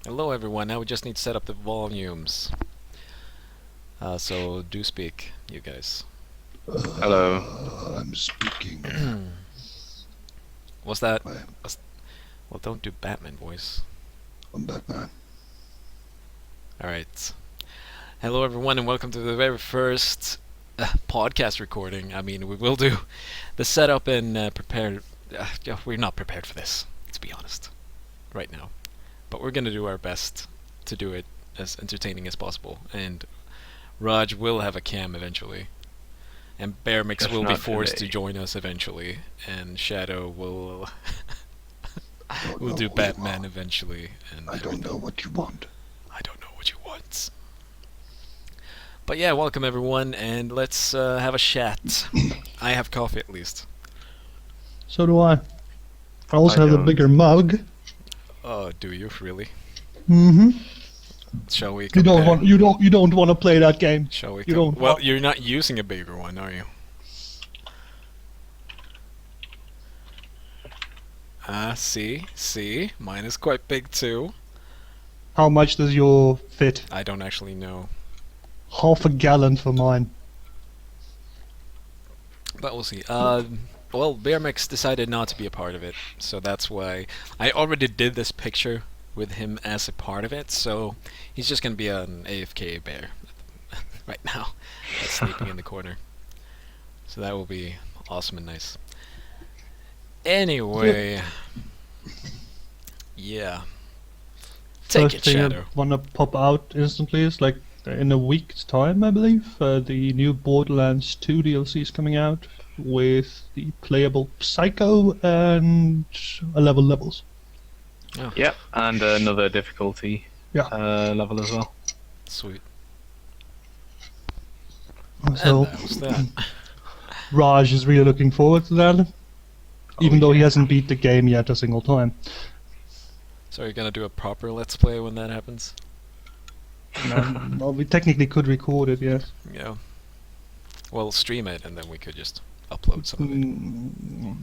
Hello everyone, now we just need to set up the volumes. So do speak, you guys. Hello. I'm speaking. What's that? I, Well, don't do Batman voice. I'm Batman. Alright. Hello everyone and welcome to the very first podcast recording. I mean, we will do the setup and prepare... we're not prepared for this, to be honest, right now. But we're gonna do our best to do it as entertaining as possible. And Raj will have a cam eventually. And Bear Mix Just will be not forced today. to join us eventually. And Shadow will... Don't we'll know do who you Batman are. eventually. And I don't know what you want. I don't know what you want. But yeah, welcome everyone, and let's have a chat. I have coffee at least. So do I. I also I have the don't. bigger mug. Oh, do you really? Mm-hmm. Shall we You compare? don't want to play that game. Shall we? you don't Well, want- you're not using a bigger one, are you? See, mine is quite big too. How much does your fit? I don't actually know, Half a gallon for mine. but we'll see. Well, Bear Mix decided not to be a part of it, so that's why I already did this picture with him as a part of it. So he's just gonna be an AFK bear right now, that's sleeping in the corner. So that will be awesome and nice. Anyway, yeah. Take First it, thing Shadow. I wanna pop out instantly is like in a week's time, I believe, the new Borderlands 2 DLC is coming out with the playable Psycho and levels. Yep, and another difficulty Yeah. level as well. Sweet. So And that was that. Raj is really looking forward to that, even though he yeah. hasn't beat the game yet a single time. So you're gonna do a proper Let's Play when that happens? Well, we technically could record it, yes. Yeah. Well, stream it and then we could just upload some of it Mm,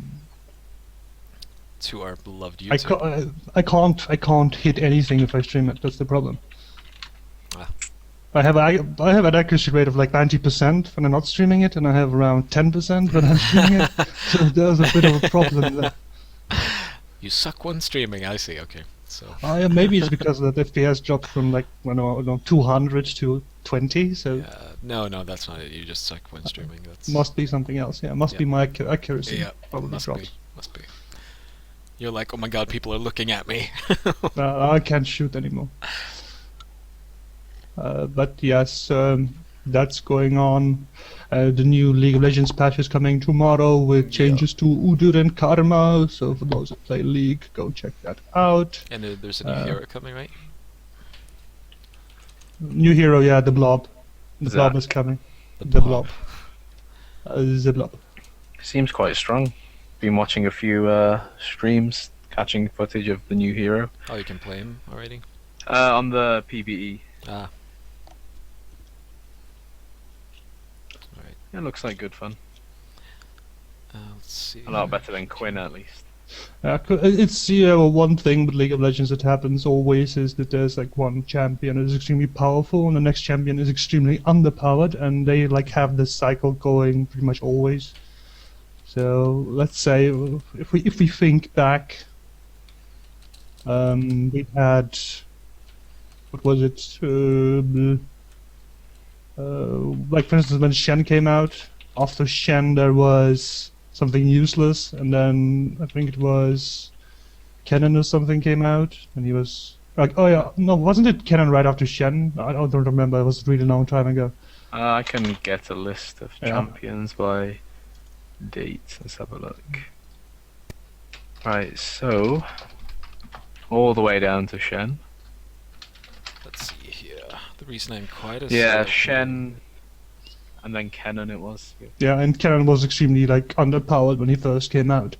to our beloved I, YouTube. I can't hit anything if I stream it. That's the problem. Ah. I have an accuracy rate of like 90% when I'm not streaming it, and I have around 10% when I'm streaming it. So there's a bit of a problem there. You suck when streaming, I see, okay. So Maybe it's because that FPS dropped from like 200 to 20, so no, that's not it. You just suck when streaming. That's must be something else. Yeah, must be my accuracy. yeah, probably must drops. be, must be. You're like, oh my god, people are looking at me. I can't shoot anymore. But yes, that's going on. The new League of Legends patch is coming tomorrow with changes to Udyr and Karma. So for those that play League, go check that out. And there's a new hero coming, right? New hero, yeah, the Blob. The Is Blob that- is coming. The The Blob. Blob. The Blob. Seems quite strong. Been watching a few streams, catching footage of the new hero. Oh, you can play him already? On the PvE. Ah. Alright, It looks like good fun. let's see. A lot better than Quinn, at least. It's one thing with League of Legends that happens always is that there's like one champion that is extremely powerful and the next champion is extremely underpowered, and they like have this cycle going pretty much always. So let's say if we think back, we had, what was it? Like for instance when Shen came out. After Shen there was something useless, and then I think it was Kennen or something came out, and he was like, oh yeah, no, wasn't it Kennen right after Shen? I don't remember. It was a really long time ago. I can get a list of Yeah. champions by date. Let's have a look. Right, so all the way down to Shen. Let's see here. The reason I'm quite as Yeah, Shen, and then Kennen it was. Yeah, and Kennen was extremely like underpowered when he first came out,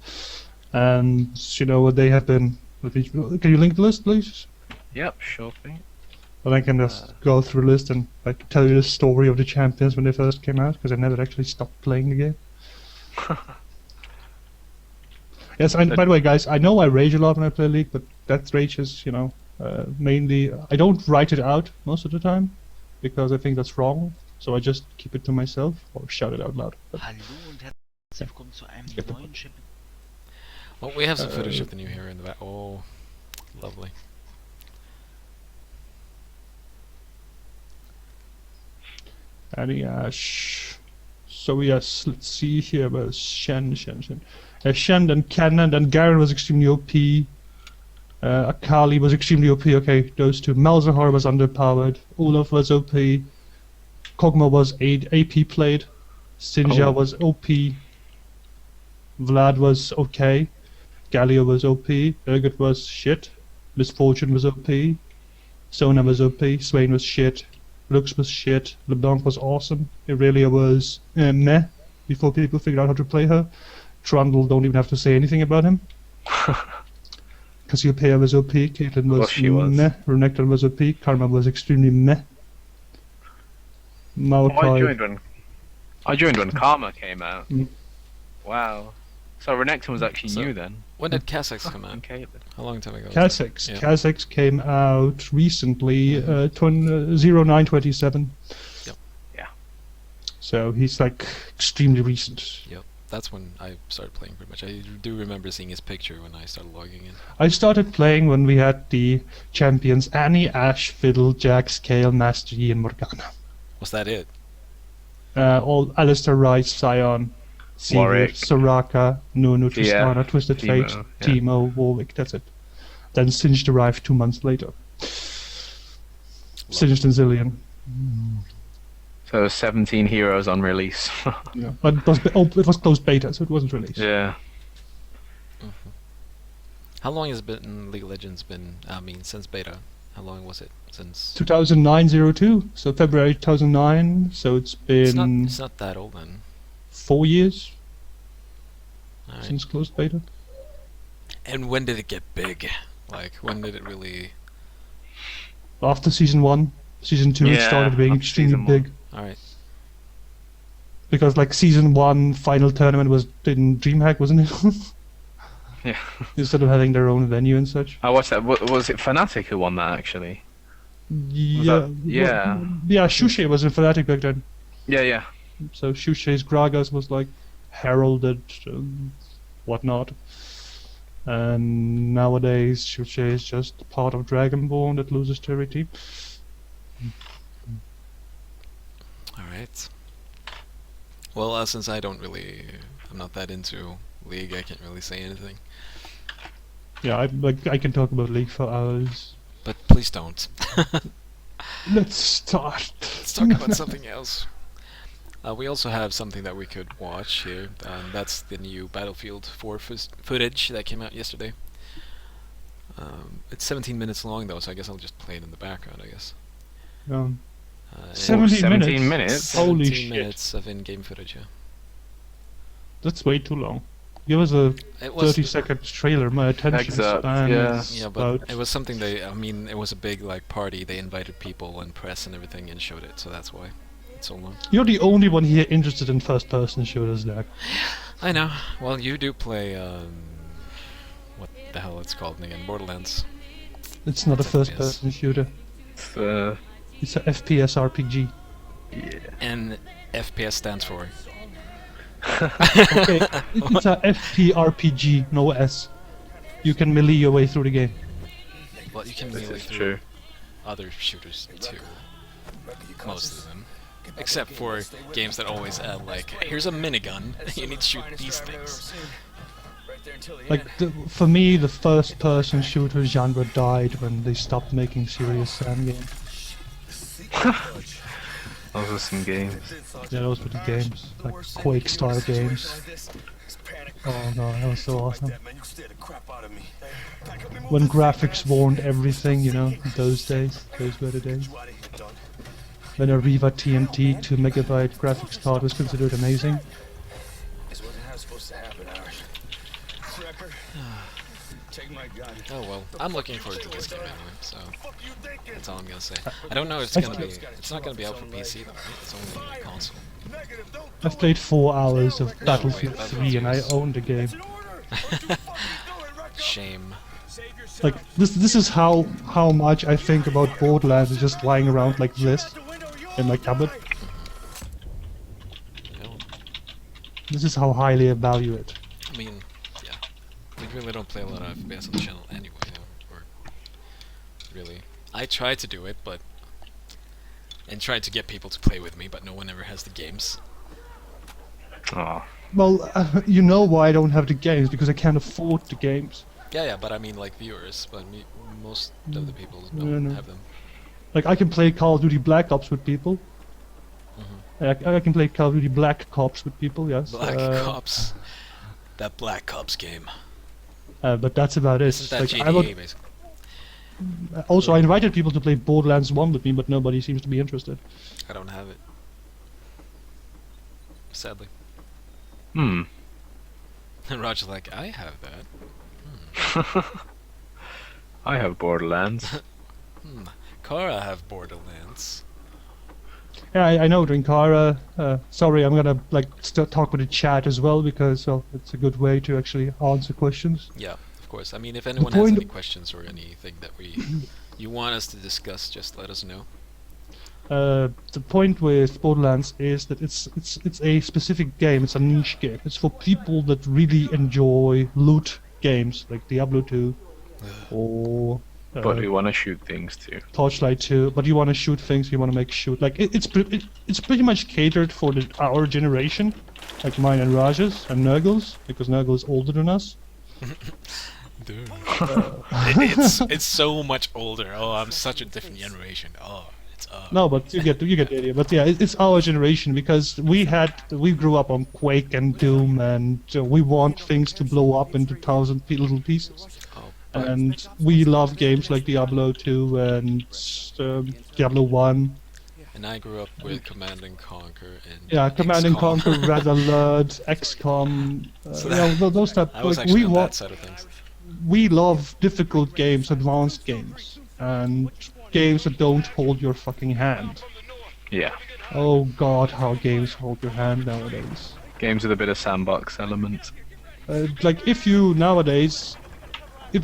and you know what they have been. Can you link the list, please? Yep, sure thing. And I can just go through the list and like tell you the story of the champions when they first came out, because I never actually stopped playing the game. Yes, and by the way, guys, I know I rage a lot when I play League, but that rage is, Mainly, I don't write it out most of the time because I think that's wrong. So I just keep it to myself or shout it out loud. But, Hallo und herzlich willkommen zu einem neuen Chip. Well, we have some footage of the new hero in the back. Oh, lovely. and so yes, let's see here. Was Shen. Shen, then Kennen, then Garen was extremely OP. Akali was extremely OP. Okay, those two. Malzahar was underpowered. Olaf was OP. Kog'Maw was AP played. Sinja was OP. Vlad was okay. Galio was OP. Urgot was shit. Misfortune was OP. Sona was OP. Swain was shit. Lux was shit. LeBlanc was awesome. Irelia was meh before people figured out how to play her. Trundle, don't even have to say anything about him. Cassiopeia was OP. Caitlyn was meh. Renekton was OP. Karma was extremely meh. Maokai. I joined when Karma came out. Mm. Wow. So Renekton was actually new then. When did Kha'Zix come out? Okay. A long time ago. was it? Kha'Zix. Yeah. Kha'Zix came out recently, 09/27. Yep. Yeah. So he's like extremely recent. Yep. That's when I started playing pretty much. I do remember seeing his picture when I started logging in. I started playing when we had the champions Annie, Ashe, Fiddle, Jax, Kayle, Master Yi, and Morgana. Was that it? All Alistair, Rice, Sion, Sivir, Warwick. Soraka, Nunu, Tristana, Twisted Teemo, Fate, yeah. Teemo, Warwick, that's it. Then Singed arrived 2 months later. Singed and Zillion. So 17 heroes on release. Yeah. But it was closed beta, so it wasn't released. Yeah. How long has it been League of Legends been? I mean, since beta. How long was it since? 2009-02, so February 2009, so it's been It's not that old then. 4 years Alright. since closed beta. And when did it get big? Like, when did it really? After season 1, season 2 it Yeah, started being after extremely season big. Alright. Because like season 1 final tournament was in DreamHack, wasn't it? Yeah. Instead of having their own venue and such. I watched that. Was it Fnatic who won that actually? Yeah, yeah. Yeah, Shushay was in Fnatic back then. Yeah, yeah. So Shushay's Gragas was like heralded, whatnot. And nowadays Shushay is just part of Dragonborn that loses to every team. Alright. Well, since I'm not that into League, I can't really say anything. Yeah, I can talk about League for hours. But please don't. Let's start. Let's talk about something else. We also have something that we could watch here. That's the new Battlefield 4 footage that came out yesterday. It's 17 minutes long though, so I guess I'll just play it in the background, I guess. Um, And 17 minutes? Holy 17 shit. minutes of in-game footage, yeah. That's way too long. Give us a It was 30-second trailer. My attention Excerpt, span yeah. is Yeah, but about... it was something it was a big like party. They invited people and press and everything and showed it, so that's why it's so long. You're the only one here interested in first-person shooters, Dak. I know. Well, you do play what the hell it's called again? Borderlands. It's not a It's FPS. first-person shooter. It's a FPS RPG. Yeah. And FPS stands for. Okay, it's a FPRPG, no S. You can melee your way through the game. Well, you can This melee is through true. other shooters too. Most of them. Except for games that always add like, here's a minigun, you need to shoot these things. Like, for me, the first-person shooter genre died when they stopped making serious SAM games. Those were some games. Yeah, those were the games. Like, Quake-style games. Oh no, that was so awesome. When graphics warned everything, you know, those days. Those were the days. When a Riva TNT 2 megabyte graphics card was considered amazing. Oh well, I'm looking forward to this game anyway, so that's all I'm gonna say. I don't know if it's not gonna be out for PC though, right? It's only on console. I've played 4 hours of Battlefield 3 and I own the game. Shame. Like this is how much I think about Borderlands is just lying around like this in my cupboard. You know, This is how highly I value it. I mean, yeah, we really don't play a lot of FPS on the channel anyway. Or really, I try to do it, and try to get people to play with me, but no one ever has the games. Oh, Well, you know why I don't have the games, because I can't afford the games. Yeah, but I mean like viewers, but most of the people Yeah, don't no. have them. Like I can play Call of Duty Black Ops with people. I can play Call of Duty Black Ops with people, yes. Black Ops. That Black Ops game. But that's about it. Isn't that Like, GTA basically? also, I invited people to play Borderlands 1 with me, but nobody seems to be interested. I don't have it. Sadly. hmm. And Roger's like, I have that. I have Borderlands. Kara have Borderlands. Yeah, I know, Drinkara. Sorry, I'm gonna like talk with the chat as well, because well, it's a good way to actually answer questions. Yeah, of course. I mean, if anyone has point- any questions or anything that you want us to discuss, just let us know. The point with Borderlands is that it's a specific game. It's a niche game. It's for people that really enjoy loot games like Diablo 2 or But we want to shoot things too. Torchlight 2. But you want to shoot things. You want to make shoot like it's pretty much catered for our generation, like mine and Raj's and Nurgle's, because Nurgle is older than us. Dude. It's so much older. Oh, I'm such a different generation. Oh, it's No, but you get the idea. But yeah, it's our generation, because we grew up on Quake and Doom, and we want things to blow up into thousand little pieces. oh, And we love games like Diablo 2 and Diablo 1. and I grew up with Command and Conquer and Yeah, Command and XCOM. Conquer, Red Alert, XCOM. So Yeah, those type. I was Like actually on that side of things. we love difficult games, advanced games, and games that don't hold your fucking hand. Yeah. Oh god, how games hold your hand nowadays. Games with a bit of sandbox element. Like if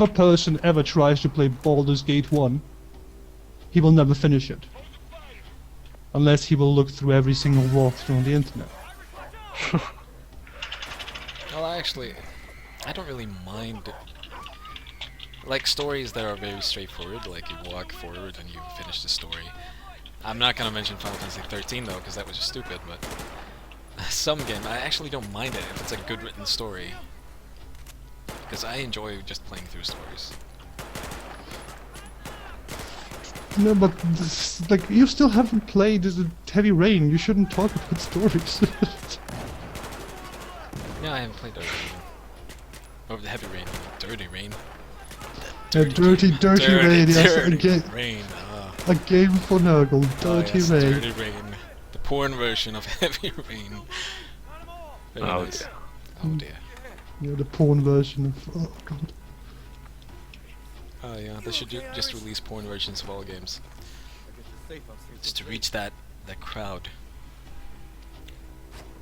a person ever tries to play Baldur's Gate 1, he will never finish it. Unless he will look through every single walkthrough on the internet. Well, I don't really mind like stories that are very straightforward, like you walk forward and you finish the story. I'm not gonna mention Final Fantasy 13 though, because that was just stupid, but some game, I actually don't mind it if it's a good written story. Because I enjoy just playing through stories. No, but like you still haven't played Heavy Rain. You shouldn't talk about stories. Yeah, I haven't played Dirty Rain. Or the Heavy Rain, Dirty Rain. Dirty Rain, yes, Dirty Rain. a game for Nurgle. Oh, Dirty yes, Rain. Dirty Rain. The porn version of Heavy Rain. Very Oh nice. dear. Oh dear. Yeah, the porn version of. Oh god. Oh yeah, they should just release porn versions of all games. Just to reach that crowd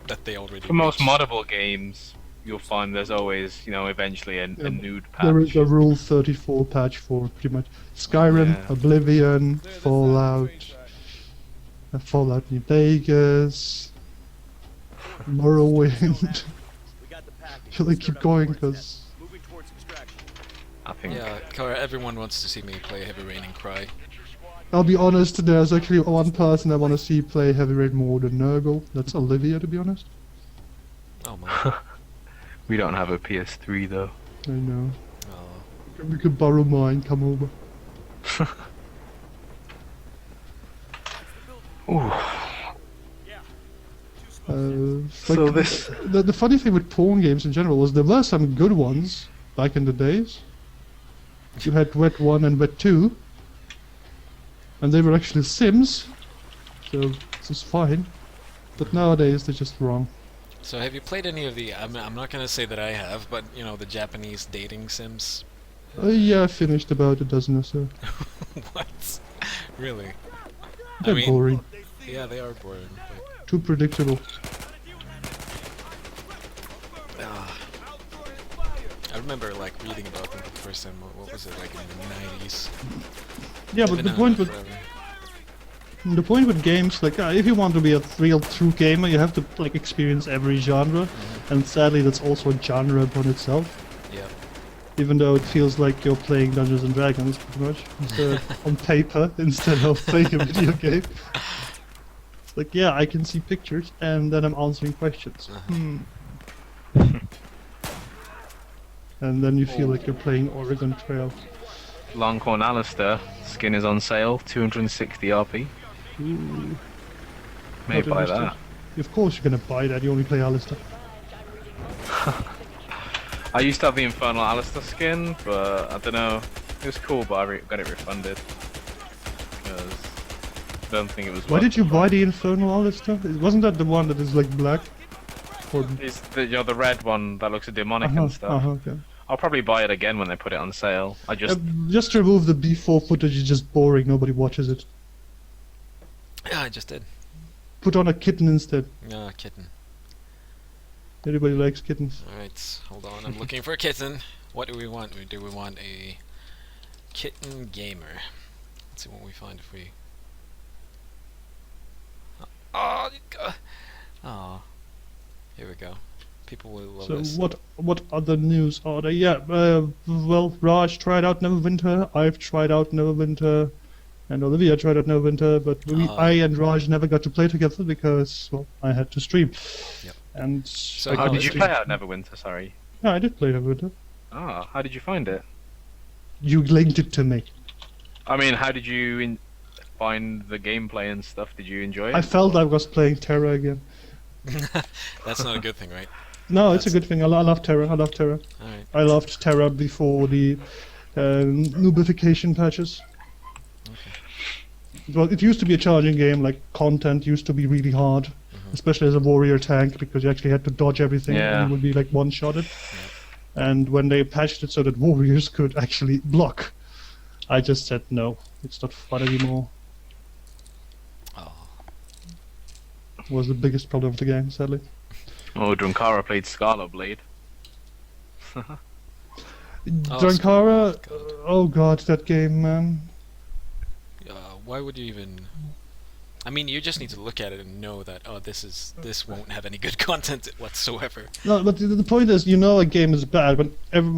that they already For most reached. moddable games, you'll find there's always, eventually a nude patch. There is a Rule 34 patch for pretty much Skyrim, Yeah. Oblivion, Fallout, Fallout New Vegas, Morrowind. Shall I keep going? Because I think. Yeah, Kara, everyone wants to see me play Heavy Rain and cry. I'll be honest, there's actually one person I want to see play Heavy Rain more than Nurgle. That's Olivia, to be honest. Oh my. We don't have a PS3 though. I know. Oh. We could borrow mine, come over. Ooh. Like, this. The funny thing with porn games in general was there were some good ones back in the days. You had Wet 1 and Wet 2. And they were actually Sims. So this is fine. But nowadays they're just wrong. So have you played any of the? I'm not gonna say that I have, but the Japanese dating sims. Yeah, I finished about a dozen or so. What? Really? They're boring. Yeah, they are boring. But, Too predictable. I remember like reading about them for the first time. What was it like in the 90s? Yeah, but They've the been point out with forever. the point with games, like, if you want to be a real true gamer, you have to like experience every genre, and sadly, that's also a genre upon itself. Yeah. Even though it feels like you're playing Dungeons and Dragons, pretty much, instead on paper instead of playing a video game. It's like, yeah, I can see pictures, and then I'm answering questions. And then you feel like you're playing Oregon Trail. Longhorn Alistair skin is on sale, 260 RP. Ooh, May not buy interested. that. Of course you're gonna buy that. You only play Alistair. I used to have the Infernal Alistair skin, but I don't know. It was cool, but I got it refunded. Because I don't think it was. Why worth did you the buy price. the Infernal Alistair? Wasn't that the one that is like black? Or It's the red one that looks demonic and stuff. okay. I'll probably buy it again when they put it on sale. I Just remove the B4 footage. It's just boring. Nobody watches it. Yeah, I just did. Put on a kitten instead. Ah, kitten. Everybody likes kittens. Alright, hold on. I'm looking for a kitten. What do we want? Do we want a kitten gamer? Let's see what we find if we. Oh, oh. Here we go. People will love So this. what other news are there? Yeah, well, Raj tried out Neverwinter. I've tried out Neverwinter, and Olivia tried out Neverwinter. But I and Raj never got to play together because, well, I had to stream. Yep. And So I How how can't did you stream. play out Neverwinter? Sorry. Yeah, I did play Neverwinter. Ah, how did you find it? You linked it to me. I mean, how did you find the gameplay and stuff? Did you enjoy it? I felt I was playing Terra again. That's not a good thing, right? No, it's a That's- good thing. I love Terra. I love Terra. Alright. I loved Terra before the noobification patches. Well, it used to be a challenging game. Like content used to be really hard, especially as a warrior tank, because you actually had to dodge everything Yeah. and you would be like one-shotted. And when they patched it so that warriors could actually block, I just said no, it's not fun anymore. Oh. Was the biggest problem of the game, sadly. Oh, Drunkara played Scarlet Blade. Drankara, oh god, that game, man. Why would you even? I mean, you just need to look at it and know that this won't have any good content whatsoever. No, but the point is, you know a game is bad when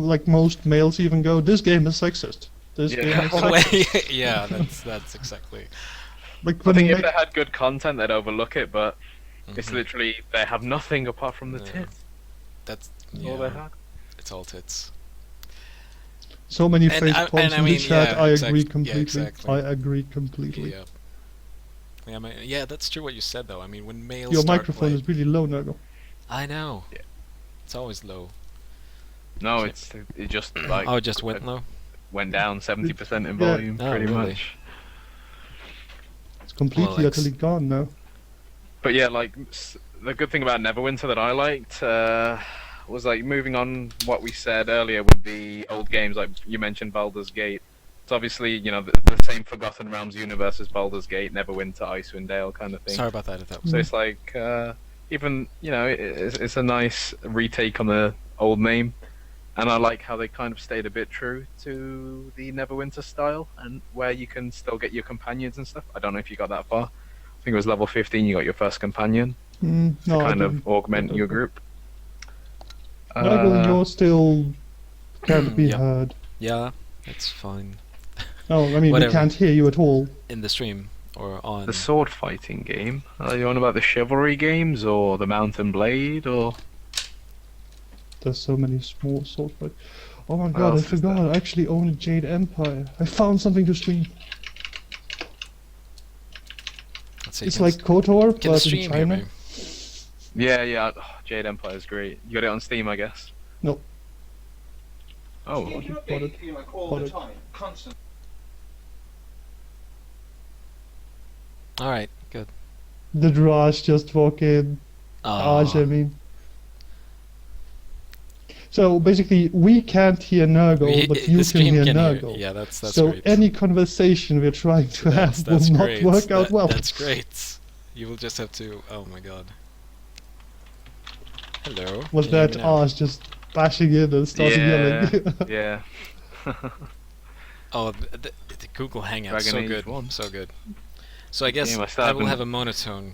like most males even go, this game is sexist. This Yeah. game is sexist. Yeah, that's exactly. Like I when think you if they had good content, they'd overlook it, but it's Mhm. literally they have nothing apart from the Yeah. tits. That's That's all they yeah. had. It's all tits. so many And face I- palms and I in mean, the chat, yeah, I exact- agree yeah, completely. exactly. I agree completely. Yeah. Yeah, yeah, that's true what you said though. I mean, when males Your start microphone playing, is really low, Nago. I know. Yeah. It's always low. No, Shit. it just like Oh, it just went low. went down 70% in Yeah. volume, Oh, pretty really? much. It's completely, Well, utterly gone now. But yeah, like the good thing about Neverwinter that I liked was like moving on what we said earlier with the old games, like you mentioned Baldur's Gate. It's obviously, you know, the same Forgotten Realms universe as Baldur's Gate, Neverwinter, Icewind Dale kind of thing. Sorry about that. If that was. So it's like, even, you know, it's a nice retake on the old name. And I like how they kind of stayed a bit true to the Neverwinter style, and where you can still get your companions and stuff. I don't know if you got that far. I think it was level 15 you got your first companion No, to I kind didn't. of augment your group. Nago, you're still can't be Yeah. heard. Yeah, it's fine. No, I mean, Whatever. we can't hear you at all. In the stream or on. The sword fighting game. Are you on about the chivalry games or the Mountain Blade or? There's so many small sword fights. Oh my What god, I else is forgot. there? I actually own Jade Empire. I found something to stream. Let's see, It's can like s- KOTOR, can the but in stream hear China. me? Yeah. Oh, Jade Empire is great. You got it on Steam, I guess. No. Oh, Bought it. Bought it. All right, good. Did Raj just walk in? Raj, I mean. So basically, we can't hear Nurgle, but the you can stream hear can Nurgle. Yeah, that's So great. any conversation we're trying to have that's will not great. work out well. That's great. You will just have to. Oh my god. Hello. Was can you hear that me now? Raj just bashing in and starting yelling. Yeah. Oh, the Google Hangout, Dragon so Age good, 1. so good. So I guess Game I still I will haven't have a monotone.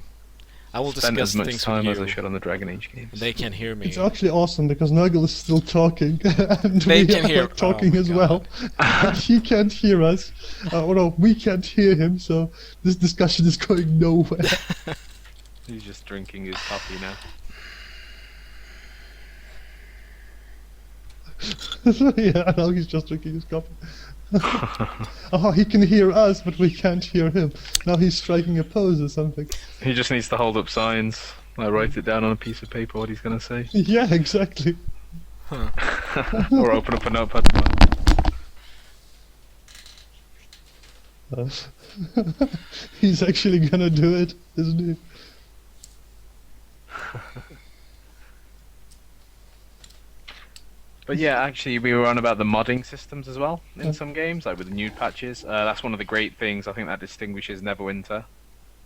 I will Spent discuss as much things time with as I you. should on the Dragon Age games. They can hear me. It's actually awesome because Nurgle is still talking and They we can are hear- like, talking oh my as well. And he can't hear us. Oh no, we can't hear him, so this discussion is going nowhere. He's just drinking his coffee now. Yeah, I know he's just drinking his coffee. Oh, he can hear us, but we can't hear him. Now he's striking a pose or something. He just needs to hold up signs. I write it down on a piece of paper what he's gonna say. Yeah, exactly. Or open up a notepad. He's actually gonna do it, isn't he? But yeah, actually, we were on about the modding systems as well in Yeah. some games, like with the nude patches. That's one of the great things I think that distinguishes Neverwinter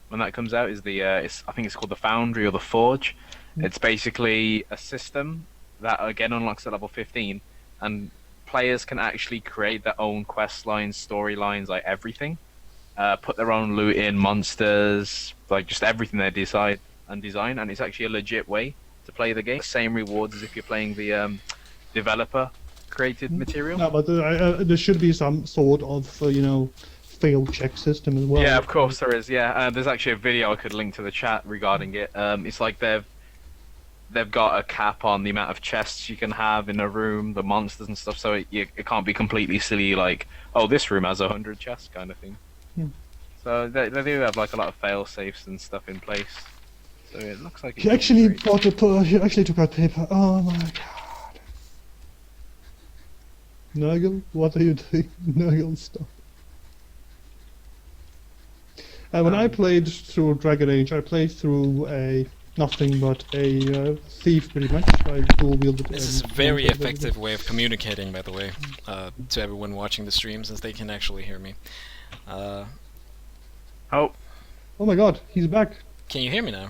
when that comes out. Is the I think it's called the Foundry or the Forge. It's basically a system that again unlocks at level 15, and players can actually create their own quest lines, storylines, like everything. Put their own loot in, monsters, like just everything they decide and design, and it's actually a legit way to play the game. Same rewards as if you're playing the developer created material. No, but there should be some sort of, fail check system as well. Yeah, of course there is. Yeah, there's actually a video I could link to the chat regarding it. It's like they've got a cap on the amount of chests you can have in a room, the monsters and stuff. So it can't be completely silly like, oh, this room has 100 chests kind of thing. Hmm. So they do have like a lot of fail safes and stuff in place. So it looks like He actually he actually took out paper. Oh my god. Nurgle, what are you doing? Nurgle, stop. When I played through Dragon Age, I played through nothing but a thief, pretty much. I dual-wielded. This is a very effective way of communicating, by the way, to everyone watching the stream, since they can actually hear me. Oh, Oh my god, he's back. Can you hear me now?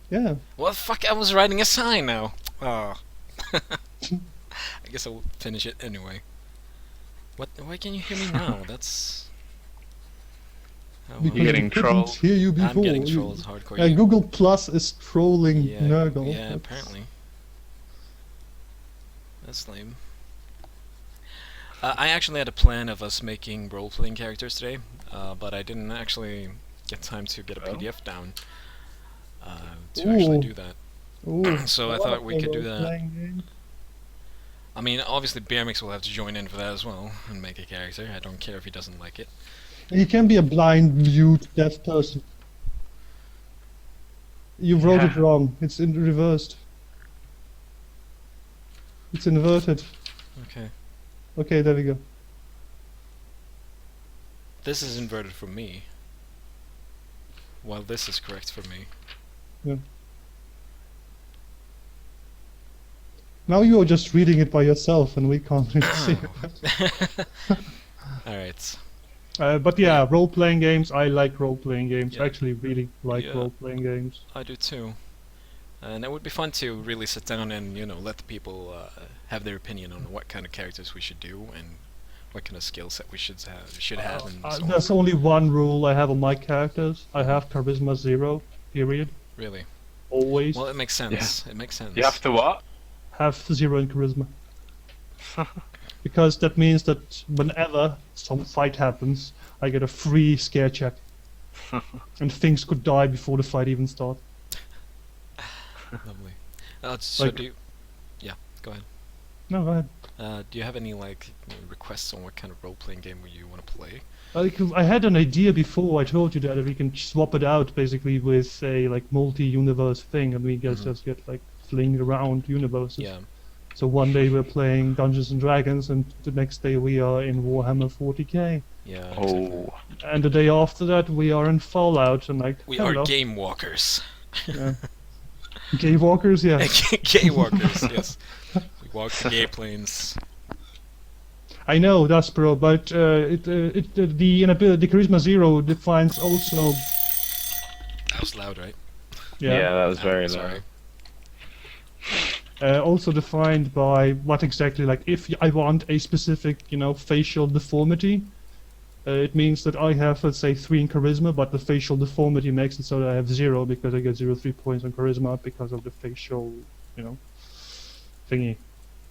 Yeah. Well, fuck, I was writing a sign now. Oh. I guess I'll finish it anyway. What? Why can you hear me now? That's... Oh, Because You're getting we couldn't trolled. hear you before. I'm getting trolled hardcore. Yeah, Google Plus is trolling Yeah, Nurgle. yeah, That's- apparently. That's lame. I actually had a plan of us making role-playing characters today, but I didn't actually get time to get a Oh. PDF down to actually Ooh. do that. Ooh, So I love thought we could do that. role-playing game. I mean, obviously BMX will have to join in for that as well and make a character. I don't care if he doesn't like it. He can be a blind, mute, deaf person. You wrote it Yeah. wrong. It's reversed. It's inverted. Okay. Okay, there we go. This is inverted for me, while this is correct for me. Now you are just reading it by yourself, and we can't really see it. Alright. But yeah, role-playing games. I like role-playing games. Yeah. I actually really like Yeah. role-playing games. I do too. And it would be fun to really sit down and, let the people have their opinion on what kind of characters we should do and what kind of skill set we should have and so on. There's only one rule I have on my characters. I have charisma 0. Period. Really. Always. Well, it makes sense. It makes sense. You have to what? Have 0 in charisma. Because that means that whenever some fight happens, I get a free scare check. And things could die before the fight even starts. Lovely. So Like- do you... Yeah, go ahead. No, go ahead. Do you have any, requests on what kind of role-playing game you want to play? I had an idea before. I told you that we can swap it out basically with a multi-universe thing, and we Mhm. just get fling around universes. Yeah. So one day we're playing Dungeons and Dragons, and the next day we are in Warhammer 40k, Yeah. Exactly. Oh, and the day after that we are in Fallout, and We hello. are game walkers. Yeah. Gay walkers, yeah. Gay walkers, yes. We walk the gay planes. I know, Daspero, but the inability, the charisma 0 defines also. That was loud, right? yeah, that was very Sorry. low. Also defined by what exactly, like, if I want a specific, facial deformity, it means that I have, let's say, 3 in charisma, but the facial deformity makes it so that I have 0 because I get 0 3 points on charisma because of the facial, thingy,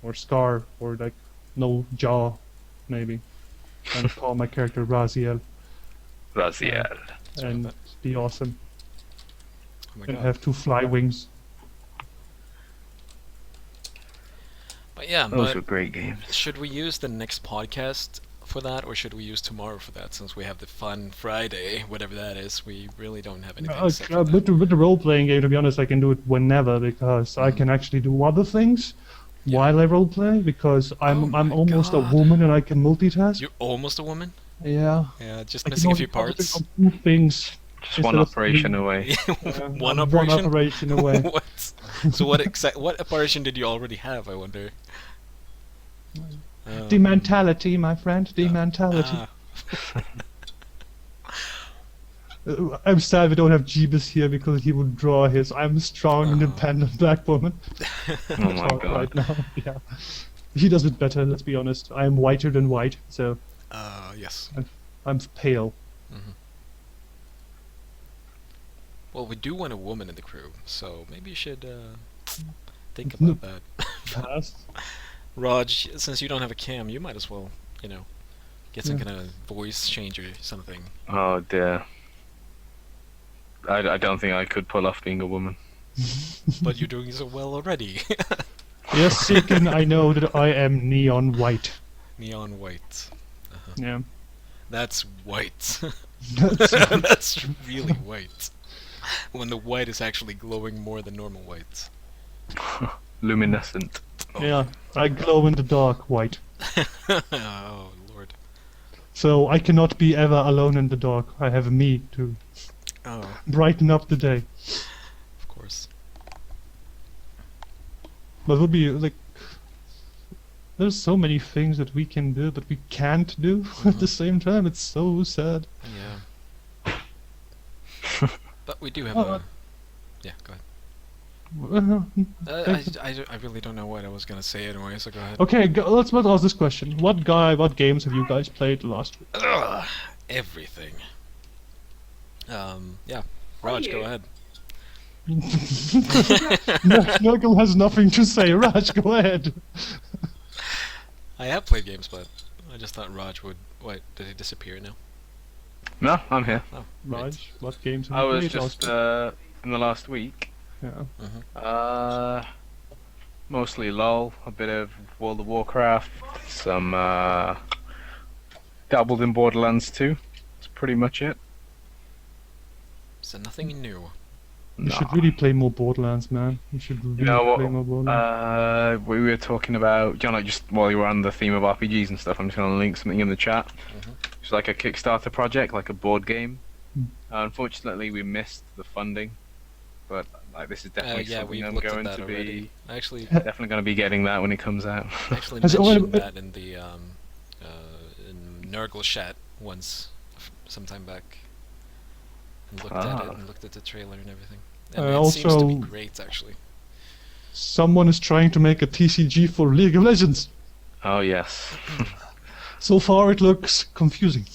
or scar, or like no jaw, maybe. And call my character Raziel Raziel. and be awesome Oh my and god. have 2 fly wings. But yeah, Those but were great games. should we use the next podcast for that, or should we use tomorrow for that? Since we have the fun Friday, whatever that is, we really don't have anything set for that. With the role-playing game, to be honest, I can do it whenever because I can actually do other things Yeah. while I role-play because I'm my almost God. a woman and I can multitask. You're almost a woman? Yeah. Yeah, just I can missing a only few parts. concentrate on 2 things. Just one Instead of operation three. away. One One operation? operation away. What? So what operation did you already have, I wonder? The mentality, my friend. The mentality. Ah, I'm sad we don't have Jeebus here because he would draw his I'm a strong, Oh. independent black woman. Oh my Talk god. right now. Yeah. He does it better, let's be honest. I am whiter than white, so yes. I'm pale. Well, we do want a woman in the crew, so maybe you should think about that. Pass. Raj, since you don't have a cam, you might as well, get some Yeah. kind of voice changer or something. Oh dear. I don't think I could pull off being a woman. But you're doing so well already. Yes, Seekin, I know that I am neon white. Neon white. Yeah. That's white. That's, That's really white. When the white is actually glowing more than normal white. Luminescent. Oh. yeah, I glow in the dark white. Oh, Lord. So I cannot be ever alone in the dark. I have me to Oh, brighten up the day. of course. But it would be like there's so many things that we can do but we can't do at the same time. It's so sad. Yeah. But we do have Oh, a... Yeah, go ahead. Uh, I really don't know what I was gonna say anyway, so go ahead. Okay, let's ask this question. What games have you guys played last week? Ugh, everything. Yeah. Raj, go ahead. Nurgle has nothing to say. Raj, go ahead. I have played games, but I just thought Raj would... What, did he disappear now? No, I'm here. Oh, right. Raj, what games have I you was played just last in the last week. week? Yeah. Mostly LoL, a bit of World of Warcraft, some dabbled in Borderlands 2. That's pretty much it. So nothing new. You should really play more Borderlands, man. You should really You know play more Borderlands. what? We were talking about, just while you were on the theme of RPGs and stuff, I'm just gonna link something in the chat. It's like a Kickstarter project, like a board game. Mm. Unfortunately, we missed the funding, but like this is definitely Yeah, something we've I'm looked at going that to already. be I actually definitely going to be getting that when it comes out. actually Has it mentioned already- that in the in Nurgle chat once, some time back, and looked at it Ah. and looked at the trailer and everything. And Uh, it seems to be also- great, actually. Someone is trying to make a TCG for League of Legends. Oh yes. So far, it looks confusing.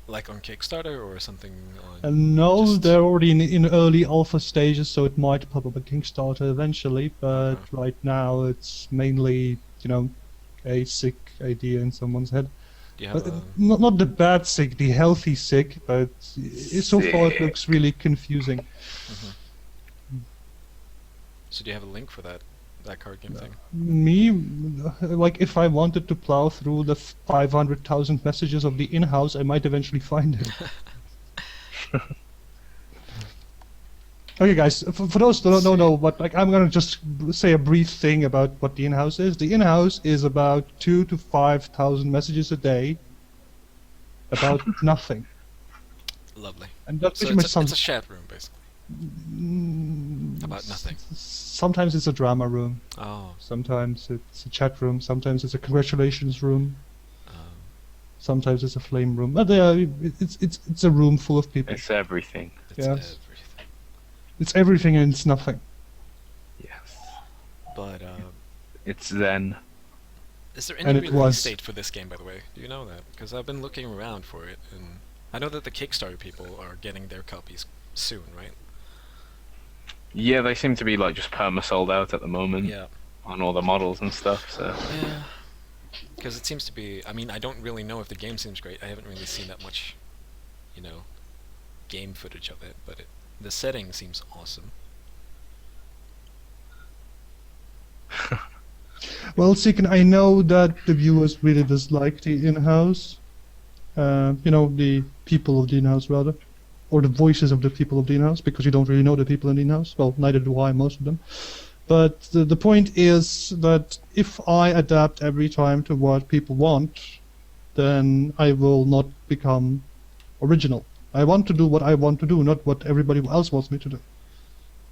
Like on Kickstarter or something on... And no, Just- they're already in early alpha stages, so it might pop up a Kickstarter eventually. But right now, it's mainly, a sick idea in someone's head. Do you have a... Not the bad sick, the healthy sick, but so far it Sick. looks really confusing. So do you have a link for that card game thing? Me, like, if I wanted to plow through the 500,000 messages of the in-house, I might eventually find it. Okay, guys, for those that don't know, but like, I'm gonna just say a brief thing about what the in-house is. The in-house is about 2,000 to 5,000 messages a day about nothing, Lovely. and that So pretty much it's sounds. a chat room, basically. About nothing. Sometimes it's a drama room. Oh. Sometimes it's a chat room. Sometimes it's a congratulations room. Sometimes it's a flame room. But it's a room full of people. It's everything. It's Yes. everything. It's everything and it's nothing. Yes. But It's Zen. is there And any it release was- date for this game, by the way? Do you know that? Because I've been looking around for it, and I know that the Kickstarter people are getting their copies soon, right? Yeah, they seem to be like just perma sold out at the moment Yeah. on all the models and stuff. So Yeah. Because it seems to be. I mean, I don't really know if the game seems great. I haven't really seen that much, game footage of it, but the setting seems awesome. Well, Seekin, I know that the viewers really dislike the in-house. The people of the in-house, rather. Or the voices of the people of the in-house, because you don't really know the people in the in-house. Well, neither do I, most of them. But the point is that if I adapt every time to what people want, then I will not become original. I want to do what I want to do, not what everybody else wants me to do.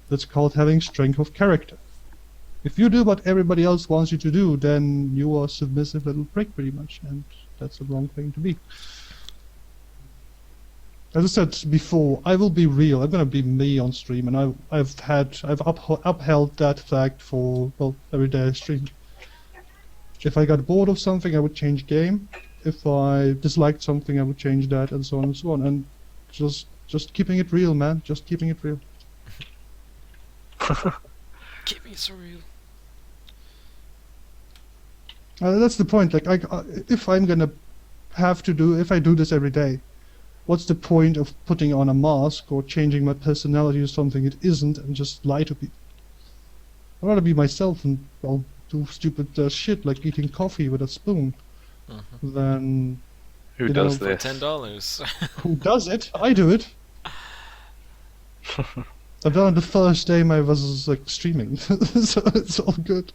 That's called having strength of character. If you do what everybody else wants you to do, then you are a submissive little prick, pretty much, and that's the wrong thing to be. As I said before, I will be real. I'm gonna be me on stream, and I've upheld that fact for every day I stream. If I got bored of something, I would change game. If I disliked something, I would change that, and so on and so on. And just keeping it real, man. Just keeping it real. Keeping it so real. That's the point. Like, if I'm gonna if I do this every day, what's the point of putting on a mask or changing my personality to something it isn't and just lie to people? I'd rather be myself and do stupid shit like eating coffee with a spoon than who You does know, For this? $10. who does it? I do it. I've done it the first day I was like streaming, so it's all good.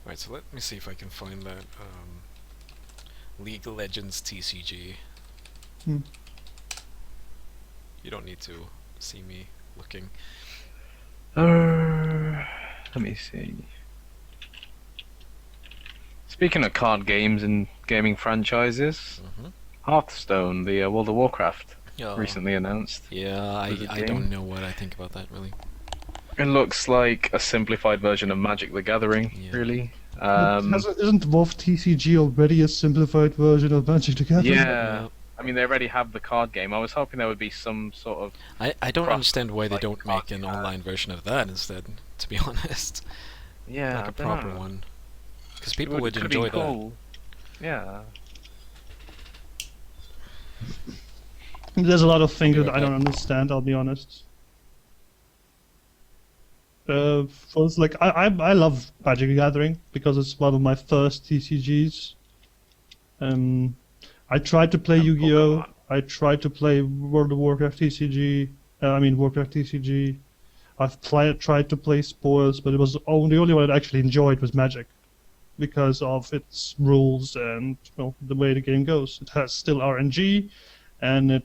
Right, so let me see if I can find that League of Legends TCG. Hmm. You don't need to see me looking. Let me see. Speaking of card games and gaming franchises, Mm-hmm. Hearthstone, the World of Warcraft, Yeah, recently announced. yeah, for the I game. don't know what I think about that really. It looks like a simplified version of Magic the Gathering, Yeah. really. Isn't WoW TCG already a simplified version of Magic the Gathering? Yeah. I mean, they already have the card game. I was hoping there would be some sort of... I don't Cross, understand why they like, don't make an card- online version of that instead, to be honest. Yeah, Like a proper one. Because people would could've enjoy been that. cool. Yeah. There's a lot of things I'll be that right I don't back. understand, I'll be honest. First, like, I love Magic the Gathering because it's one of my first TCGs. I tried to play And Yu-Gi-Oh! Pokemon. I tried to play World of Warcraft TCG. Warcraft TCG. I've tried to play Spoils, but the only one I actually enjoyed was Magic, because of its rules and the way the game goes. It has still RNG, and it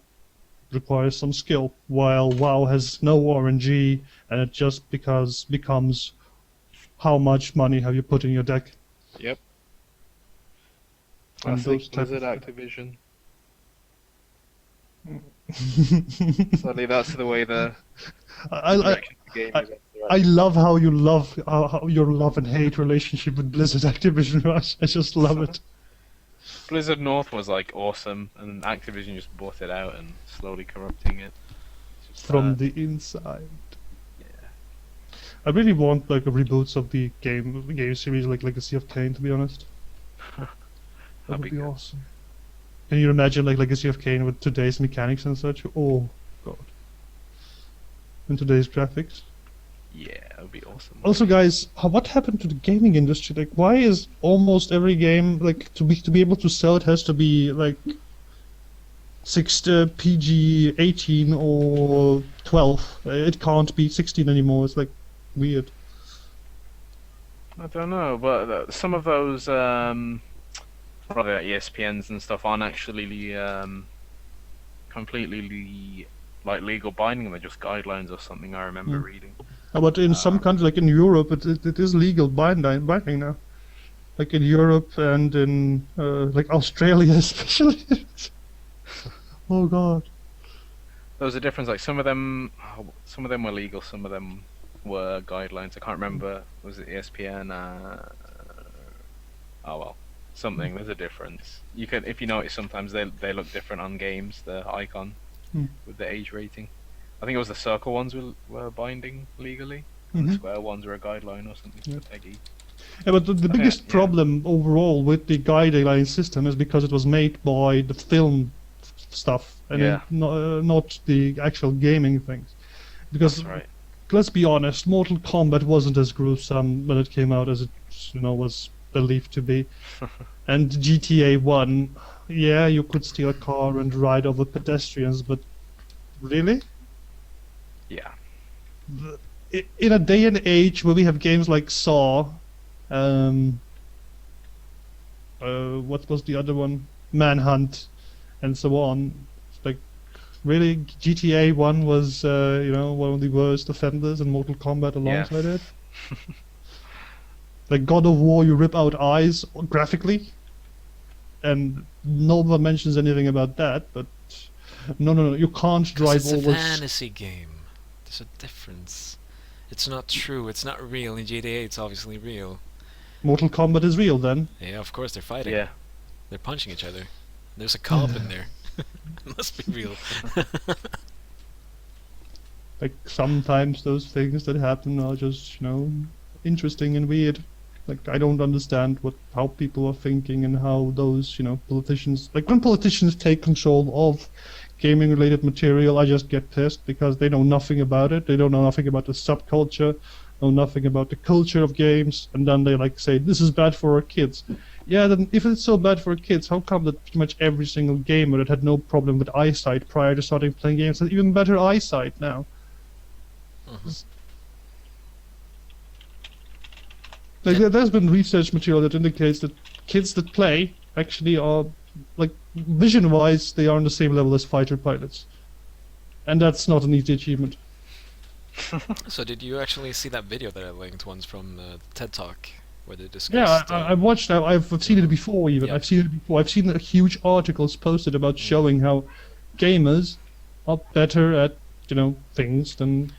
requires some skill, while WoW has no RNG, and it just becomes how much money have you put in your deck. Yep. And Classic those type Blizzard of- Activision. Sadly, that's the way the I direction of the game is. I love how you love how your love and hate relationship with Blizzard Activision Rush. I just love it. Blizzard North was like awesome, and Activision just bought it out and slowly corrupting it. It's just From bad. the inside. Yeah. I really want like a reboots of the game series like Legacy of Kain, to be honest. That That'd would be be good. awesome. Can you imagine like Legacy of Kain with today's mechanics and such? Oh god. And today's graphics. Yeah, that would be awesome. Also, guys, what happened to the gaming industry? Like, why is almost every game like to be able to sell it has to be like PG 18 or 12? It can't be 16 anymore. It's like weird. I don't know, but some of those probably like ESPNs and stuff aren't actually completely like legal binding. They're just guidelines or something. I remember Hmm. reading. But in some countries, like in Europe, it is legal binding now. Like in Europe and in like Australia especially. Oh god. there was a difference. Like some of them were legal, some of them were guidelines. I can't remember. Was it ESPN? Oh well, something. There's a difference. You can, if you notice, sometimes they look different on games. The icon with the age rating. I think it was the circle ones were binding legally, and the square ones were a guideline or something. Yeah. Peggy. Yeah, but the biggest problem overall with the guideline system is because it was made by the film stuff and not the actual gaming things. Because That's right. let's be honest, Mortal Kombat wasn't as gruesome when it came out as it was believed to be. And GTA 1, yeah, you could steal a car and ride over pedestrians, but really? Yeah. In a day and age where we have games like Saw, what was the other one? Manhunt, and so on. It's like, really, GTA 1 was, one of the worst offenders, and Mortal Kombat alongside it. Like God of War, you rip out eyes graphically, and no one mentions anything about that. But no, you can't drive It's a over. fantasy game. There's a difference. It's not true. It's not real. In GTA, it's obviously real. Mortal Kombat is real then. Yeah, of course they're fighting. Yeah. They're punching each other. There's a cop in there. It must be real. Like sometimes those things that happen are just, interesting and weird. Like I don't understand how people are thinking and how those, politicians, like when politicians take control of gaming related material, I just get pissed because they know nothing about it. They don't know nothing about the subculture, know nothing about the culture of games, and then they say this is bad for our kids. Yeah, then if it's so bad for kids, how come that pretty much every single gamer that had no problem with eyesight prior to starting playing games has even better eyesight now? There's been research material that indicates that kids that play actually are, vision-wise, they are on the same level as fighter pilots. And that's not an easy achievement. So did you actually see that video that I linked once from the TED Talk where they Yeah, discussed? I've watched that. I've seen it before even. Yeah. I've seen it before. I've seen huge articles posted about showing how gamers are better at, things than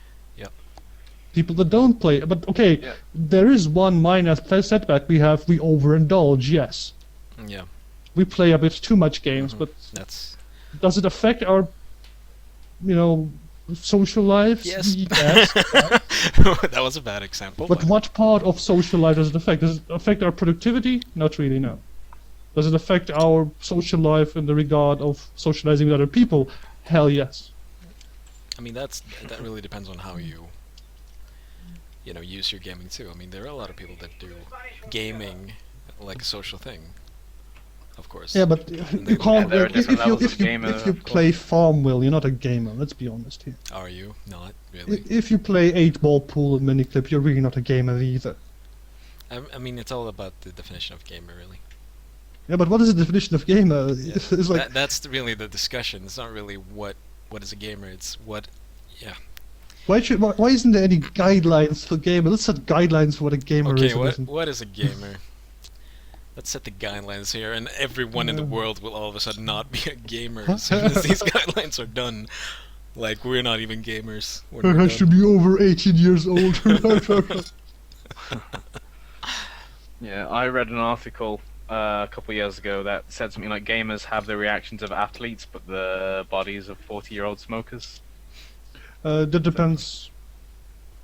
people that don't play. But okay, there is one minor setback we have. We overindulge, yes. Yeah. We play a bit too much games, but That's does it affect our, social lives? Yes. Yes. That was a bad example. But what part of social life does it affect? Does it affect our productivity? Not really, no. Does it affect our social life in the regard of socializing with other people? Hell yes. I mean, that really depends on how you use your gaming too. I mean, there are a lot of people that do gaming like a social thing. Of course. Yeah, but you can't. there are different levels of gamer, if you of course. play Farmville, you're not a gamer. Let's be honest here. Are you not really? If you play 8-ball pool and miniclip, you're really not a gamer either. I mean, it's all about the definition of gamer, really. Yeah, but what is the definition of gamer? Yeah. It's like That's really the discussion. It's not really what is a gamer. It's what. Yeah. why isn't there any guidelines for gamer? Let's set guidelines for what a gamer Okay. is. and isn't. What is a gamer? Let's set the guidelines here, and everyone in the world will all of a sudden not be a gamer as soon as these guidelines are done. Like, we're not even gamers. When we're I should done. be over 18 years old. Yeah, I read an article a couple of years ago that said something like gamers have the reactions of athletes, but the bodies of 40-year-old smokers. That depends.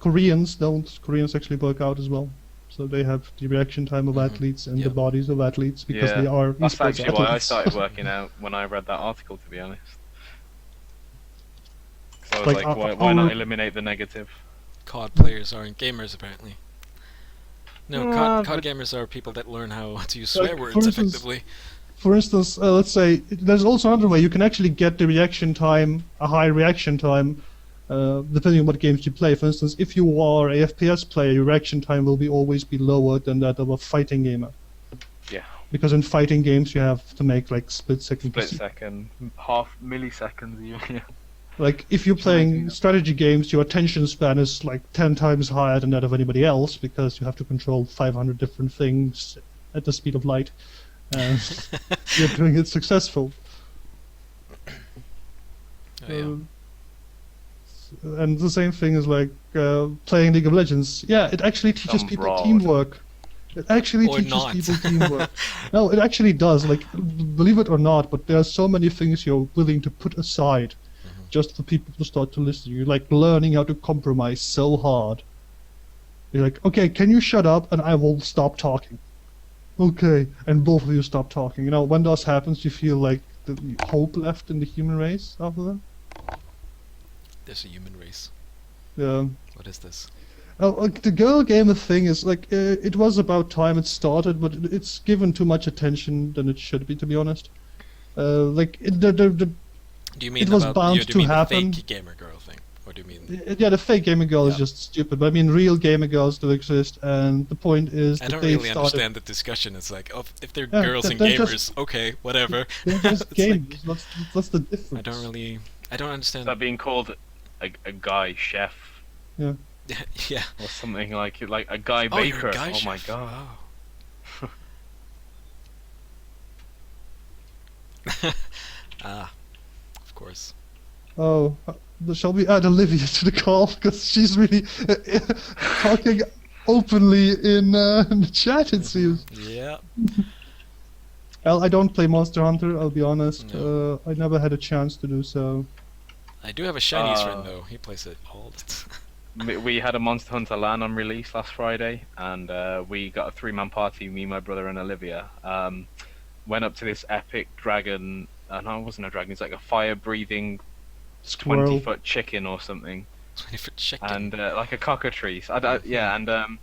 Koreans don't. Koreans actually work out as well. So they have the reaction time of athletes and the bodies of athletes because they are That's esports actually why I athletes. started working out when I read that article, to be honest. So I was like, why not eliminate the negative? COD players aren't gamers, apparently. No, No, COD but- gamers are people that learn how to use Like, swear for words instance- effectively. For instance, let's say there's also another way you can actually get the reaction time, a high reaction time, depending on what games you play. For instance, if you are a FPS player, your reaction time will always be lower than that of a fighting gamer. Yeah. Because in fighting games you have to make split second. Split second, half milliseconds even. Yeah. Like if you're playing amazing. strategy games, your attention span is 10 times higher than that of anybody else because you have to control 500 different things at the speed of light. You're doing it successful. Oh, yeah. And the same thing is like playing League of Legends. Yeah, it actually teaches Some people broad. teamwork. It actually Or teaches not. people teamwork. No, it actually does. Like, believe it or not, but there are so many things you're willing to put aside just for people to start to listen. You're like learning how to compromise so hard. You're like, okay, can you shut up and I will stop talking? Okay, and both of you stop talking. You know, when that happens, you feel like the hope left in the human race after that. There's a human race. Yeah. What is this? Oh, like the girl gamer thing is like it was about time it started, but it's given too much attention than it should be, to be honest. Like the Do you mean it was about bound do you to mean happen. the fake gamer girl thing? Or do you mean Yeah, the fake gamer girl is Yeah. just stupid, but I mean real gamer girls do exist, and the point is I that don't they've really started. understand the discussion. It's like, oh, if they're Yeah, girls and they're gamers, just- okay, whatever. They're just It's like- gamers. That's the difference. I don't understand. Is that being called a guy chef Yeah. or something like a guy Oh, you're baker? a guy Oh my chef. god. Oh. Ah, of course. Oh, shall we add Olivia to the call because she's really talking openly in the chat? It seems. Yeah. Well, I don't play Monster Hunter. I'll be honest. No. I never had a chance to do so. I do have a Chinese friend though. He plays it all the time. We had a Monster Hunter LAN on release last Friday, and we got a 3-man party. Me, my brother, and Olivia. Went up to this epic dragon. No, it wasn't a dragon. It's like a fire-breathing Squirrel. 20-foot chicken or something, 20 foot chicken. and like a cockatrice. Yeah, and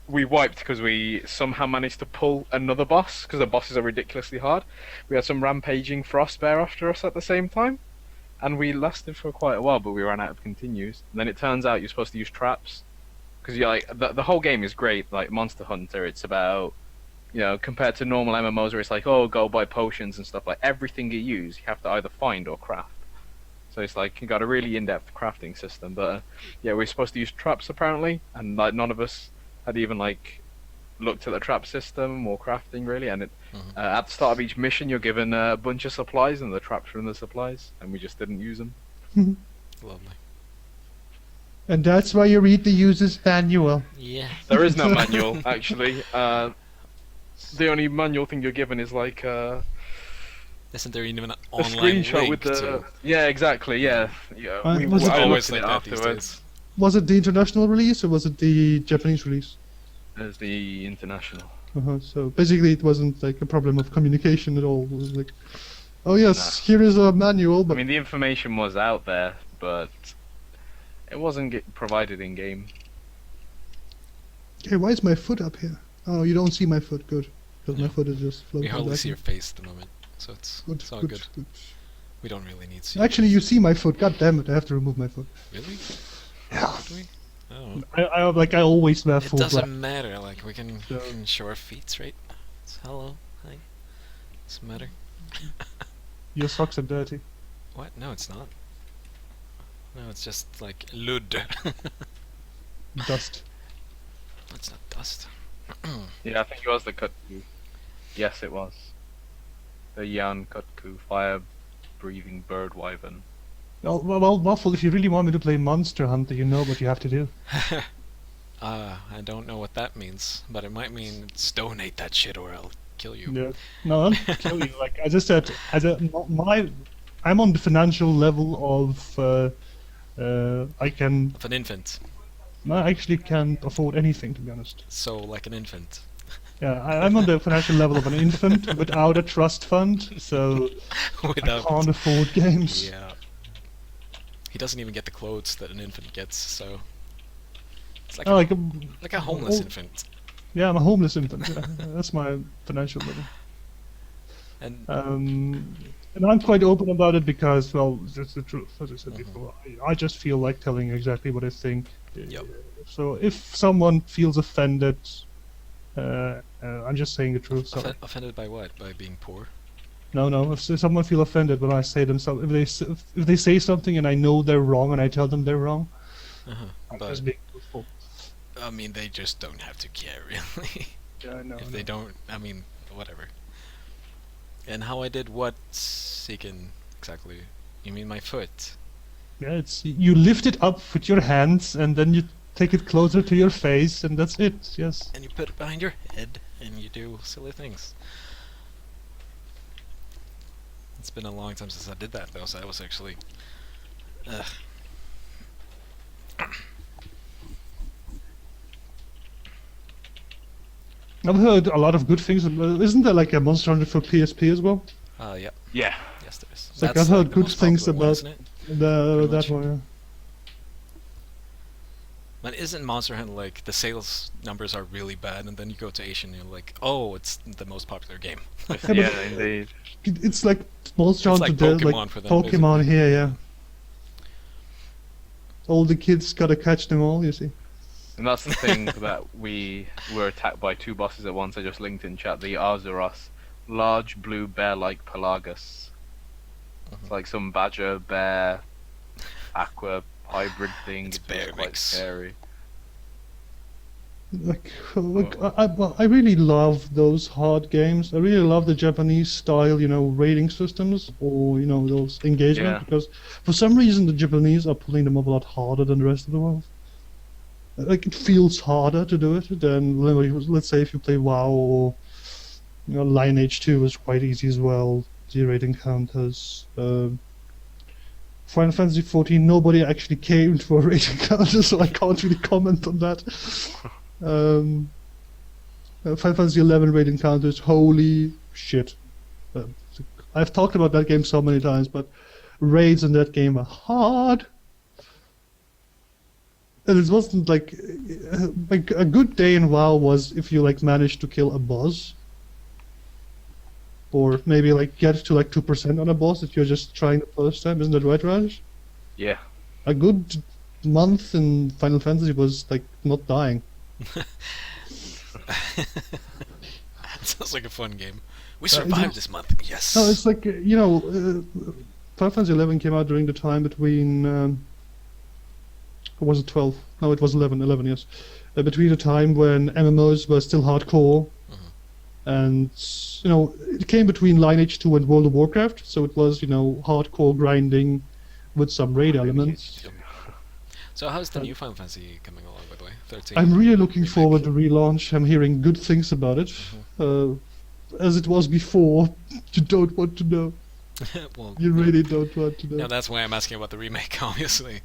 we wiped because we somehow managed to pull another boss because the bosses are ridiculously hard. We had some rampaging frost bear after us at the same time, and we lasted for quite a while, but we ran out of continues. And then it turns out you're supposed to use traps because you're like the whole game is great. Like Monster Hunter, it's about, you know, compared to normal MMOs where it's like, oh, go buy potions and stuff, like everything you use you have to either find or craft. So it's like you got a really in-depth crafting system. But yeah, we're supposed to use traps apparently, and like none of us had even like looked at the trap system or crafting really. And at the start of each mission you're given a bunch of supplies, and the traps are in the supplies, and we just didn't use them. Lovely. And that's why you read the user's manual. Yeah. There is no manual actually. The only manual thing you're given is like Isn't there even an a online screenshot link with the to... yeah, exactly, yeah. Was it I always looked like at that it these afterwards. days? Was it the international release or was it the Japanese release? As the international. So basically, it wasn't like a problem of communication at all. It was like, oh yes, here is a manual, I but mean, the information was out there, but it wasn't provided in game. hey, why is my foot up here? Oh, you don't see my foot. Good, because my No. foot is just floating. We hardly back see your and- face at the moment, so it's all good. We don't really need to see. Actually, you see my foot. God damn it! I have to remove my foot. Really? Yeah. Do we? Oh. I always wear It full doesn't black. matter. Like we can So- show our feet, right? It's hello, hi. Doesn't matter. Your socks are dirty. What? No, it's not. No, it's just like lud. Dust. It's not dust. Yeah, I think it was the Kutku. Yes, it was. The Yan Kutku, fire-breathing bird wyvern. Well, Waffle, if you really want me to play Monster Hunter, you know what you have to do. I don't know what that means, but it might mean donate that shit or I'll kill you. Yeah. No, I'll kill you. Like as I said, I'm on the financial level of I can. Of an infant. I actually can't afford anything, to be honest. So like an infant. Yeah, I'm on the financial level of an infant without a trust fund, so Without. I can't afford games. Yeah. He doesn't even get the clothes that an infant gets, so it's like Oh, like a homeless oh, infant. Yeah, I'm a homeless infant. Yeah, that's my financial level. And And I'm quite open about it because, well, that's the truth. As I said Mhm. before, I just feel like telling exactly what I think. Yep. So if someone feels offended, I'm just saying the truth. Sorry. offended by what? By being poor? No. If someone feel offended when I say them something, if they say something and I know they're wrong and I tell them they're wrong, Uh-huh. I'm But just being truthful. I mean, they just don't have to care really. Yeah, I know. If they don't, I mean, whatever. And how I did what, Seekin, exactly? You mean my foot? Yeah, it's you lift it up with your hands and then you take it closer to your face and that's it. Yes. And you put it behind your head, and you do silly things. It's been a long time since I did that, though, so that was actually... I've heard a lot of good things. Isn't there like a Monster Hunter for PSP as well? Yeah. Yeah. Yes, there is. It's like I've heard the good most things popular one, about isn't it? that one. Yeah. But isn't Monster Hunter like the sales numbers are really bad, and then you go to Asian and you're like, oh, it's the most popular game. Yeah, indeed. It's like Monster It's Hunter, like there, Pokemon for them, Pokemon basically. here, yeah. All the kids gotta catch them all, you see. And that's the thing that we were attacked by 2 bosses at once. I just linked in chat the Arzuros, large blue bear-like Pelagus. It's like some badger, bear, aqua hybrid thing. It's It's bear quite mix. scary. I really love those hard games. I really love the Japanese style, rating systems or, those engagement, Yeah. because for some reason the Japanese are pulling them up a lot harder than the rest of the world. Like, it feels harder to do it than, let's say, if you play WoW or, Lineage 2 is quite easy as well. The rating counters. Final Fantasy 14, nobody actually came for a rating counter, so I can't really comment on that. Final Fantasy 11 rating counters, holy shit. I've talked about that game so many times, but raids in that game are hard. And it wasn't like a good day in WoW was if you managed to kill a boss. Or maybe get to 2% on a boss if you're just trying the first time, isn't that right, Raj? Yeah. A good month in Final Fantasy was not dying. Sounds like a fun game. We survived this month. Yes. No, it's Final Fantasy 11 came out during the time between, or was it 12? No, it was 11, yes. Between the time when MMOs were still hardcore, and, it came between Lineage 2 and World of Warcraft, so it was, hardcore grinding with some raid elements. So how's the new Final Fantasy coming along, by the way? 13. I'm really looking remake. forward to relaunch. I'm hearing good things about it. As it was before, you don't want to know. Well, You really don't want to know. no, that's why I'm asking about the remake, obviously.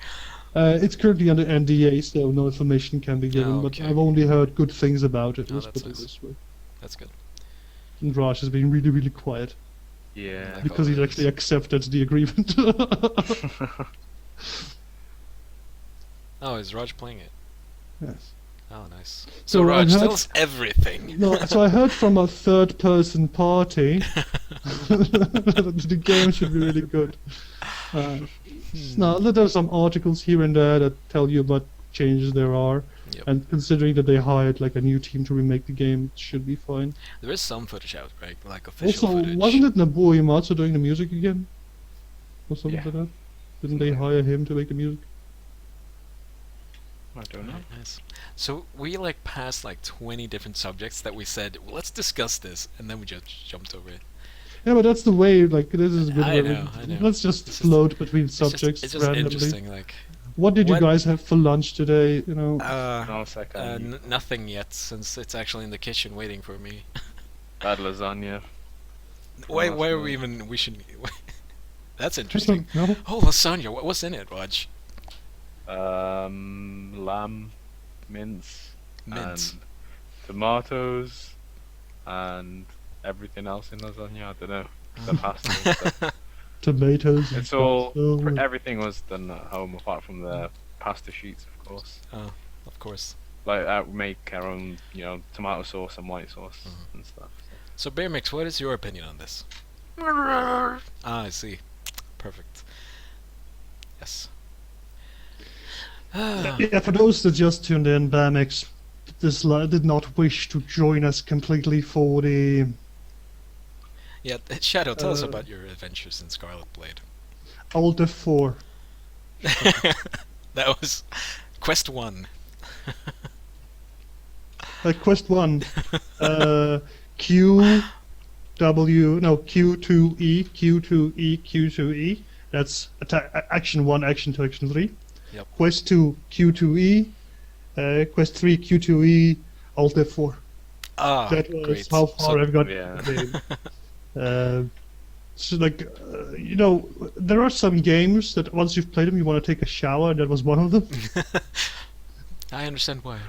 It's currently under NDA, so no information can be given, Oh, but okay. I've only heard good things about it. Oh, Let's that's put it nice. this way. That's good. And Raj has been really, really quiet Yeah. Like because he's always. actually accepted the agreement. Oh, is Raj playing it? Yes. Oh, nice. So So Raj, I heard- tell us everything. No, so I heard from a third-person party that the game should be really good. Now, there's some articles here and there that tell you what changes there are, Yep. and considering that they hired a new team to remake the game, it should be fine. There is some footage out, right? Like official Also, footage. wasn't it Nobuo Uematsu doing the music again? Or something Yeah. like that? Didn't they hire him to make the music? I don't know. Nice. So we passed 20 different subjects that we said, well, let's discuss this, and then we just jumped over it. Yeah, but that's the way, this is good. I way- know. Let's just It's just- float between It's just- subjects it's just randomly. interesting, What did you What- guys have for lunch today? No second. nothing yet, since it's actually in the kitchen waiting for me. Bad lasagna. Why that's are we nice. even? We should. That's interesting. No? Oh, lasagna. What's in it, Raj? Lamb, mince, Mint. and tomatoes, and everything else in lasagna. I don't know. The pasta. and stuff. Tomatoes. and It's all. stuff. Everything was done at home apart from the pasta sheets, of course. Oh, of course. We make our own, tomato sauce and white sauce and stuff. So, Bear Mix, what is your opinion on this? Ah, I see. Perfect. Yes. Yeah, for those that just tuned in, Bamix did not wish to join us completely for the Yeah, Shadow, tell us Uh, about your adventures in Scarlet Blade. Alt F4. That was Quest 1. Quest 1. Q2E, Q2E, Q2E. That's action 1, action 2, action 3. Yep. Quest 2, Q2E. Quest 3, Q2E, Alt F4. Ah, That was great. how far So- I've got. Yeah. So like, there are some games that once you've played them, you want to take a shower, and that was one of them. I understand why.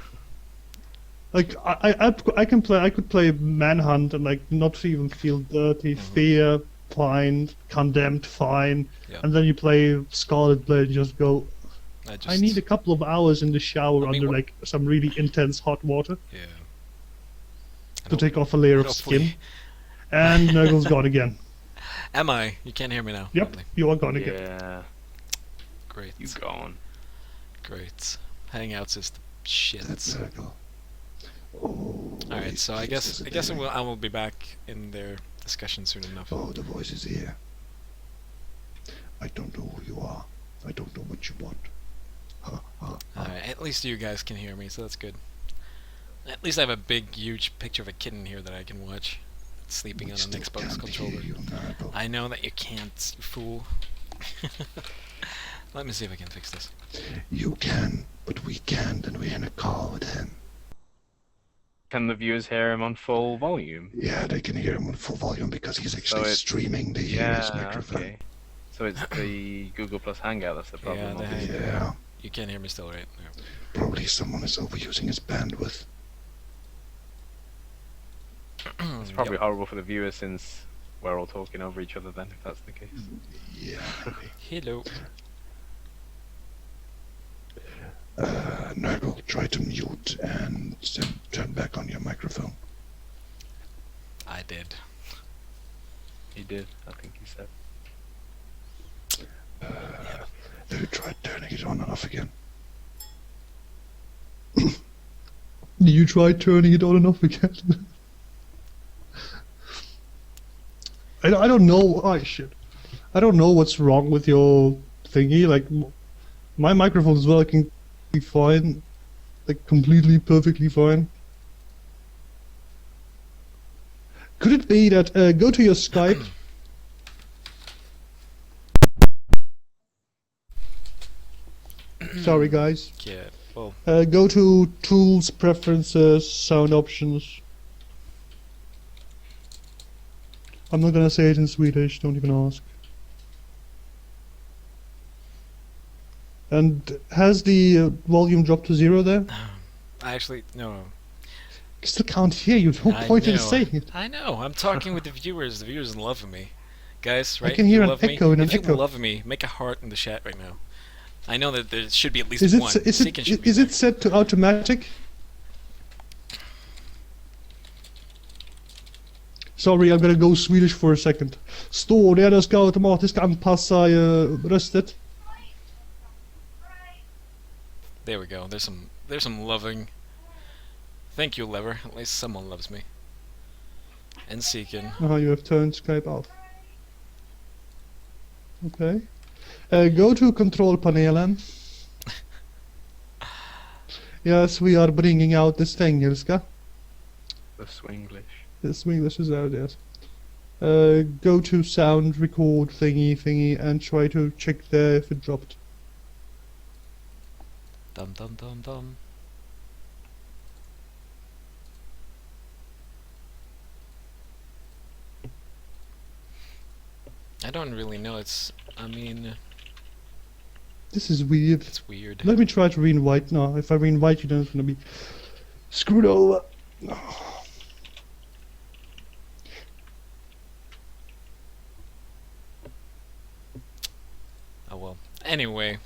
Like, I could play Manhunt and like not even feel dirty. Fear, fine. Condemned, fine. Yeah. And then you play Scarlet Blade and just go, I I need a couple of hours in the shower I mean, under what- like some really intense hot water Yeah. to take off a layer of hopefully- skin. And Nurgle's gone again. Am I? You can't hear me now. Yep, apparently. you are gone again. Yeah. Great. You gone. Great. Hangouts is the shit. That's Nurgle. Oh. Alright, wait, so I he's guess disappearing. I will be back in their discussion soon enough. Oh, the voice is here. I don't know who you are. I don't know what you want. Ha, ha, ha. Alright, at least you guys can hear me, so that's good. At least I have a big, huge picture of a kitten here that I can watch. It's sleeping We on an still Xbox can't controller. hear you, Nurgle. I know that you can't, you fool. Let me see if I can fix this. You can, but we can't, and we're in a call with him. Can the viewers hear him on full volume? Yeah, they can hear him on full volume because he's actually it- streaming. They hear his Yeah, microphone. okay. So it's the Google Plus Hangout that's the problem. Yeah, the obviously. Yeah, You can't hear me still, right? No. probably someone is overusing his bandwidth. It's probably horrible for the viewers since we're all talking over each other then, if that's the case. Yeah, maybe. Hello. Nurgle, try to mute and then turn back on your microphone. I did. He did, I think he said. Have you tried turning it on and off again? You tried turning it on and off again. I don't know. Oh shit! I don't know what's wrong with your thingy. Like, my microphone is working fine, like completely perfectly fine. Could it be that go to your Skype? Sorry, guys. Yeah, well, Go to Tools, Preferences, Sound Options. I'm not gonna say it in Swedish, don't even ask. And has the volume dropped to 0 there? I actually, no. I still can't hear you, no I point in know. saying it. I know, I'm talking with the viewers. The viewers love me. Guys, right? can hear you an love echo me? and an If you echo. love me, make a heart in the chat right now. I know that there should be at least Is it one. is Seekin should it be is there. it set to automatic? Sorry, I'm gonna go Swedish for a second. Står det det ska automatiskt anpassa röstet? There we go. There's some loving. Thank you, Lever. At least someone loves me. And Seekin. You have turned Skype off. Okay. Go to kontrollpanelen. Yes, we are bringing out the svengelska. The Swinglish. The Swedish is out, yes. Go to sound record thingy and try to check there if it dropped. Dum dum dum dum. I don't really know. I mean, This is weird. it's weird. Let me try to re-invite now. If I re-invite you, then it's gonna be screwed over. Oh well. Anyway,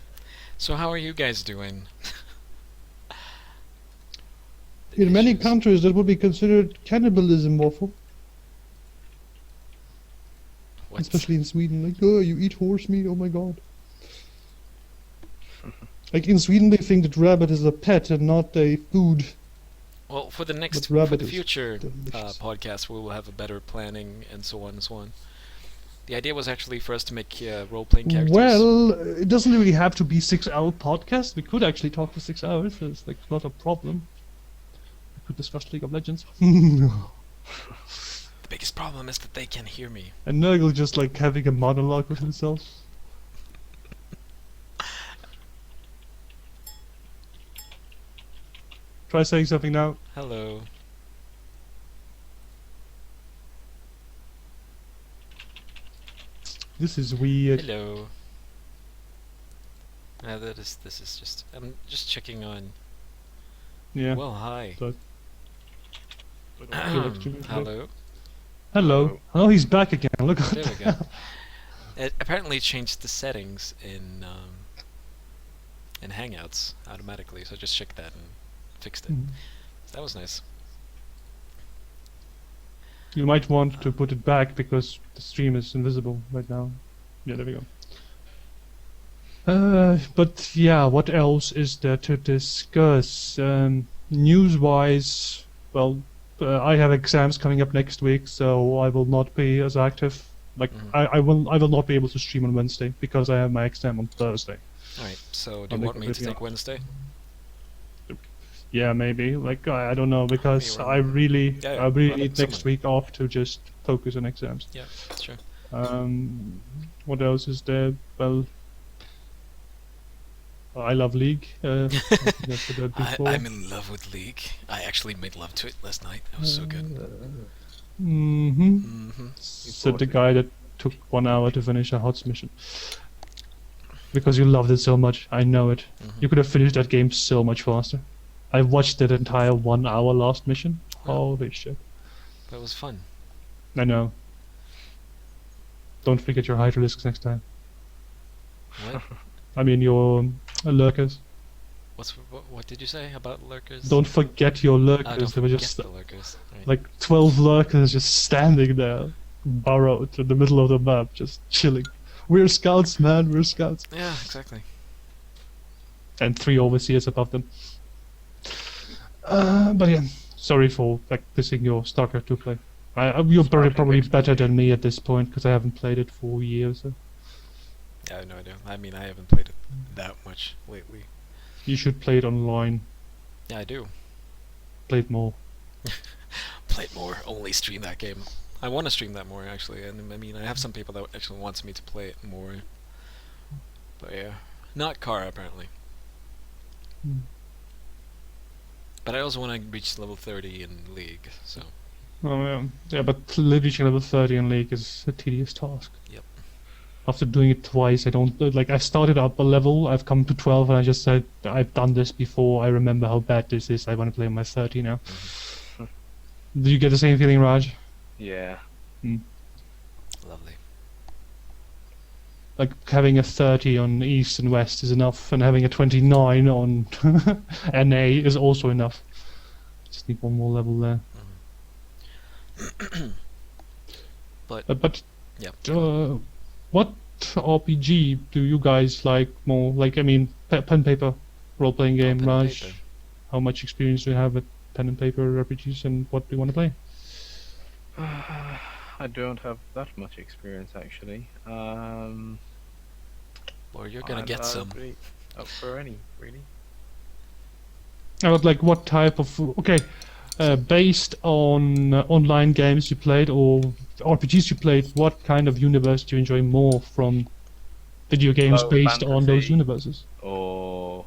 so how are you guys doing? In many Issues. countries, that would be considered cannibalism, waffle. What? Especially in Sweden. Like, oh, you eat horse meat? Oh my god. Like, in Sweden, they think that rabbit is a pet and not a food. Well, for the next, But for rabbit the is future delicious. podcast, we will have a better planning and so on and so on. The idea was actually for us to make role-playing characters. Well, it doesn't really have to be 6-hour podcast. We could actually talk for 6 hours. It's like not a problem. We could discuss League of Legends. And The biggest problem is that they can hear me. Nurgle just like having a monologue with himself. Try saying something now. Hello. This is weird. Hello. This is just I'm just checking on. Yeah. Well, hi. But- Hello. Hello. Hello. Oh, he's back again. Look at There we go. It apparently changed the settings in Hangouts automatically, so I just checked that and fixed it. Mhm. That was nice. You might want to put it back because the stream is invisible right now. Yeah, there we go. But yeah, what else is there to discuss? News-wise, well, I have exams coming up next week, so I will not be as active. Like I will not be able to stream on Wednesday because I have my exam on Thursday. Alright, so do I'll you make want a me to video. take Wednesday? Yeah, maybe. Like I don't know because Maybe I really Yeah, I really let need next someone- week off to just focus on exams. Yeah, sure. What else is there? Well, I love League. I think I said that before. I'm in love with League. I actually made love to it last night. That was so good. Mm-hmm. Mm-hmm. Said the guy that took 1 hour to finish a HOTS mission. Because you loved it so much, I know it. You could have finished that game so much faster. I watched that entire 1 hour last mission. Holy shit. That was fun. I know. Don't forget your hydralisks next time. What? I mean your lurkers. What did you say about lurkers? Don't forget your Don't lurkers. They were forget just the lurkers. Right. like 12 lurkers just standing there, burrowed in the middle of the map, just chilling. We're scouts, man. We're scouts. Yeah, exactly. And 3 overseers above them. But yeah, sorry for like pissing your StarCraft 2 play. You're probably better than me at this point because I haven't played it for years. So. I have no idea. I mean, I haven't played it that much lately. You should play it online. Yeah, I do. Play it more. Play it more. Only stream that game. I want to stream that more actually, and I mean, I have some people that actually wants me to play it more. But yeah, not Kara apparently. Hmm. But I also want to reach level 30 in League, so Oh yeah, yeah, but reaching level 30 in League is a tedious task. Yep. After doing it twice, I don't like. I started up a level, I've come to 12, and I just said I've done this before. I remember how bad this is. I want to play my 30 now. Do you get the same feeling, Raj? Yeah. lovely. Like having a 30 on East and West is enough, and having a 29 on NA is also enough. Just need one more level there. But Yeah. yeah, What RPG do you guys like more? Like, I mean, pen paper role-playing game, pen and Raj. paper. How much experience do you have with pen and paper RPGs, and what do you want to play? I don't have that much experience actually. Or you're gonna get I'm some. pretty up for any, really. But like, what type of based on online games you played or RPGs you played, what kind of universe do you enjoy more from video games Low based on those fantasy. universes? Or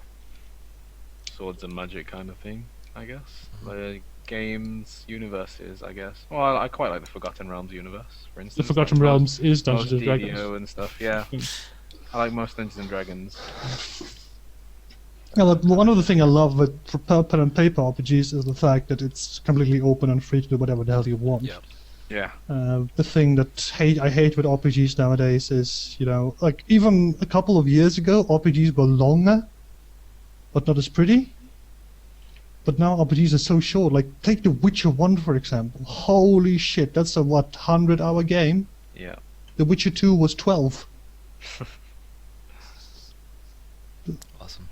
swords and magic kind of thing, I guess. Like games, universes, I guess. Well, I quite like the Forgotten Realms universe, for instance. The Forgotten Like Realms is most Dungeons and DDO Dragons. and stuff. Yeah, I like most Dungeons and Dragons. Yeah, like, one of the things I love with pen and paper RPGs is the fact that it's completely open and free to do whatever the hell you want. Yeah. Yeah, The thing that I hate with RPGs nowadays is, you know, like even a couple of years ago, RPGs were longer, but not as pretty. But now RPGs are so short. Like take The Witcher 1 for example. Holy shit, that's a 100-hour game. yeah. The Witcher 2 was 12. Awesome.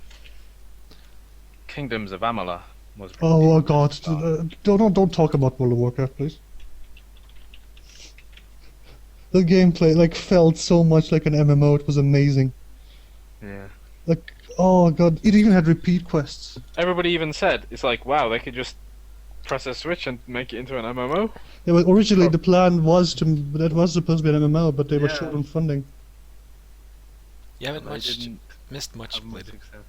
Kingdoms of Amalur was. Oh god, don't talk about World of Warcraft, please. The gameplay like felt so much like an MMO. It was amazing. Yeah. Like, oh god, it even had repeat quests. Everybody even said it's like, wow, they could just press a switch and make it into an MMO. Yeah, well, originally the plan was that was supposed to be an MMO, but they were Yeah. short on funding. You haven't I much didn't missed much have much played it. success.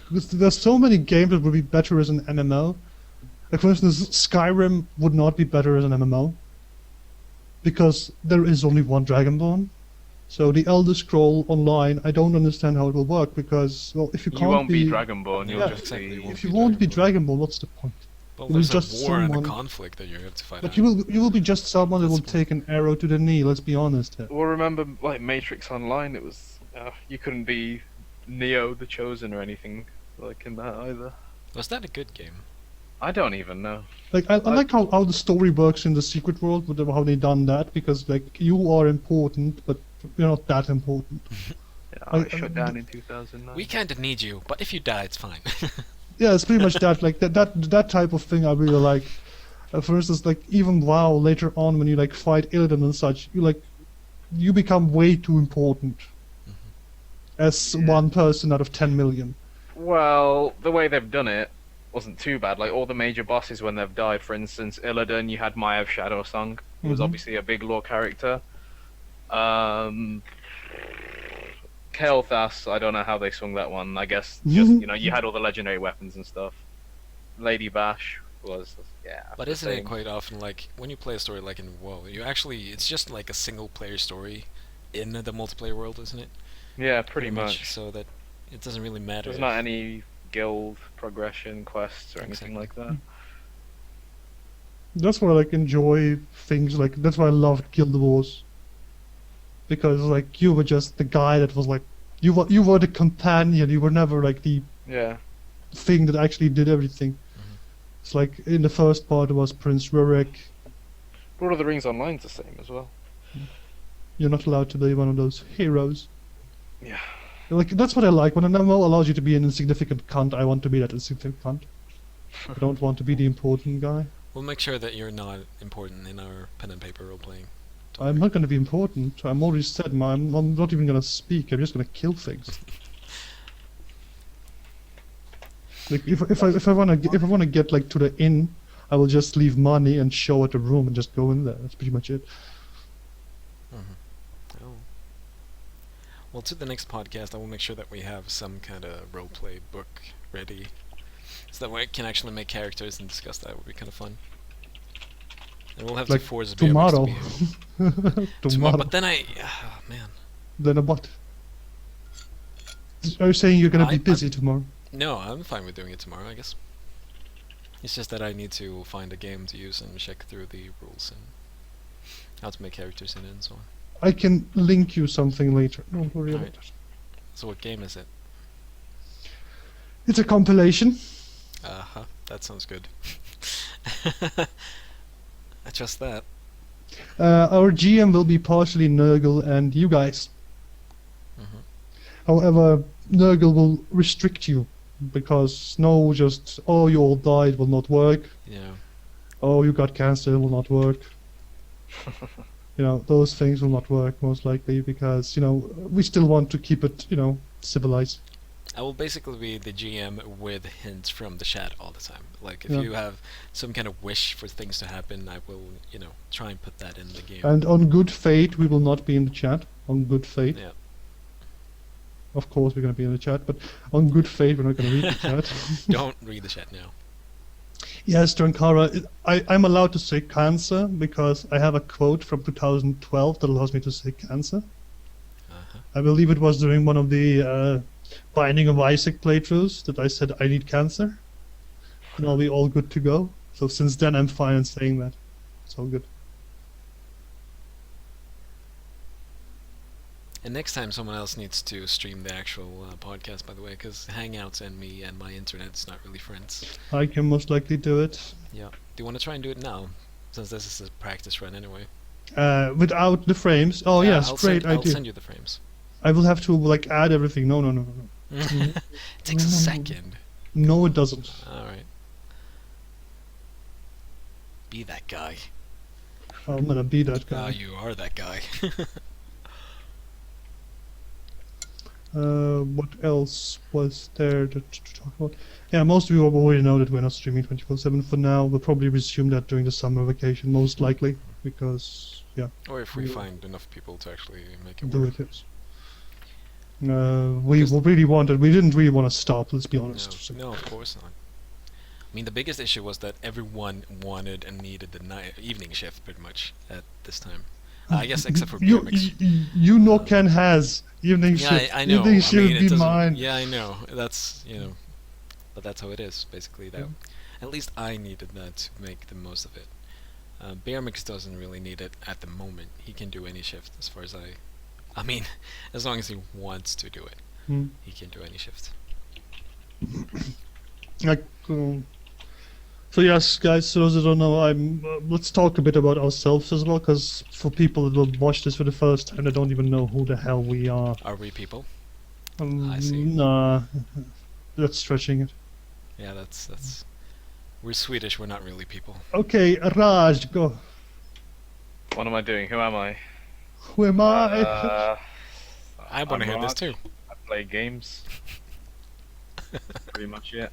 Because there's so many games that would be better as an MMO. Like for instance, Skyrim would not be better as an MMO because there is only one Dragonborn. So the Elder Scroll Online, I don't understand how it will work because, well, if you can't You won't be be Dragonborn. You'll Yeah, just exactly, be. you won't if you won't be Dragonborn, what's the point? Well, It was there's just a war and a someone- conflict that you have to fight But out. you will be just someone that will That's- take an arrow to the knee. Let's be honest here. Well, remember, like Matrix Online, it was you couldn't be Neo the Chosen or anything like in that either. Was that a good game? I don't even know. Like I like how the story works in the Secret World with how they done that because like you are important, but you're not that important. Yeah, I I- shut down in 2009. We kind of need you, but if you die, it's fine. Yeah, it's pretty much that. Like that type of thing I really like. For instance, like even WoW later on when you like fight Illidan and such, you become way too important as Yeah. one person out of 10 million. Well, the way they've done it wasn't too bad. Like all the major bosses when they've died, for instance, Illidan, you had Maya of Shadow Song, who was Mhm. obviously a big lore character. Kael'thas, I don't know how they swung that one. I guess just you had all the legendary weapons and stuff. Lady Bash was But the isn't it same. quite often like when you play a story like in WoW, it's just like a single player story in the multiplayer world, isn't it? Yeah, pretty much. So that it doesn't really matter. There's not any guild progression quests or anything Exactly. like that. That's why I like enjoy things like that's why I loved Guild Wars. Because like you were just the guy that was like you were the companion, you were never like the Yeah. thing that actually did everything. It's like in the first part it was Prince Rurik. Lord of the Rings Online's the same as well. You're not allowed to be one of those heroes. Yeah. Like that's what I like. When an MMO allows you to be an insignificant cunt, I want to be that insignificant cunt. I don't want to be the important guy. We'll make sure that you're not important in our pen and paper role playing. I'm not going to be important. I'm already said, man. I'm not even going to speak. I'm just going to kill things. Like if I want to get like to the inn, I will just leave money and show at the room and just go in there. That's pretty much it. Oh. Well, to the next podcast, I will make sure that we have some kind of roleplay book ready, so that way I can actually make characters and discuss that. Would be kind of fun. And we'll have Like to force tomorrow. Tomorrow. Tomorrow. But then oh, man. Then a what? Are you saying you're going to be I'm- busy tomorrow? No, I'm fine with doing it tomorrow, I guess. It's just that I need to find a game to use and check through the rules and how to make characters in it and so on. I can link you something later. Don't worry about Alright. it. So what game is it? It's a compilation. Uh-huh, that sounds good. I trust that. Our GM will be partially Nurgle and you guys. Mhm. However, Nurgle will restrict you because no, just oh you all died will not work. Yeah. Oh you got cancer will not work. Those things will not work most likely because we still want to keep it civilized. I will basically be the GM with hints from the chat all the time. Like, if Yeah. you have some kind of wish for things to happen, I will, try and put that in the game. And on good faith, we will not be in the chat. On good faith. Yeah. Of course, we're going to be in the chat, but on good faith, we're not going to read the chat. Don't read the chat now. Yes, Drankara, I'm allowed to say cancer because I have a quote from 2012 that allows me to say cancer. Uh-huh. I believe it was during one of the Binding of Isaac playthroughs that I said I need cancer. And I'll be all good to go. So since then, I'm fine in saying that. It's all good. And next time, someone else needs to stream the actual podcast, by the way, because Hangouts and me and my internet's not really friends. I can most likely do it. Yeah. Do you want to try and do it now? Since this is a practice run anyway. Without the frames. Oh Yeah, yes, great I'll idea. send you the frames. I will have to add everything. No. It takes a second. No, it doesn't. Alright. Be that guy. I'm gonna be that Ah, guy. you are that guy. What else was there to talk about? Yeah, most of you already know that we're not streaming 24/7 for now. We'll probably resume that during the summer vacation, most likely, because Or if we Yeah. find enough people to actually make it do work. it. Yes. We really wanted. We didn't really want to stop. Let's be honest. So- No, of course not. I mean, the biggest issue was that everyone wanted and needed the evening shift pretty much at this time. I guess except for You, Beermix. you know Ken has evening Yeah, shift. I know. Evening I shift mean, would it be doesn't. mine. Yeah, I know. That's but that's how it is. Basically, that. At least I needed that to make the most of it. Beermix doesn't really need it at the moment. He can do any shift, as far as I mean, as long as he wants to do it, Hmm. he can do any shift. Like, so yes, guys. For those who don't know, let's talk a bit about ourselves as well, because for people that will watch this for the first time, they don't even know who the hell we are. Are we people? I see. Nah, that's stretching it. Yeah, that's. We're Swedish. We're not really people. Okay, Raj, go. What am I doing? Who am I? Who am I? I want to hear this Raj. too. I play games. Pretty much it.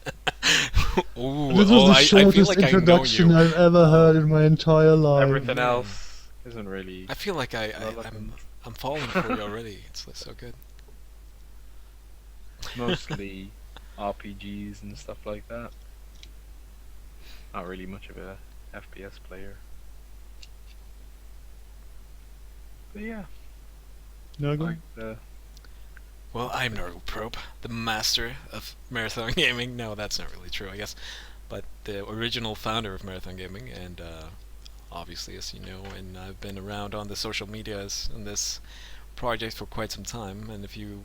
Ooh, This oh, was the I feel shortest like I know introduction you. I've ever heard in my entire life. Everything else isn't really. I feel like relevant. I'm falling for you already. It's so good. Mostly RPGs and stuff like that. Not really much of a FPS player. But yeah, No, go. like the Well, I'm Probe, the master of marathon gaming. No, that's not really true, I guess. But the original founder of marathon gaming, and obviously, as you know, and I've been around on the social medias in this project for quite some time. And if you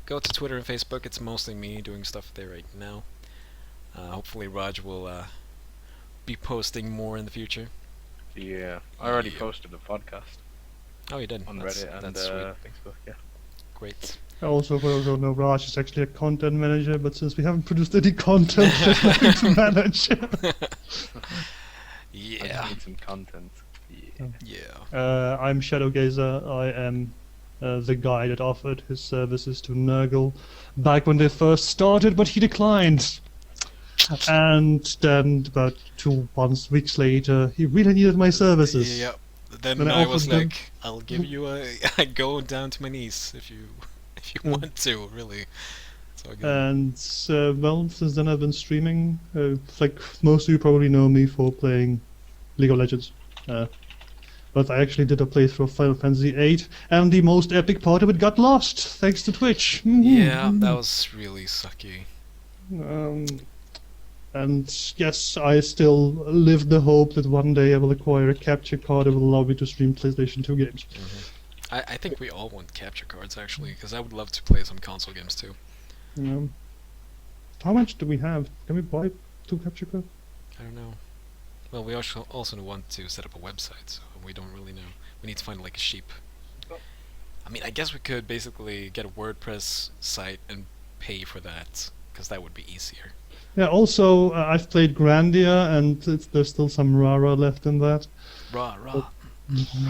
go to Twitter and Facebook, it's mostly me doing stuff there right now. Hopefully, Raj will be posting more in the future. yeah. I already Yeah. posted a podcast Oh, you did. on That's, Reddit and that's sweet. Facebook. Yeah. Great. Also, for those who don't know, Raj is actually a content manager, but since we haven't produced any content, there's nothing to manage. I Yeah. just need some content. Yeah. Yeah. I'm Shadowgazer. I am the guy that offered his services to Nurgle back when they first started, but he declined. And then, about 2 weeks later, he really needed my services. Yep. Then When I I was offered them- like, I'll give you I go down to my knees if you want to, really. It's all good. And well, since then I've been streaming. Like most of you probably know me for playing League of Legends. But I actually did a playthrough of Final Fantasy VIII, and the most epic part of it got lost thanks to Twitch. Yeah, that was really sucky. And yes, I still live the hope that one day I will acquire a capture card that will allow me to stream PlayStation 2 games. I think we all want capture cards, actually, because I would love to play some console games too. How much do we have? Can we buy 2 capture cards? I don't know. Well, we also want to set up a website, so we don't really know. We need to find like a sheep. I mean, I guess we could basically get a WordPress site and pay for that, because that would be easier. Yeah, also, I've played Grandia, and there's still some Rara left in that. Rah.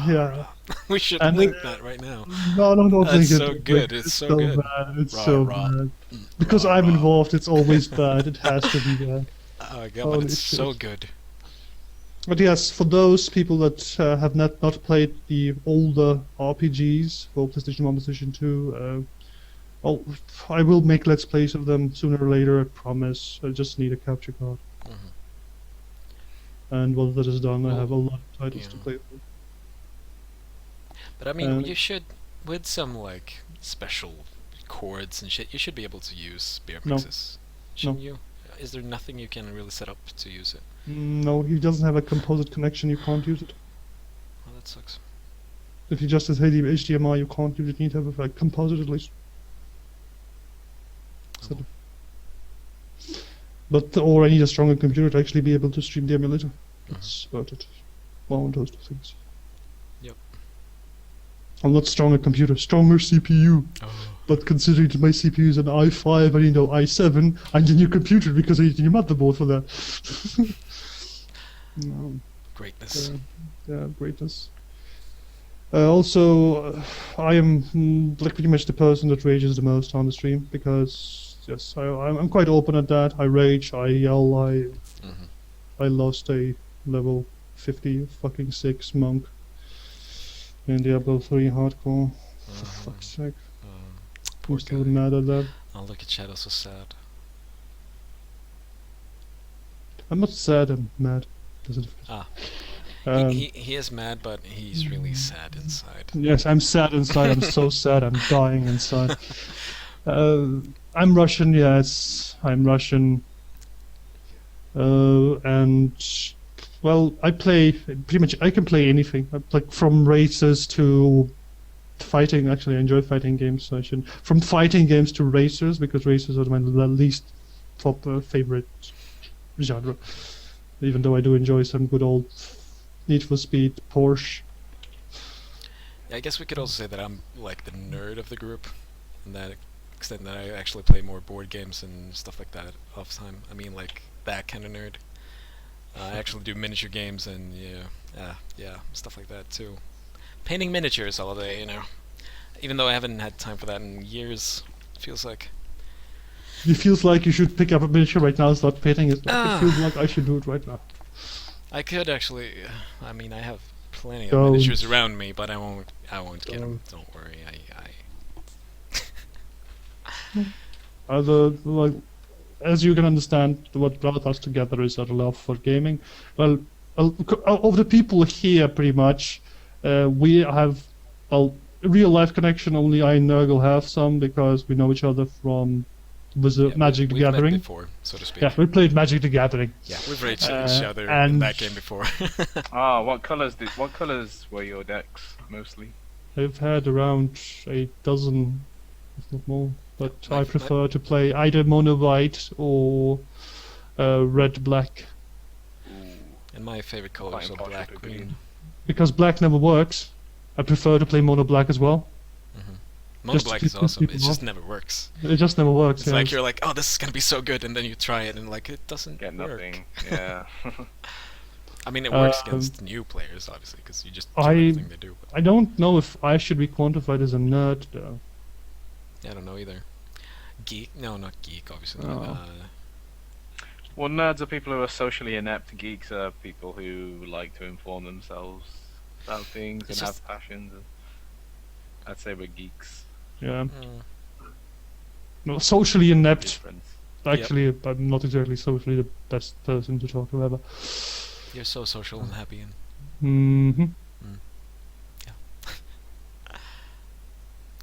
Yeah. We should And, link that right now. No, don't That's think so it. good, it's so good. Bad. It's Rah, so rah. bad. Because Rah, I'm rah. involved, it's always bad. It has to be bad. Oh my god, Holy but it's so shit. good. But yes, for those people that have not played the older RPGs for PlayStation 1, PlayStation 2, well, I will make Let's Plays of them sooner or later, I promise. I just need a capture card. Mhm. And once that is done, I Well, have a lot of titles to yeah. play with. But I mean, Um, you should, with some like special chords and shit, you should be able to use beer No. mixes. Shouldn't you? Is there nothing you can really set up to use it? No, he doesn't have a composite connection, you can't use it. Well, that sucks. If you just have HDMI, you can't use it, you need to have a composite at least. Oh. But or I need a stronger computer to actually be able to stream the emulator. Mhm. That's about it. One of those 2 things. Yep. I'm not stronger computer, stronger CPU. Oh. But considering that my CPU is an i5 and i7, I need a new computer because I need a new motherboard for that. No, Greatness. yeah, greatness. Also, I am like pretty much the person that rages the most on the stream because yes, I'm quite open at that. I rage, I yell, Mhm. I lost a level 50 fucking 6 monk in Diablo 3 hardcore. For Mhm. fuck's sake. Poor I'm still guy. mad at that. Oh, look at Shadow, so sad. I'm not sad, I'm mad. There's a difference. Ah, Um, he is mad, but he's really sad inside. yes, I'm sad inside. I'm so sad. I'm dying inside. I'm Russian, yes. I'm Russian. And well, I play pretty much. I can play anything. Like from races to fighting. Actually, I enjoy fighting games. So I should from fighting games to racers because racers are my least top favorite genre. Even though I do enjoy some good old Need for Speed, Porsche. Yeah, I guess we could also say that I'm like the nerd of the group, in that extent that I actually play more board games and stuff like that all the time. I mean, like that kind of nerd. I actually do miniature games and yeah, stuff like that too. Painting miniatures all day, you know. Even though I haven't had time for that in years, it feels like. It feels like you should pick up a miniature right now and start painting it. Ah. It feels like I should do it right now. I could actually. I mean, I have plenty of Don't. miniatures around me, but I won't. I won't get them. Don't worry. Like, as you can understand, what brought us together is our love for gaming. Well, of the people here, pretty much, we have a real life connection. Only I and Nurgle have some because we know each other from Magic the we've met Gathering. before, so to speak. Yeah, we played Magic the Gathering. Yeah, we've raged each other in and- that game before. Ah, what colours were your decks mostly? I've had around a dozen, if not more. But I Like- prefer to play either mono white or red black. And my favorite colors Quite are impartial black, to green. green. Because black never works, I prefer to play mono black as well. Mono Just to black piss is awesome. It people just off. never works. It just never works. It's yeah. like you're like, oh, this is gonna be so good, and then you try it, and like it doesn't Get work. nothing. Yeah. I mean, it works Um, against new players, obviously, because you just do I- everything they do. But I don't know if I should be quantified as a nerd though. yeah, I don't know either. Geek? No, not geek, obviously. Oh. Well, nerds are people who are socially inept. Geeks are people who like to inform themselves about things It's and just- have passions. And I'd say we're geeks. Yeah. mm, No, socially inept. Difference. Actually, I'm not exactly socially the best person to talk to ever. you're so social and happy, and hmm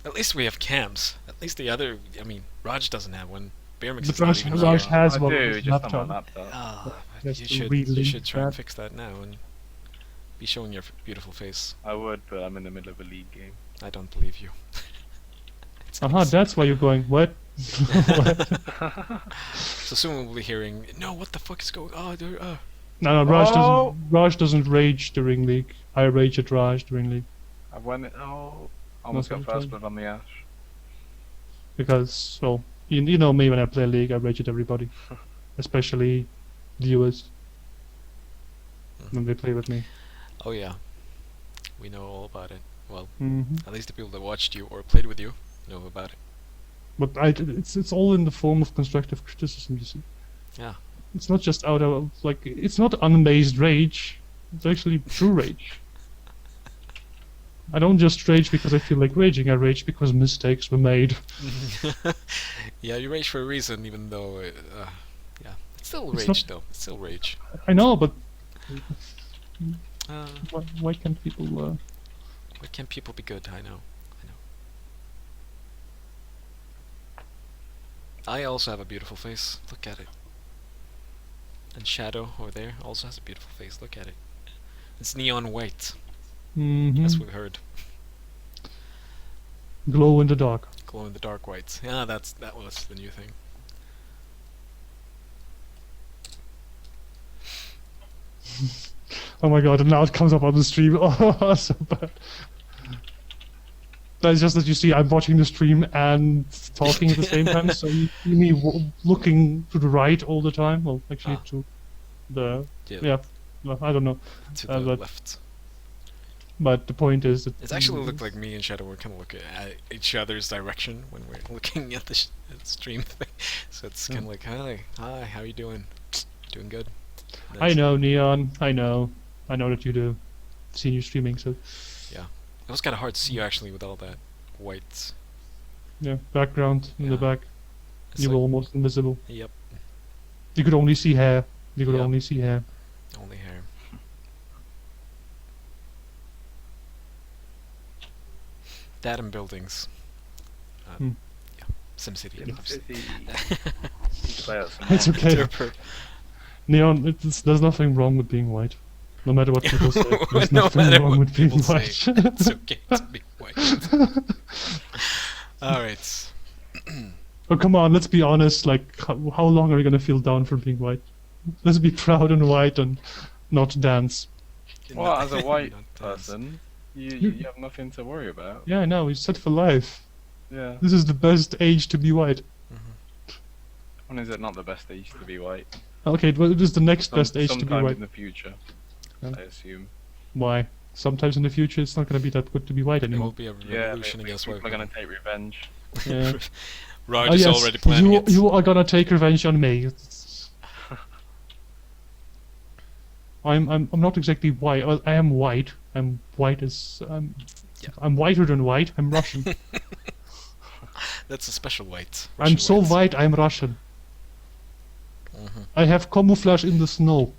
at least we have cams. At least the other, I mean, Raj doesn't have one. Bearmix But is not Raj- even Raj here. has I one do, on his just on my laptop. laptop. Ah, Has you to should relink try and that. fix that now and be showing your beautiful face. I would, but I'm in the middle of a league game. I don't believe you. It's Aha, nice. that's why you're going. What? So soon we'll be hearing, no, what the fuck is going on? No, Raj Oh! doesn't. Raj doesn't rage during league. I rage at Raj during league I won it. Oh, almost got Nothing first to- blood on the Ash. because, well, you know me when I play league. I rage at everybody, especially viewers when they play with me. Oh yeah, we know all about it. Well, hmm at least the people that watched you or played with you know about it. But it's all in the form of constructive criticism. You see. Yeah. It's not just out of like it's not unamazed rage. It's actually true rage. I don't just rage because I feel like raging. I rage because mistakes were made. Yeah, you rage for a reason, even though, yeah, it's still It's rage though. It's still rage. I know, but Uh, why can't people? why can't people be good? I know. I also have a beautiful face. Look at it. And Shadow over there also has a beautiful face. Look at it. It's neon white, as we've heard. Glow in the dark. Glow in the dark white. Yeah, that was the new thing. Oh my god! And now it comes up on the stream. Oh, so bad. That's just that you see I'm watching the stream and talking at the same time, so you see me looking to the right all the time. Well, actually Ah. to the Yeah, yeah. No, I don't know. to the but- left. But the point is that It actually looked like me and Shadow were kind of looking at each other's direction when we're looking at the stream thing. So it's kind of like, hi, how you doing? Doing good. I That's- know Neon. I know that you do. Seen you streaming, so It was kind of hard to see you actually with all that white Yeah, background in the Yeah. back. It's You were like- almost invisible. Yep. You could only see hair. You could Yep. only see hair. Only hair. That and buildings. Hmm. Yeah. SimCity. Yeah. obviously. Play out some It's more. okay. Derper. Neon, there's nothing wrong with being white. No matter what people say, there's No nothing matter wrong what with being people white. say, it's okay to be white. Alright. Oh, come on, let's be honest. Like, how long are we gonna feel down for being white? Let's be proud and white and not dance. Well, as a white Not dance. person, you have nothing to worry about. Yeah, I know. It's set for life. Yeah. This is the best age to be white. When is it not the best age to be white? Okay, well, it is the next best age to be Sometime white. in the future, Yeah. I assume. Why? Sometimes in the future, it's not gonna be that good to be white There will anymore. be a Yeah, revolution against people white are gonna take revenge. Yeah. Raj Oh, is yes, already planning it. you are gonna take revenge on me. I'm not exactly white. Well, I am white. I'm white as Yeah. I'm whiter than white. I'm Russian. That's a special white. I'm Russian so white. I'm Russian. Mhm. I have camouflage in the snow.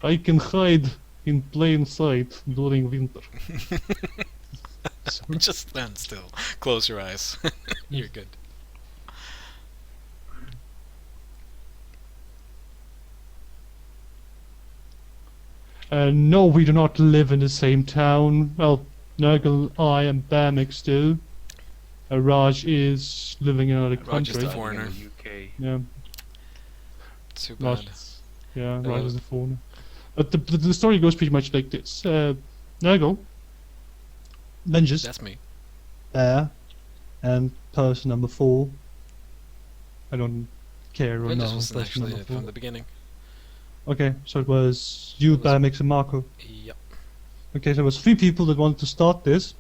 I can hide in plain sight during winter. Sorry. Just stand still. Close your eyes. You're good. No, we do not live in the same town. Well, Nurgle, I, and Bamix do. Raj is living in another Raj is country. the foreigner. In the UK. Yeah, Too Raj. bad. Yeah, Raj Uh, is the foreigner. But the story goes pretty much like this. Nurgle, Vengeance, That's me. Bear, and person number 4. I don't care or Vengeance know. wasn't Person actually number it from 4. the beginning. Okay, so it was you, It was- Bamix, and Marco. Yep. Okay, so there was 3 people that wanted to start this,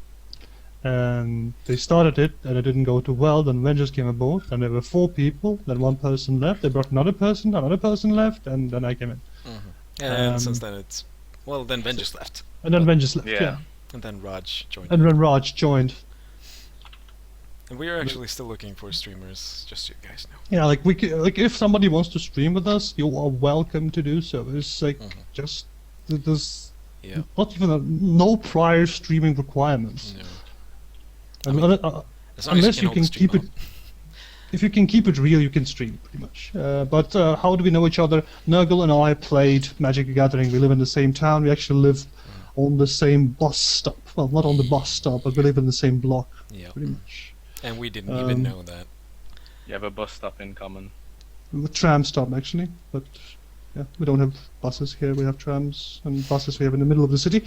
and they started it, and it didn't go too well. Then Avengers came aboard, and there were 4 people. Then 1 person left. They brought another person left, and then I came in. And since Um, then it's... Well, then Vengeance left. And then Avengers left. Yeah. Yeah. And then Raj joined. And then Raj joined. And we are actually still looking for streamers, just so you guys know. Yeah, like like if somebody wants to stream with us, you are welcome to do so. It's like Mhm. just there's Yeah. not even no prior streaming requirements. No. And, mean, uh, As long unless as you hold can the stream keep it. on. If you can keep it real, you can stream pretty much. But how do we know each other? Nurgle and I played Magic the Gathering. We live in the same town. We actually live on the same bus stop. Well, not on the bus stop, but we live in the same block, Yeah. pretty much. And we didn't even Um, know that. You have a bus stop in common. A tram stop, actually. But yeah, we don't have buses here. We have trams, and buses we have in the middle of the city,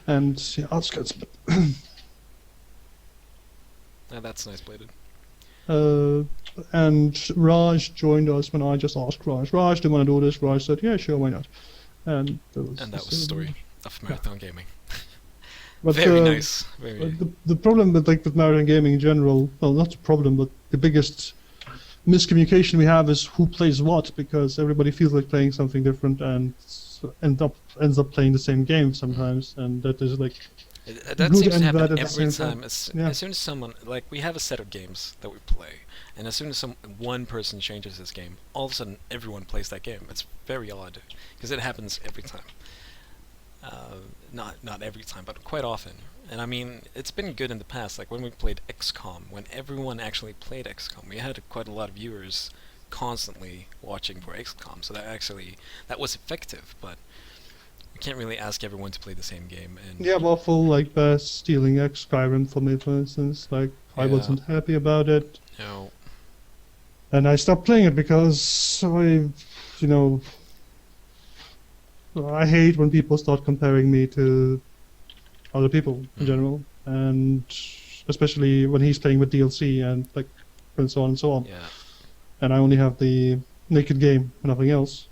and yeah, outskirts. But, That's nice bladed. and Raj joined us when I just asked Raj, do you want to do this? Raj said, yeah, sure, why not? And And that was the story of Marathon Gaming. But, Very nice. Very. But the problem with with Marathon Gaming in general, well, not the problem, but the biggest miscommunication we have is who plays what, because everybody feels like playing something different and ends up playing the same game sometimes, and that is like That good seems to and happen bad at the every same time. time. Yeah. As soon as someone, like, we have a set of games that we play, and as soon as one person changes his game, all of a sudden everyone plays that game. It's very odd, because it happens every time. Not every time, but quite often. And I mean, it's been good in the past, like when we played XCOM, when everyone actually played XCOM, we had quite a lot of viewers constantly watching for XCOM, so that was effective, but we can't really ask everyone to play the same game. And yeah, waffle like stealing X Skyrim from me, for instance. Like I Yeah. wasn't happy about it, no, and I stopped playing it because I hate when people start comparing me to other people in Mhm. general, and especially when he's playing with DLC and so on and so on. yeah. And I only have the naked game and nothing else.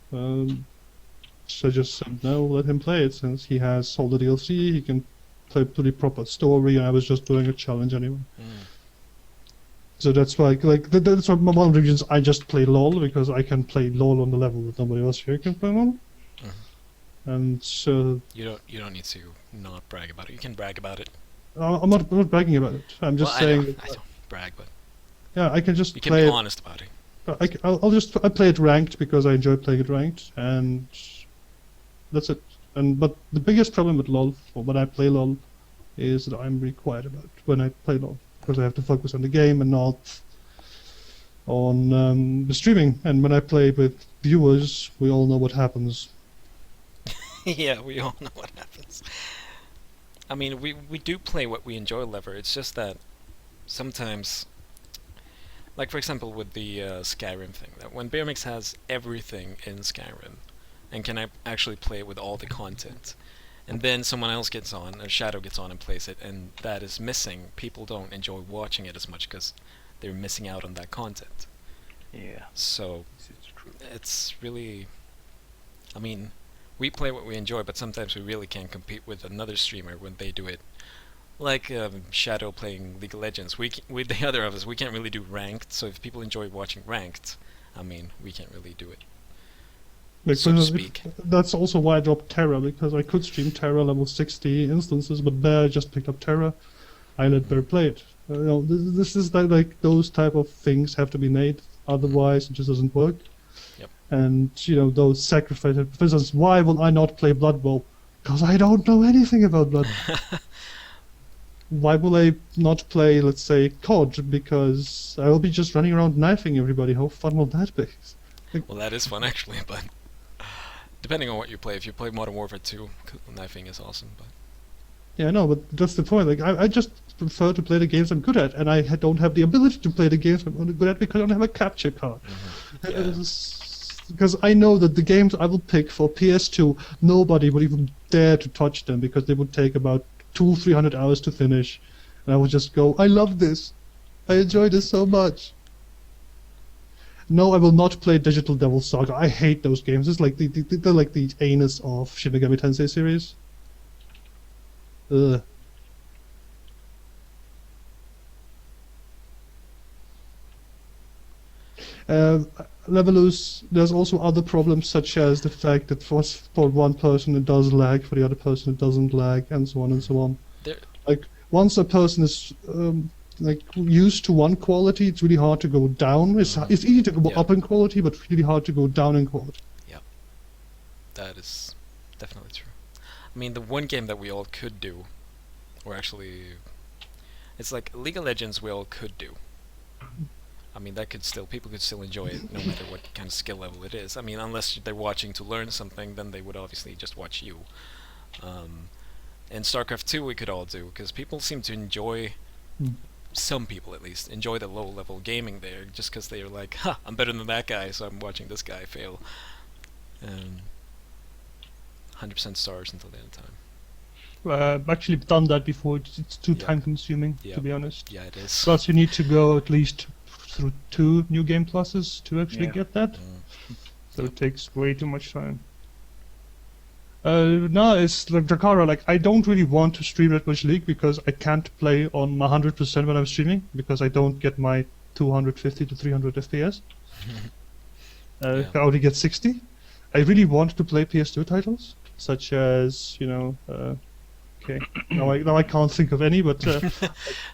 So I just said no, let him play it since he has all the DLC. He can play to the proper story, and I was just doing a challenge anyway. Mm. So that's why, that's one of the reasons I just play LoL, because I can play LoL on the level that nobody else here can play on. Mhm. And so, You don't need to not brag about it. You can brag about it. I'm not bragging about it. I'm just well, saying. I know. That, I don't brag, but yeah, I can just you can play be it. honest about it. I play it ranked because I enjoy playing it ranked, and that's it. But the biggest problem with LoL, or when I play LoL, is that I'm really quiet about it when I play LoL because I have to focus on the game and not on the streaming. And when I play with viewers, we all know what happens. Yeah, we all know what happens. I mean, we do play what we enjoy, Lever. It's just that sometimes, like for example with the Skyrim thing, that when Bearmix has everything in Skyrim, and can actually play it with all the content, and then someone else gets on, or Shadow gets on and plays it, and that is missing, people don't enjoy watching it as much because they're missing out on that content. Yeah, So this is true. it's really, I mean, we play what we enjoy, but sometimes we really can't compete with another streamer when they do it. Like Shadow playing League of Legends, with the other of us, we can't really do ranked. So if people enjoy watching ranked, I mean, we can't really do it, so to speak. That's also why I dropped Terra, because I could stream Terra level 60 instances, but Bear just picked up Terra. I let Bear play it. This is like those type of things have to be made, otherwise it just doesn't work. Yep. And those sacrifices. For instance, why will I not play Blood Bowl? Because I don't know anything about Blood Bowl. Why will I not play, let's say, COD? Because I will be just running around knifing everybody. How fun will that be? Well, that is fun actually, but depending on what you play. If you play Modern Warfare 2, knifing is awesome. But Yeah, no, but that's the point. Like, I just prefer to play the games I'm good at, and I don't have the ability to play the games I'm good at because I don't have a capture card. yeah. Because I know that the games I will pick for PS2, nobody would even dare to touch them because they would take about 200-300 hours to finish, and I would just go, I love this, I enjoy this so much. No, I will not play Digital Devil Saga. I hate those games. It's like they're like the anus of Shin Megami Tensei series. Ugh. Levelus, there's also other problems such as the fact that for one person it does lag, for the other person it doesn't lag, and so on and so on. There, Like once a person is like used to one quality, it's really hard to go down. It's easy to go Yeah. up in quality, but really hard to go down in quality. that is definitely true. I mean, the one game that we all could do, or actually, it's like League of Legends we all could do. I mean, people could still enjoy it no matter what kind of skill level it is. I mean, unless they're watching to learn something, then they would obviously just watch you. And StarCraft 2 we could all do, because people seem to enjoy, some people at least, enjoy the low-level gaming there, just because they're like, ha, I'm better than that guy, so I'm watching this guy fail. 100% stars until the end of time. I've actually done that before. It's too Yeah. time-consuming, Yeah. to be honest. Yeah, it is. Plus, you need to go at least through 2 new game pluses to actually Yeah. get that. So Yep. it takes way too much time. No, it's like Drakara. Like, I don't really want to stream that much League because I can't play on 100% when I'm streaming because I don't get my 250 to 300 FPS. Yeah. I only get 60. I really want to play PS2 titles, such as, okay, now I can't think of any, but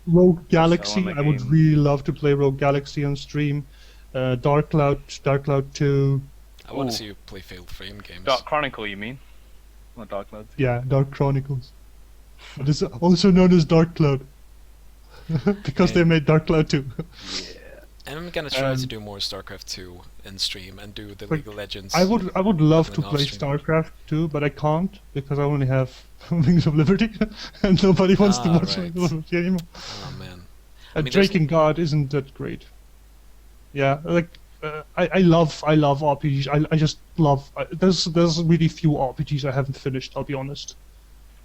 Rogue Galaxy. the I would game. really love to play Rogue Galaxy on stream. Dark Cloud 2. I want Ooh. to see you play Failed Frame games. Dark Chronicle, you mean? Not Dark Cloud. Yeah, Dark Chronicles. It is also known as Dark Cloud. Because they Yeah. made Dark Cloud 2. Yeah. And I'm gonna try to Um, do more StarCraft 2 in stream and do the Like, League of Legends. I would love to Leveling play off stream. StarCraft 2, but I can't because I only have Wings of Liberty, and nobody wants to Ah, watch right. Wings of Liberty anymore. Oh man. And mean, there's- Drake and God isn't that great. Yeah, like I love RPGs. I just love. There's really few RPGs I haven't finished. I'll be honest.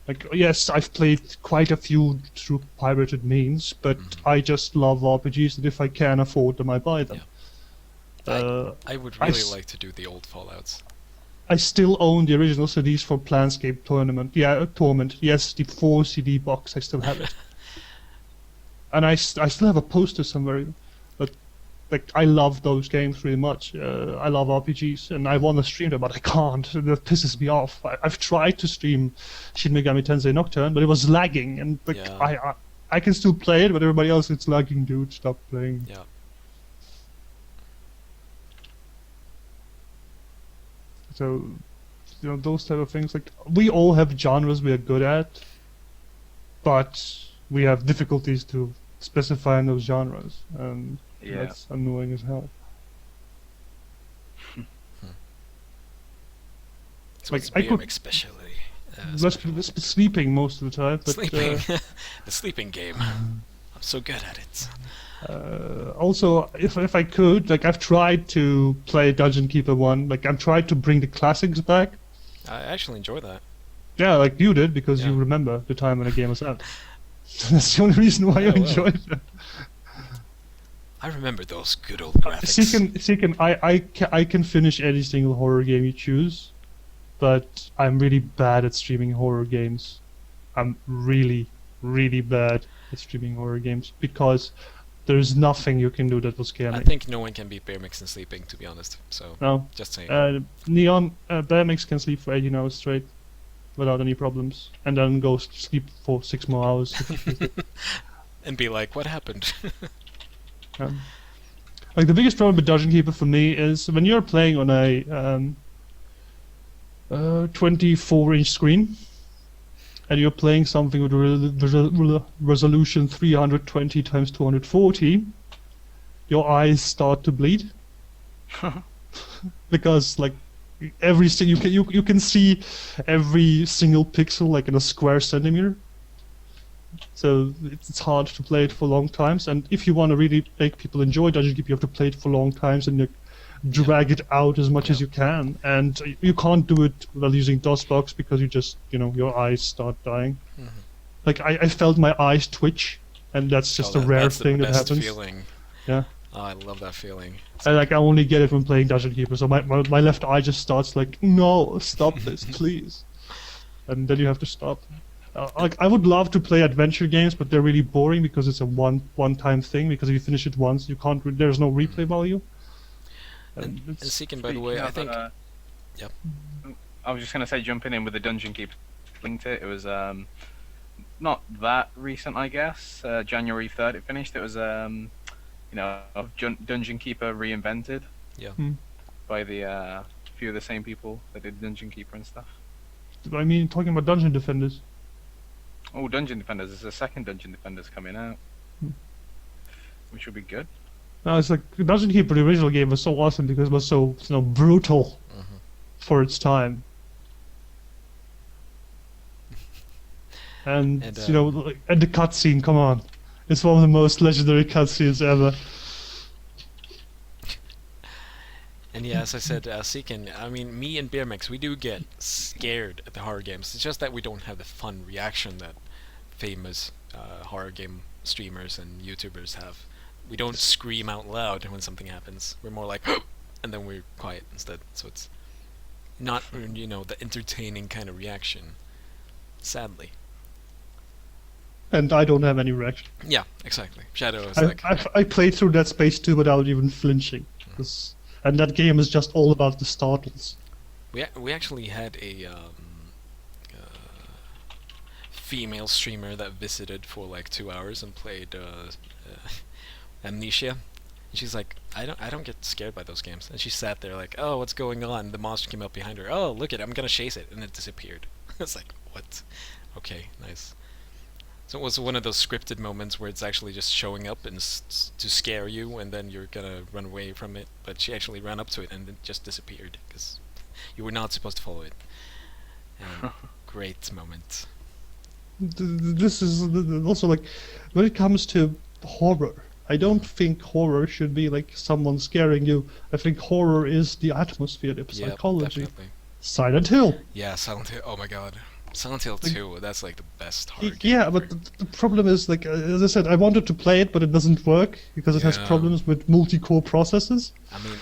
Like, yes, I've played quite a few through pirated means, but I just love RPGs, and if I can afford them, I buy them. I would I really s- like to do the old Fallouts. I still own the original CDs for Planscape Tournament. Yeah, Torment. Yes, the 4 CD box. I still have it. And I still have a poster somewhere. But like I love those games really much. I love RPGs, and I want to stream them, but I can't. And that pisses me off. I've tried to stream Shin Megami Tensei Nocturne, but it was lagging, and like Yeah. I can still play it, but everybody else, it's lagging, dude. Stop playing. Yeah. So, those type of things. Like we all have genres we are good at, but we have difficulties to specify in those genres, and Yeah. that's annoying as hell. So Like, it's I BM could- especially. Let's be sleeping most of the time, but Sleeping. The sleeping game. I'm so good at it. also, if I could, like I've tried to play Dungeon Keeper 1, like I've tried to bring the classics back. I actually enjoy that. Yeah, like you did, because you Yeah. remember the time when the game was out. That's the only reason why you Oh, well. enjoyed it. I remember those good old graphics. Seeking, I can finish any single horror game you choose, but I'm really bad at streaming horror games. I'm really, really bad at streaming horror games because there's nothing you can do that will scare me. I think no one can beat Bear Mix in sleeping, to be honest. So, No. just saying. Neon, Bear Mix can sleep for 18 hours straight without any problems, and then go sleep for 6 more hours. And be like, what happened? Like the biggest problem with Dungeon Keeper for me is when you're playing on a 24-inch screen, and you're playing something with resolution 320 times 240, your eyes start to bleed because like you can see every single pixel like in a square centimeter. So it's hard to play it for long times, and if you want to really make people enjoy Dungeon Keeper, you have to play it for long times and drag it out as much as you can. And you can't do it while using DOSBox because you just, your eyes start dying. Mhm. Like I felt my eyes twitch, and that's just a rare that's thing the that best happens. feeling. Yeah. Oh, I love that feeling. I only get it when playing Dungeon Keeper, so my left eye just starts like, no, stop this, please. And then you have to stop. Like I would love to play adventure games, but they're really boring because it's a one-time thing. Because if you finish it once, you can't. There's no replay value. And It's- Seeking, by the Speaking way, I of, think... Yep. I was just going to say, jumping in with the Dungeon Keeper linked it. It was not that recent, I guess. January 3rd it finished. It was of Dungeon Keeper reinvented. Yeah. By the few of the same people that did Dungeon Keeper and stuff. I mean, talking about Dungeon Defenders. Oh, Dungeon Defenders. There's a second Dungeon Defenders coming out, which will be good. No, it's like Dungeon Keeper, the original game, was so awesome because it was so brutal Mhm. for its time. And, And, and the cutscene, come on, it's one of the most legendary cutscenes ever. And yeah, as I said, Seekin, I mean, me and Bear Mix, we do get scared at the horror games. It's just that we don't have the fun reaction that famous horror game streamers and YouTubers have. We don't scream out loud when something happens. We're more like, and then we're quiet instead. So it's not, the entertaining kind of reaction. Sadly. And I don't have any reaction. Yeah, exactly. Shadow is I, like, I played through Dead Space 2 without even flinching. And that game is just all about the startles. we actually had a female streamer that visited for like 2 hours and played Amnesia. And she's like, I don't get scared by those games. And she sat there like, oh, what's going on? The monster came up behind her. Oh, look at it, I'm gonna chase it, and it disappeared. It's like, what? Okay, nice. So it was one of those scripted moments where it's actually just showing up and to scare you, and then you're gonna run away from it. But she actually ran up to it and it just disappeared because you were not supposed to follow it. And great moment. This is also like, when it comes to horror, I don't think horror should be like someone scaring you. I think horror is the atmosphere, the Yeah, psychology. definitely. Silent Hill. Yeah, Silent Hill. Oh my god. Silent Hill 2, that's like the best horror game. Yeah, but the problem is, like, as I said, I wanted to play it, but it doesn't work because it has Yeah. problems with multi-core processors. I mean,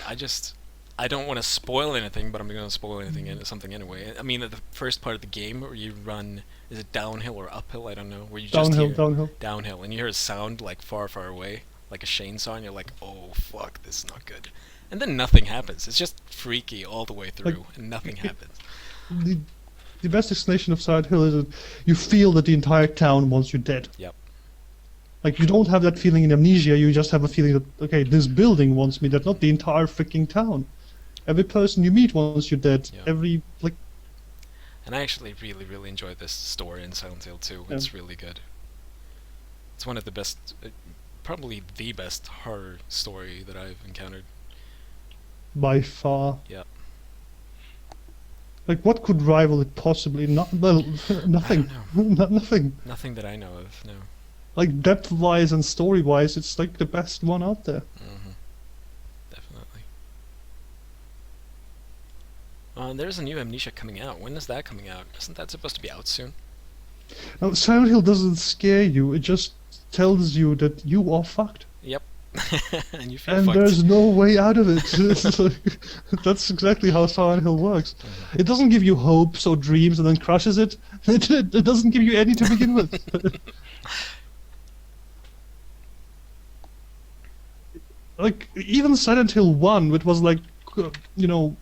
I don't want to spoil anything, but I'm going to spoil something anyway. I mean, the first part of the game where you run, is it downhill or uphill? I don't know. Where you just Downhill, hear downhill. downhill, and you hear a sound like far, far away. like a chainsaw, and you're like, oh fuck, this is not good. And then nothing happens. It's just freaky all the way through, and nothing happens. The, the best explanation of Silent Hill is that you feel that the entire town wants you dead. Yep. Like, you don't have that feeling in Amnesia, you just have a feeling that, okay, this building wants me dead, not the entire freaking town. Every person you meet wants you dead. Yeah. Every, like... And I actually really, really enjoyed this story in Silent Hill 2. Yeah. It's really good. It's one of the best, probably the best horror story that I've encountered. By far. Yeah. Like, what could rival it possibly? Well, nothing. Nothing. Nothing that I know of, no. Like, depth-wise and story-wise, it's like the best one out there. Mm-hmm. Definitely. There's a new Amnesia coming out. When is that coming out? Isn't that supposed to be out soon? Now, Silent Hill doesn't scare you, it just tells you that you are fucked. Yep. And you feel And fucked. there's no way out of it. It's like, that's exactly how Silent Hill works. Mhm. It doesn't give you hopes or dreams and then crushes it. It doesn't give you any to begin with. Like, even Silent Hill 1, which was like, you know,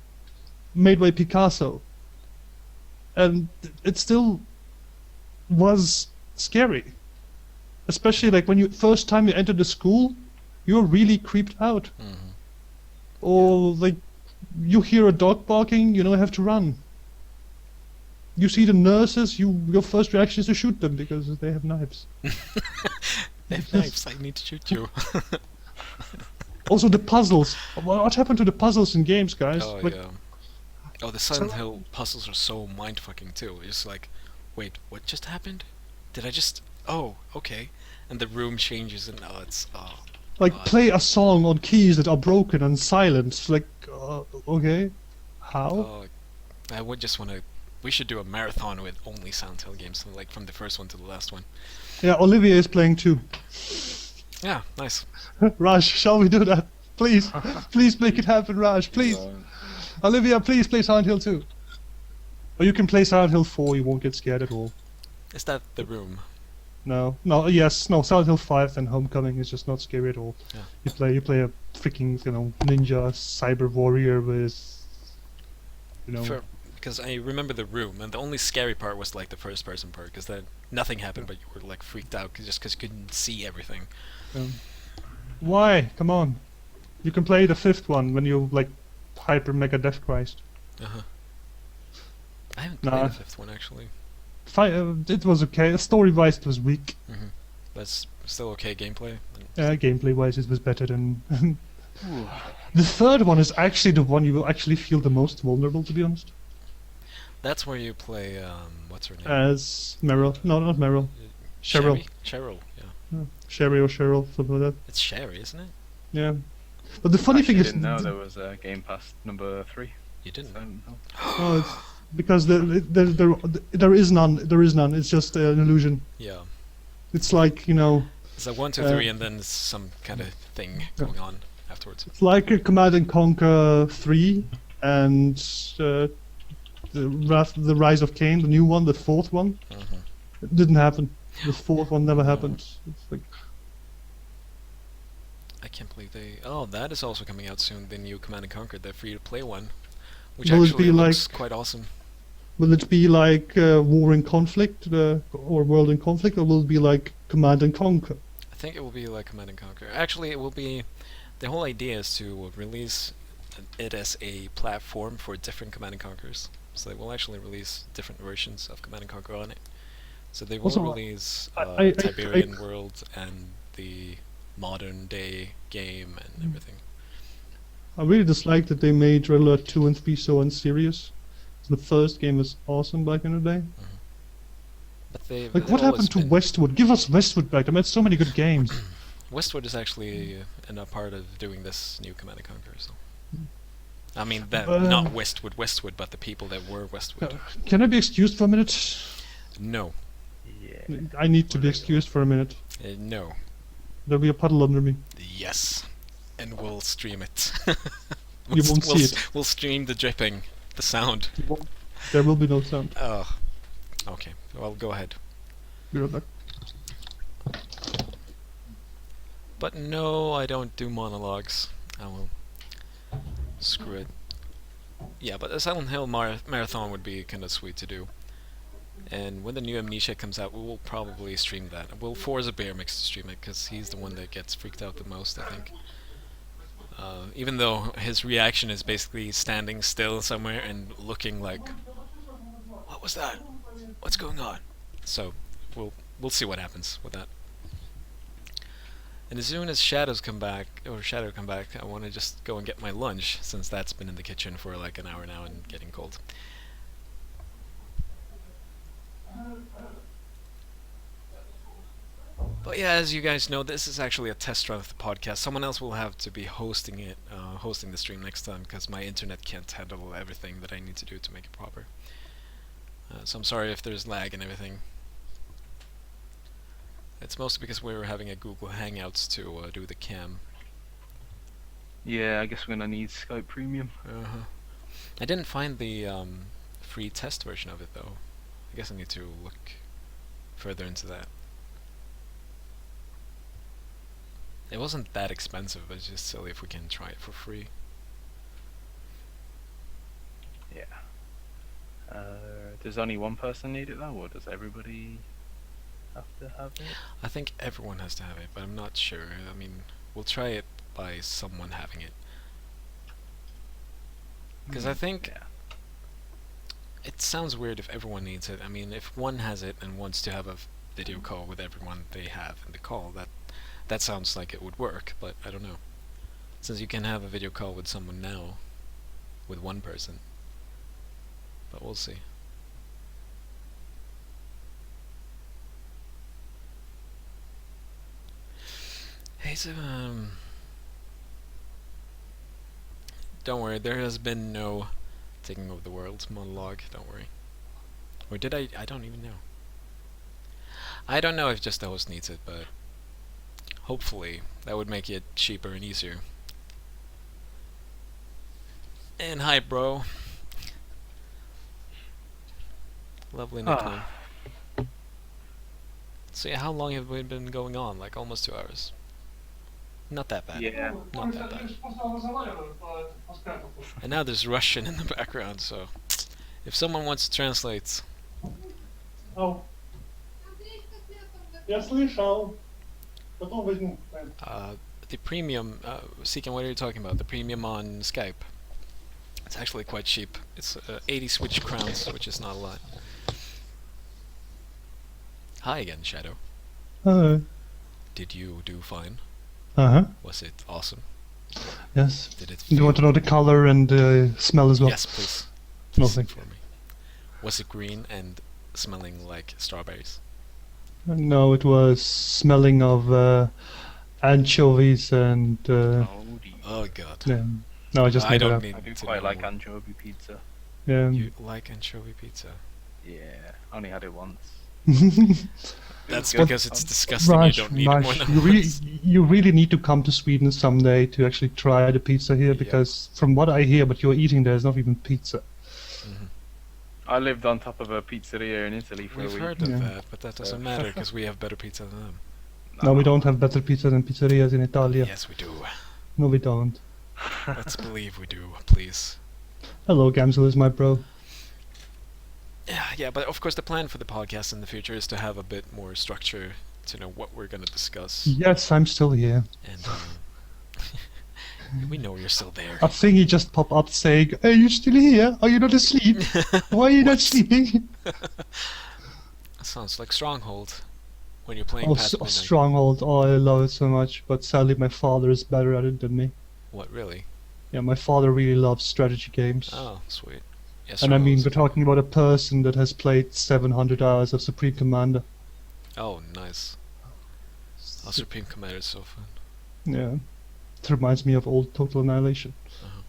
made by Picasso. And it still was scary. Especially like when you first time you enter the school, you're really creeped out. Mhm. Or like you hear a dog barking, you have to run. You see the nurses, your first reaction is to shoot them because they have knives. They have knives, I need to shoot you. Also the puzzles. What happened to the puzzles in games, guys? Oh, Like, yeah. Oh, the Silent Hill puzzles are so mindfucking too. It's like, wait, what just happened? Did I just... Oh, okay. And the room changes and it's... Oh, like God. play a song on keys that are broken and silent. Like, okay, how? Oh, I would just want to... We should do a marathon with only Silent Hill games, like from the first one to the last one. Yeah, Olivia is playing too. Yeah, nice. Raj, shall we do that? Please, please make it happen, Raj, please. Olivia, please play Silent Hill 2. Or you can play Silent Hill 4, you won't get scared at all. Is that the room? No, Silent Hill 5 and Homecoming is just not scary at all. Yeah. You play a freaking, ninja cyber warrior with, Because I remember the room, and the only scary part was like the first person part, because then nothing happened, but you were like freaked out just because you couldn't see everything. Why? Come on. You can play the 5th one when you, like, hyper mega death Christ. Uh-huh. I haven't Nah. played the 5th one, actually. It was okay. Story-wise, it was weak. Mm-hmm. That's still okay gameplay. Gameplay-wise, it was better than... The 3rd one is actually the one you will actually feel the most vulnerable, to be honest. That's where you play, what's her name? As Meryl. No, not Meryl. Cheryl. Cheryl, yeah. Sherry or Cheryl, something like that. It's Sherry, isn't it? Yeah. But the funny thing I is... didn't know there was a Game Pass number 3. You didn't? Oh, it's because there is none. There is none. It's just an illusion. Yeah. It's like, It's like 1, 2, 3, and then some kind of thing going on afterwards. it's like a Command and Conquer 3 and the Rise of Cain, the new one, the 4th one. Mm-hmm. It didn't happen. The 4th one never happened. It's like, I can't believe they... Oh, that is also coming out soon, the new Command & Conquer, the free-to-play one. Which Will it actually be looks like- quite awesome. will it be like War in Conflict or World in Conflict, or will it be like Command and Conquer? I think it will be like Command & Conquer. Actually, it will be... The whole idea is to release it as a platform for different Command & Conquers. So they will actually release different versions of Command & Conquer on it. So they will Also, release I- Tiberian World and the modern day game and everything. I really dislike that they made Red Alert 2 and 3 so unserious. The first game was awesome back in the day. But they Like, what happened to Westwood? Give us Westwood back. They made so many good games. Westwood is actually a part of doing this new Command & Conquer, so... I mean, Uh, not Westwood, but the people that were Westwood. Can I be excused for a minute? No. Yeah. I need to be excused for a minute. No. There'll be a puddle under me. Yes. And we'll stream it. You won't we'll see s- it. We'll stream the dripping, the sound. There will be no sound. Oh. Okay, well, go ahead. Be right back. But no, I don't do monologues. Oh well. Screw it. Yeah, but a Silent Hill marathon would be kind of sweet to do. And when the new Amnesia comes out, we will probably stream that. We'll force a Bear Mix to stream it, because he's the one that gets freaked out the most, I think. Even though his reaction is basically standing still somewhere and looking like, what was that? What's going on? So, we'll see what happens with that. And as soon as Shadow come back, I want to just go and get my lunch, since that's been in the kitchen for like an hour now and getting cold. But yeah, as you guys know, this is actually a test run of the podcast. Someone else will have to be hosting it, hosting the stream next time, because my internet can't handle everything that I need to do to make it proper. So I'm sorry if there's lag and everything. It's mostly because we were having a Google Hangouts to do the cam. Yeah, I guess we're gonna need Skype Premium. I didn't find the free test version of it though. I guess I need to look further into that. It wasn't that expensive, but it's just silly if we can try it for free. Yeah. Does only one person need it though, or does everybody have to have it? I think everyone has to have it, but I'm not sure. I mean, we'll try it by someone having it. Because I think Yeah. it sounds weird if everyone needs it. I mean, if one has it and wants to have a video call with everyone they have in the call, that sounds like it would work, but I don't know. Since you can have a video call with someone now, with one person. But we'll see. Hey, so, don't worry, there has been no taking over the world monologue, don't worry. Or did I? I don't even know. I don't know if just the host needs it, but hopefully that would make it cheaper and easier. And hi, bro. Lovely nickname. So yeah, how long have we been going on? Like almost 2 hours. Not that bad. Yeah. Not that bad. And now there's Russian in the background, so if someone wants to translate. Oh. Я слышал. Потом возьму. The premium, Seeking, what are you talking about? The premium on Skype. It's actually quite cheap. It's 80 Swedish crowns, which is not a lot. Hi again, Shadow. Did you do fine? Uh-huh. Was it awesome? Yes. Did it Do you want to know the color and smell as well? Yes, please. No, Please thank for me. Was it green and smelling like strawberries? No, it was smelling of anchovies and Oh god. yeah. No, I just I made it don't up. need I do to quite know like more. anchovy pizza. Yeah. You like anchovy pizza? Yeah, I only had it once. That's good. because it's disgusting. Raj, You don't need it more Raj, than you once. you really need to come to Sweden someday to actually try the pizza here, because from what I hear, what you're eating there is not even pizza. Mhm. I lived on top of a pizzeria in Italy for a We've week. heard of Yeah. that, but that doesn't matter because we have better pizza than them. No, we don't have better pizza than pizzerias in Italia. Yes, we do. No, we don't. Let's believe we do, please. Hello, Gamzel is my bro. Yeah, but of course the plan for the podcast in the future is to have a bit more structure to know what we're gonna discuss. Yes, I'm still here. And we know you're still there. A thingy just popped up saying, "Are you still here? Are you not asleep? Why are you not sleeping?" Sounds like Stronghold when you're playing Oh, past midnight. Stronghold. Oh, I love it so much. But sadly, my father is better at it than me. What, really? Yeah, my father really loves strategy games. Oh, sweet. Yeah, And I mean, Stronghold's- we're talking about a person that has played 700 hours of Supreme Commander. Oh, nice. Oh, Supreme Commander is so fun. Yeah. It reminds me of old Total Annihilation. Uh-huh.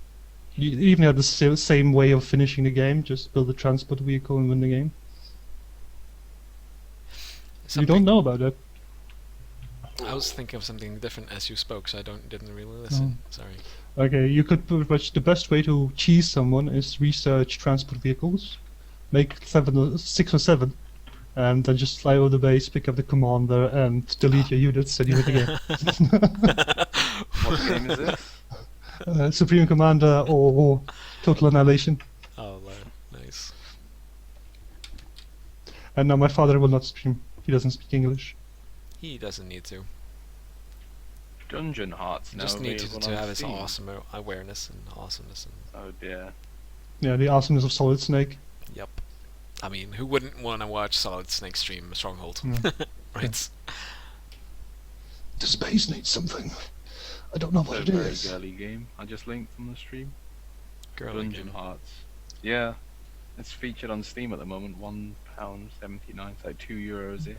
You even had the same way of finishing the game, just build a transport vehicle and win the game. You don't know about that. I was thinking of something different as you spoke, so I didn't really listen. Sorry. Okay, you could pretty much, the best way to cheese someone is research transport vehicles. Make 6 or 7. and then just fly over the base, pick up the commander, and delete your units, and you win the What game is this? game. Supreme Commander or Total Annihilation. Oh, nice. And now my father will not stream. He doesn't speak English. He doesn't need to. Dungeon Hearts He now just needs available to on have his Steam. awesome awareness and awesomeness. And Oh dear. Yeah, the awesomeness of Solid Snake. yep. I mean, who wouldn't want to watch Solid Snake stream Stronghold? Right. The space needs something. I don't know what It's a it very is. girly game. I just linked from the stream. Girly Dungeon game. Hearts. Yeah. It's featured on Steam at the moment. £1.79, so €2 ish.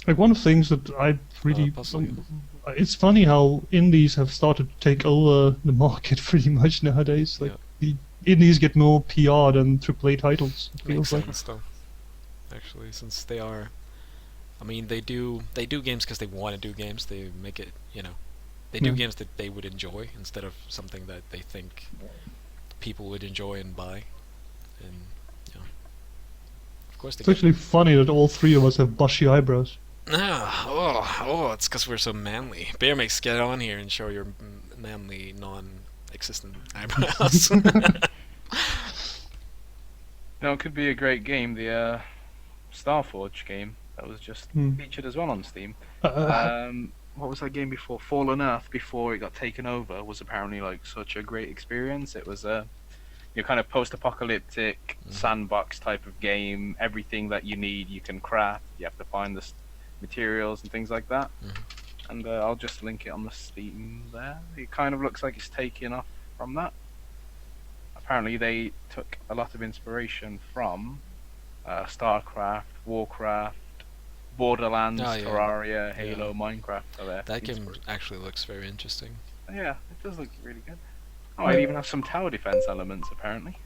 Like one of the things that I really, possibly. it's funny how indies have started to take over the market pretty much nowadays. Like the indies get more PR than AAA titles. It Makes feels like. sense though. Actually, since they are, I mean, they do games because they want to do games. They make it, they do Yeah. games that they would enjoy instead of something that they think people would enjoy and buy. And of course they It's actually funny that all three of us have bushy eyebrows. it's because we're so manly. Bear makes get on here and show your manly, non-existent eyebrows. Now, it could be a great game. The Starforge game that was just featured as well on Steam. What was that game before? Fallen Earth, before it got taken over, was apparently like such a great experience. It was your kind of post-apocalyptic sandbox type of game. Everything that you need, you can craft. You have to find the materials and things like that. And I'll just link it on the Steam there. It kind of looks like it's taken off from that. Apparently, they took a lot of inspiration from StarCraft, Warcraft, Borderlands, Oh, yeah. Terraria, Halo, Yeah. Minecraft. Are there. That game actually looks very interesting. Yeah, it does look really good. Oh, it even has some tower defense elements, apparently.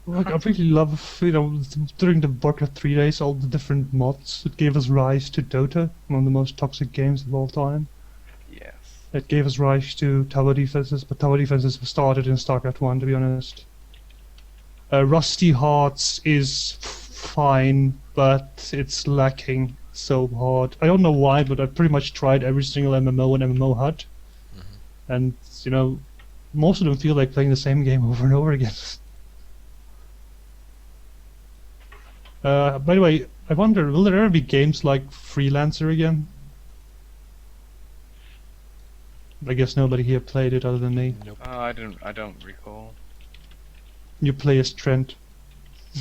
Like, I really love, during the Warcraft 3 days, all the different mods that gave us rise to Dota, one of the most toxic games of all time. Yes. It gave us rise to tower defenses, but tower defenses were started in StarCraft 1, to be honest. Rusty Hearts is fine, but it's lacking so hard. I don't know why, but I pretty much tried every single MMO and MMO HUD, and most of them feel like playing the same game over and over again. By the way, I wonder, will there ever be games like Freelancer again? I guess nobody here played it other than me. Nope. I don't recall. You play as Trent.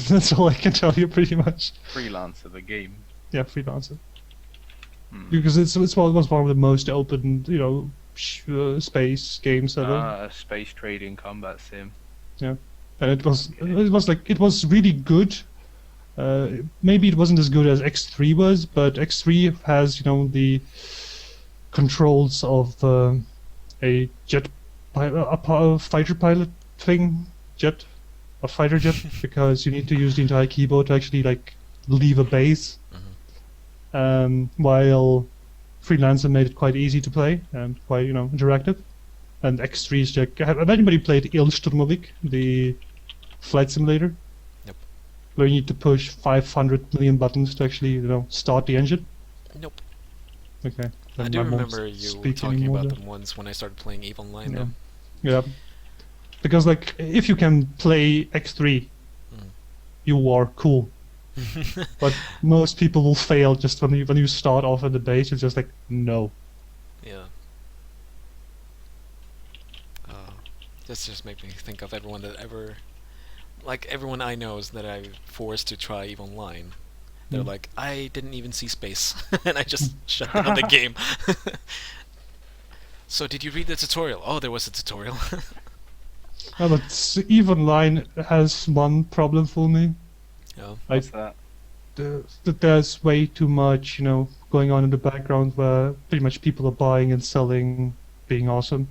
That's all I can tell you, pretty much. Freelancer, the game. Yeah, Freelancer. Hmm. Because it was one of the most open, space games ever. A space trading combat sim. And it was really good. Maybe it wasn't as good as X3 was, but X3 has the controls of a fighter pilot thing, a fighter jet, because you need to use the entire keyboard to actually leave a base. While Freelancer made it quite easy to play and quite interactive. And X3 is have anybody played Ilsturmovik, the flight simulator? Nope. Where you need to push 500 million buttons to actually start the engine? Nope. Okay. I then do I won't remember you speak talking anymore about then. them once when I started playing EVE Online. Yeah. Though. Yeah. Because if you can play X3, you are cool. But most people will fail just when you start off at the base. It's just like no. Yeah. This just makes me think of everyone I know is that I forced to try EVE Online. They're like, I didn't even see space, and I just shut down the game. So did you read the tutorial? Oh, there was a tutorial. But EVE Online has one problem for me. Yeah. What's that? That there's way too much, going on in the background where pretty much people are buying and selling, being awesome.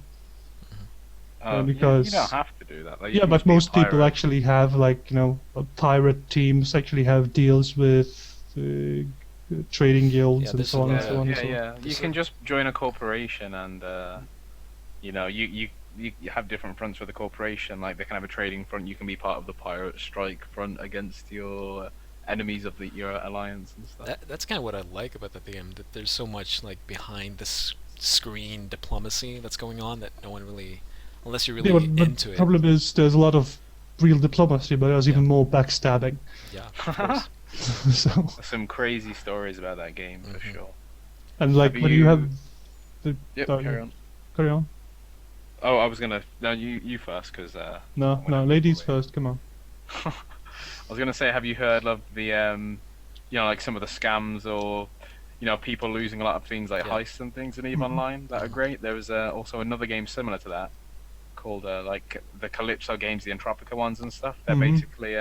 Because you don't have to do that. Like, you yeah, can but just be a most people pirate. actually have pirate teams actually have deals with trading guilds Yeah, and this so on is and so on. and so on. Yeah. You can just join a corporation and you have different fronts for the corporation. Like they can have a trading front. You can be part of the pirate strike front against your enemies of your alliance and stuff. That's kind of what I like about the game. That there's so much like behind the screen diplomacy that's going on that no one really, unless you're really Yeah, but into the it. problem is there's a lot of real diplomacy, but there's even more backstabbing. Yeah, of course. So, Some crazy stories about that game for Mhm. sure. and like Have when you you- have the Yep, sorry, carry on. carry on. Oh, I was gonna. No, you first, because No, Whenever no, you ladies play. first. Come on. I was gonna say, have you heard of the like some of the scams or people losing a lot of things like Yeah. heists and things in EVE Mhm. Online that are great. There was also another game similar to that called like the Calypso games, the Entropica ones and stuff. They're Mhm. basically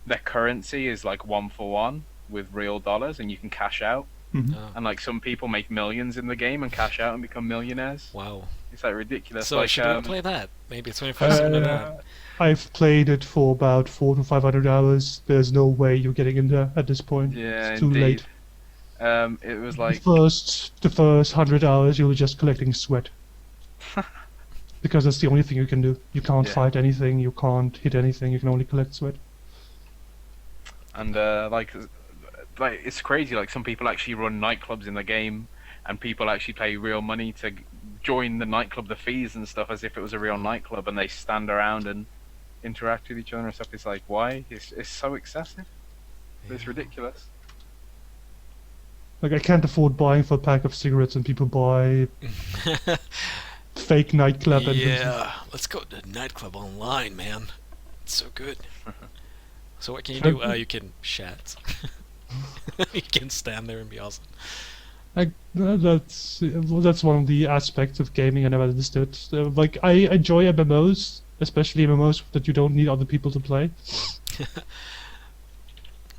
their currency is like 1-for-1 with real dollars, and you can cash out. Mhm. Oh, And like some people make millions in the game and cash out and become millionaires. wow. It's like ridiculous. So like, should we play that? Maybe 24/7 of that. I've played it for about 400 to 500 hours. There's no way you're getting in there at this point. Yeah, it's too indeed. late. It was like The first 100 hours, you're just collecting sweat. Because that's the only thing you can do. You can't Yeah. fight anything, you can't hit anything, you can only collect sweat. And like it's crazy. Like some people actually run nightclubs in the game, and people actually pay real money to join the nightclub, the fees and stuff, as if it was a real nightclub, and they stand around and interact with each other and stuff. It's like, why? It's so excessive. It's Yeah. ridiculous. Like, I can't afford buying for a pack of cigarettes, and people buy fake nightclub entrances. Yeah, let's go to the nightclub online, man. It's so good. So what can you Sure. do? You can chat. You can stand there and be awesome. Like, that's one of the aspects of gaming I never understood. Like, I enjoy MMOs, especially MMOs that you don't need other people to play.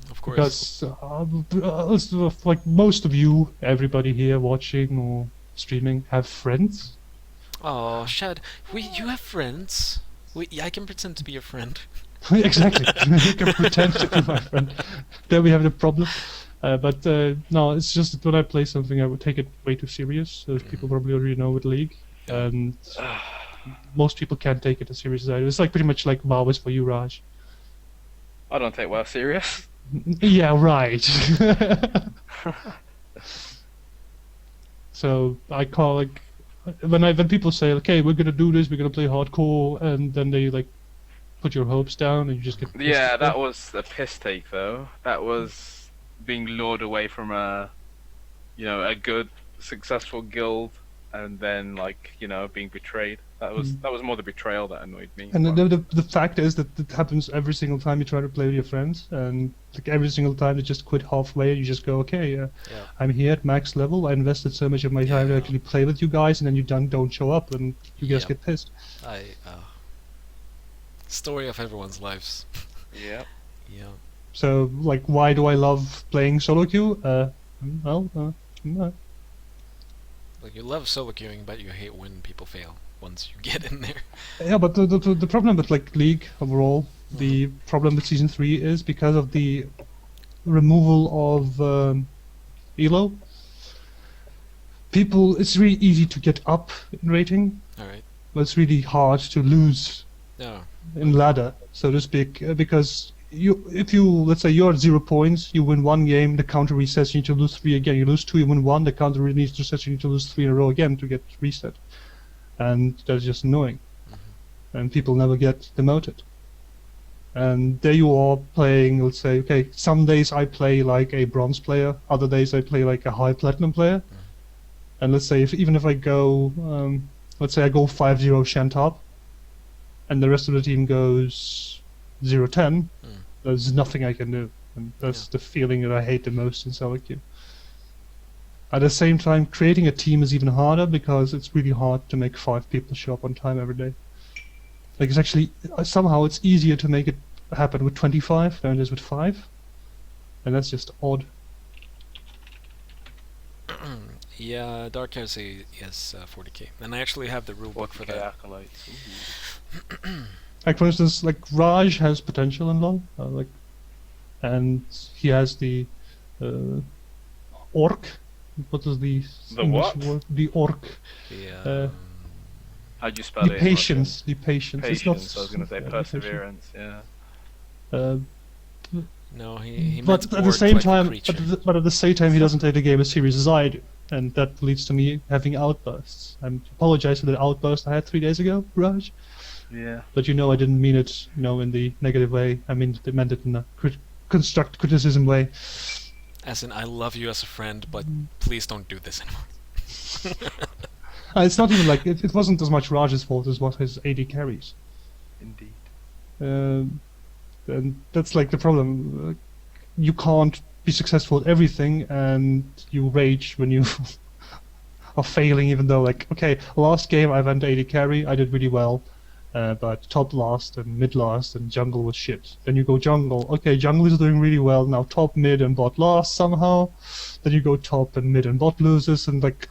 Of course. Because like most of you, everybody here watching or streaming, have friends. Oh, Shad, you have friends. I can pretend to be your friend. Exactly. You can pretend to be my friend. There we have the problem. But no, it's just that when I play something, I would take it way too serious. As people probably already know with League, and most people can't take it as serious as I do. It's like pretty much like WoW is for you, Raj. I don't take WoW serious. Yeah, right. So I call like when people say, okay, we're gonna do this, we're gonna play hardcore, and then they like put your hopes down and you just get pissed Yeah, at that them. was a piss take though. That was being lured away from a good, successful guild, and then being betrayed. That was more the betrayal that annoyed me. And the fact is that it happens every single time you try to play with your friends, and like every single time they just quit halfway, and you just go, okay, Yeah. I'm here at max level. I invested so much of my time to Yeah. actually play with you guys, and then you don't show up, and you just Yeah. get pissed. Story of everyone's lives. Yeah. Yeah. So like, why do I love playing solo queue? No. Like you love solo queuing, but you hate when people fail once you get in there. Yeah, but the problem with like League overall, the problem with Season 3 is because of the removal of Elo. It's really easy to get up in rating, All right. but it's really hard to lose No. in ladder, so to speak, because if you let's say you're at 0 points, you win one game, the counter resets, you need to lose 3 again. You lose 2, you win 1, the counter needs to reset, you need to lose 3 in a row again to get reset, and that's just annoying. And people never get demoted. And there you are playing, let's say, okay, some days I play like a bronze player, other days I play like a high platinum player. And let's say even if I go, let's say I go 5-0 Shantop, and the rest of the team goes 0-10, there's nothing I can do. And that's the feeling that I hate the most in solo queue. At the same time, creating a team is even harder because it's really hard to make 5 people show up on time every day. Like it's actually somehow it's easier to make it happen with 25 than it is with 5, and that's just odd. Yeah, Dark Heresy is 40k, and I actually have the rule book for that. Acolytes. Like for instance, like Raj has potential in LoL, and he has the orc. What is the English what? word? The orc. The, How'd you spell The it? in patience. The patience. Russian? It's not Patience. I was going to say yeah, perseverance. Yeah. Uh, No, he But meant at the bored same like a time, creature. but at the same time, he doesn't take the game as serious as I do, and that leads to me having outbursts. I apologize for the outburst I had 3 days ago, Raj. Yeah. But I didn't mean it, in the negative way. I meant it in a criticism way. As in, I love you as a friend, but please don't do this anymore. It's not even like it wasn't as much Raj's fault as what his AD carries. Indeed. And that's like the problem. You can't be successful at everything, and you rage when you are failing, even though, like, okay, last game I went AD carry, I did really well, but top last and mid last and jungle was shit. Then you go jungle, okay, jungle is doing really well, now top, mid, and bot last somehow. Then you go top and mid and bot loses, and like,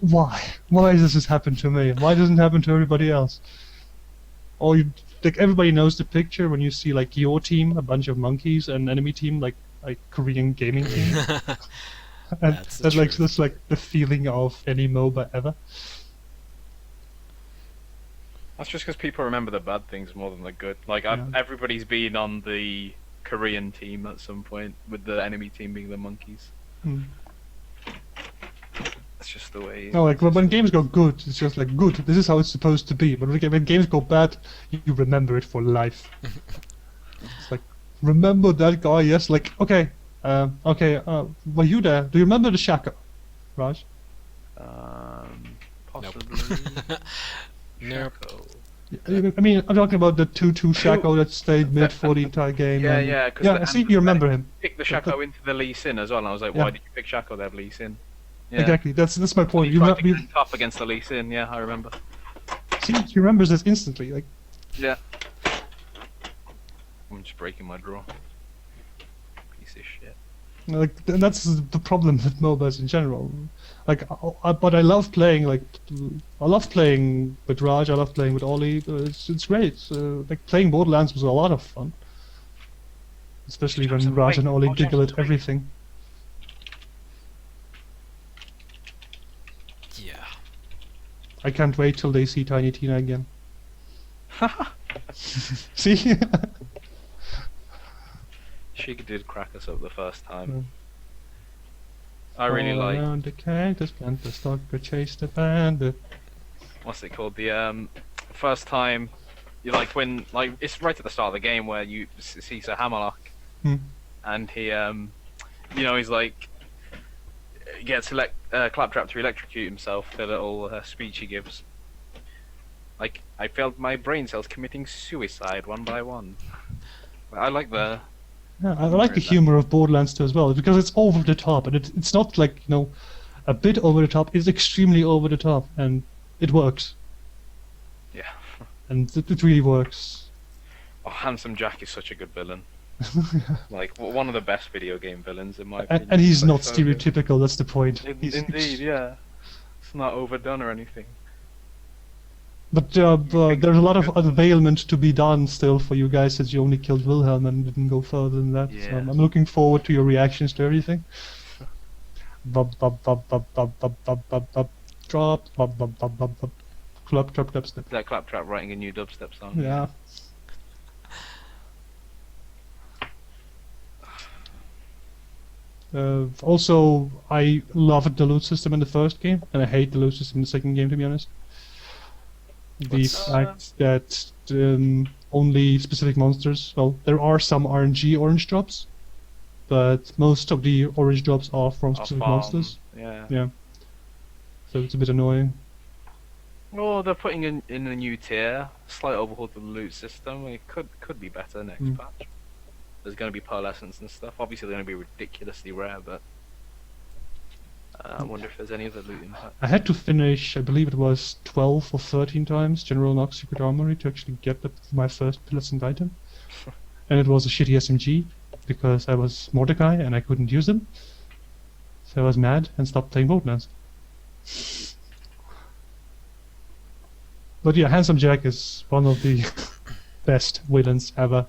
why? Why does this happen to me? Why doesn't it happen to everybody else? Or like everybody knows the picture when you see like your team, a bunch of monkeys, and enemy team like Korean gaming team. And That's the that's like the feeling of any MOBA ever. That's just because people remember the bad things more than the good. Like, Yeah. everybody's been on the Korean team at some point, with the enemy team being the monkeys. Hmm. That's just the way. No, like when games go good, it's just like good. This is how it's supposed to be. But when games go bad, you remember it for life. It's like, remember that guy? Yes. Like, okay, were you there? Do you remember the Shaka, Raj? Possibly. Nope. Shaco. I mean, I'm talking about the 2-2 Shaco that stayed mid for the entire game. Yeah, and- yeah. 'Cause Yeah, I see you remember him. Picked the Shaco into the Lee Sin as well, and I was like, Yeah. why did you pick Shaco? They have Lee Sin. Yeah. Exactly. That's my point. He You tried to remember? get tough against the Lee Sin. Yeah, I remember. See, he remembers this instantly. Like, Yeah. I'm just breaking my draw. Piece of shit. and that's the problem with MOBAs in general. Like, but I love playing. Like, I love playing with Raj. I love playing with Ollie. It's great. Like playing Borderlands was a lot of fun, especially when Raj and Ollie giggle at everything. Yeah. I can't wait till they see Tiny Tina again. See? She did crack us up the first time. Yeah. I really All like. around the cactus plant, the stalker chased the bandit. What's it called? The first time. You like when it's right at the start of the game where you see Sir Hammerlock, Hmm. and he he's like gets Claptrap to electrocute himself. The little speech he gives. Like, I felt my brain cells committing suicide one by one. I like the. Yeah, I like the humor of Borderlands 2 as well, because it's over the top, and it's not like, a bit over the top, it's extremely over the top, and it works. Yeah. And it really works. Oh, Handsome Jack is such a good villain. Like, one of the best video game villains in my And, opinion. and he's Like, not so good. stereotypical, that's the point. Indeed, yeah. It's not overdone or anything. But there's a lot of availment to be done still for you guys, since you only killed Wilhelm and didn't go further than that. So Yeah. I'm looking forward to your reactions to everything. Bub bub bub bub bub bub bub bub bub drop bub bub bub bub bub club club club step. Is that Claptrap writing a new dubstep song? Yeah. Also, I loved the loot system in the first game, and I hate the loot system in the second game, to be honest. The What's- fact that only specific monsters, well, there are some RNG orange drops, but most of the orange drops are from Or specific farm, monsters, Yeah. Yeah. so it's a bit annoying. Well, they're putting in a new tier, slight overhaul to the loot system. It could be better next Mm. patch. There's going to be pearl essence and stuff. Obviously, they're going to be ridiculously rare, but I wonder if there's any other loot impact. I had to finish, I believe it was 12 or 13 times, General Nox Secret Armory to actually get my first pearlescent item. And it was a shitty SMG, because I was Mordecai and I couldn't use them. So I was mad and stopped playing Borderlands. But yeah, Handsome Jack is one of the best villains ever.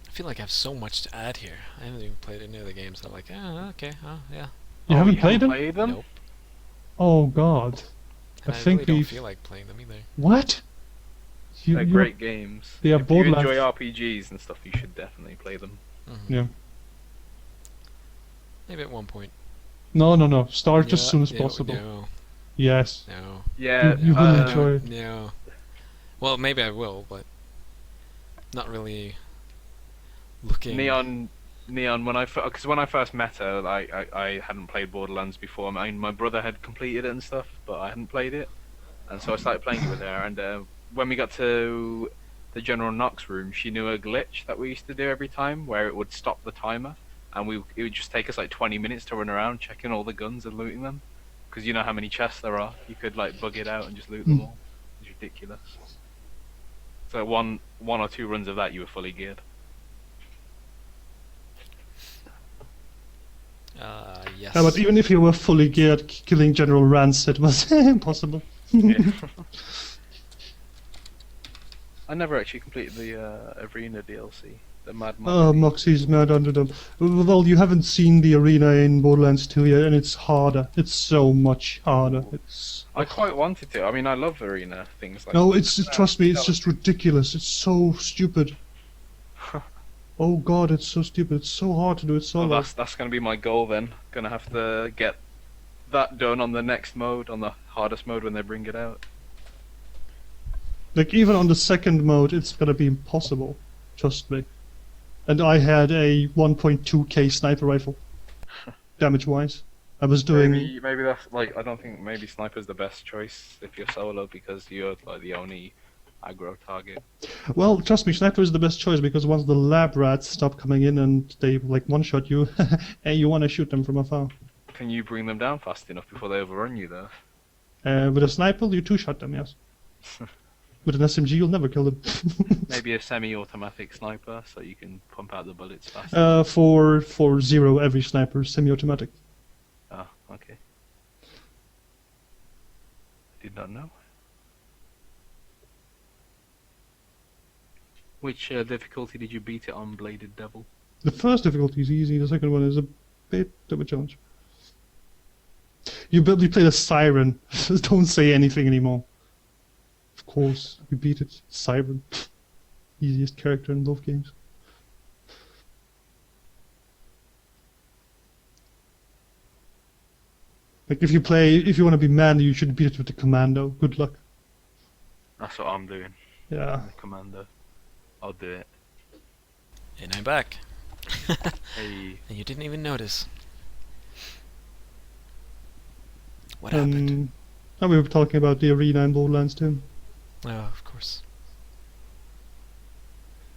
I feel like I have so much to add here. I haven't even played any of the games. I'm like, okay, yeah. You Oh, haven't played them? Played them? Nope. Oh god. And I I think really don't we've... feel like playing them either. What? They're great games. Yeah, If you enjoy Borderlands. RPGs and stuff, you should definitely play them. Yeah. Maybe at one point. No. Start as Yeah, soon as no, possible. No, Yes. no, Yeah, You will enjoy it. no. Well, maybe I will, but not really looking. Neon. Because when I first met her, I hadn't played Borderlands before. I mean, my brother had completed it and stuff, but I hadn't played it, and so I started playing it with her. And when we got to the General Knox room, she knew a glitch that we used to do every time, where it would stop the timer, and it would just take us like 20 minutes to run around checking all the guns and looting them, because you know how many chests there are. You could like bug it out and just loot them all. It's ridiculous. So one or two runs of that, you were fully geared. Yes. Yeah, but even if you were fully geared, killing General Rancid was impossible. Yeah. I never actually completed the Arena DLC, the Mad Max. Oh, Moxie's mad under them. Well, you haven't seen the arena in Borderlands 2 yet, and it's harder. It's so much harder. It's... I quite wanted to. I mean, I love Arena things like. No, that. trust me, it's just ridiculous. It's so stupid. Oh god, it's so stupid. It's so hard to do it solo. Well, that's going to be my goal then. Gonna have to get that done on the next mode, on the hardest mode when they bring it out. Like, even on the second mode, it's gonna be impossible. Trust me. And I had a 1.2k sniper rifle. Damage-wise. I was doing... Maybe that's like, I don't think maybe sniper's the best choice if you're solo, because you're like the only aggro target. Well, trust me, sniper is the best choice, because once the lab rats stop coming in and they like one-shot you, and you want to shoot them from afar. Can you bring them down fast enough before they overrun you though? With a sniper, you two-shot them, yes. With an SMG, you'll never kill them. Maybe a semi-automatic sniper, so you can pump out the bullets faster. For zero, every sniper is semi-automatic. Ah, okay. Did not know. Which difficulty did you beat it on, Bladed Devil? The first difficulty is easy, the second one is a bit of a challenge. You play the Siren. Don't say anything anymore. Of course, you beat it. Siren. Easiest character in both games. Like, if you want to be man, you should beat it with the Commando. Good luck. That's what I'm doing. Yeah. The Commando. I'll do it. And I'm back. Hey. And you didn't even notice. What happened? Now we were talking about the arena in Borderlands 2. Oh, of course.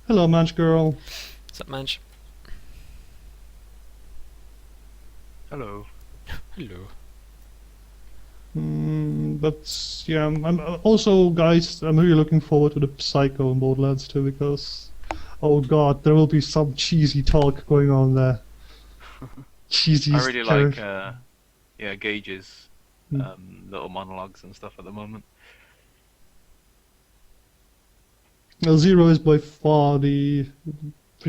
Hello, Manch Girl. What's up, Manch? Hello. Hello. But yeah, I'm also, guys, I'm really looking forward to the Psycho in Borderlands 2 because, oh god, there will be some cheesy talk going on there. Cheesy. I really like, Gage's little monologues and stuff at the moment. Well, Zero is by far pretty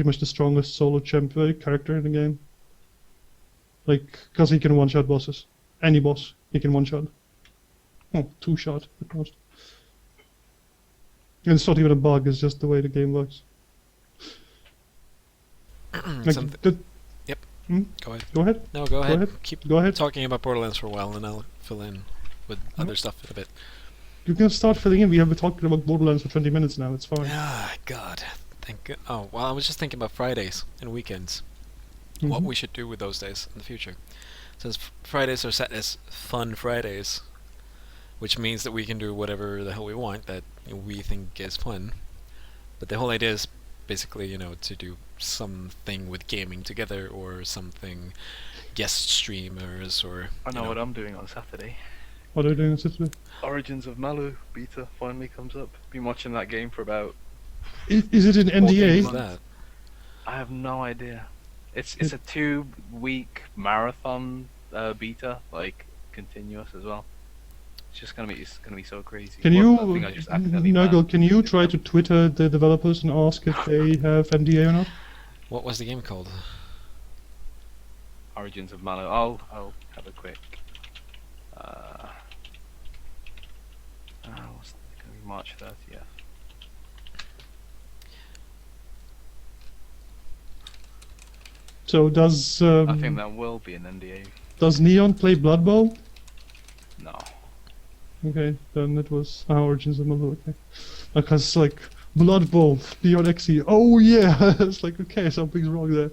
much the strongest solo character in the game. Like, because he can one-shot bosses. Any boss, he can one-shot. Oh, two-shot at most. And it's not even a bug, it's just the way the game works. Like, Yep. Hmm? Go ahead. Go ahead. No, go ahead. ahead. Keep Go ahead. talking about Borderlands for a while, and I'll fill in with other stuff in a bit. You can start filling in. We have been talking about Borderlands for 20 minutes now. It's fine. Ah, God. Thank God. Oh, well, I was just thinking about Fridays and weekends. What we should do with those days in the future. Since Fridays are set as fun Fridays, which means that we can do whatever the hell we want that we think is fun. But the whole idea is basically, to do something with gaming together or something guest streamers or... I know what I'm doing on Saturday. What are you doing on Saturday? Origins of Malu beta finally comes up. Been watching that game for about... Is it an 14 NDA? What's that? I have no idea. It's a 2-week marathon beta, like continuous as well. It's gonna be so crazy. Can Well, you, I think I just accidentally Nigel, banned can you try to Twitter the developers and ask if they have NDA or not? What was the game called? Origins of Malu. I'll have a quick. What's gonna be March 30th? So does I think there will be an NDA. does Neon play Blood Bowl? No. Okay, then it was Origins of Mother. Okay, because like Blood Bowl, Neon XE. Oh yeah, it's like okay, something's wrong there.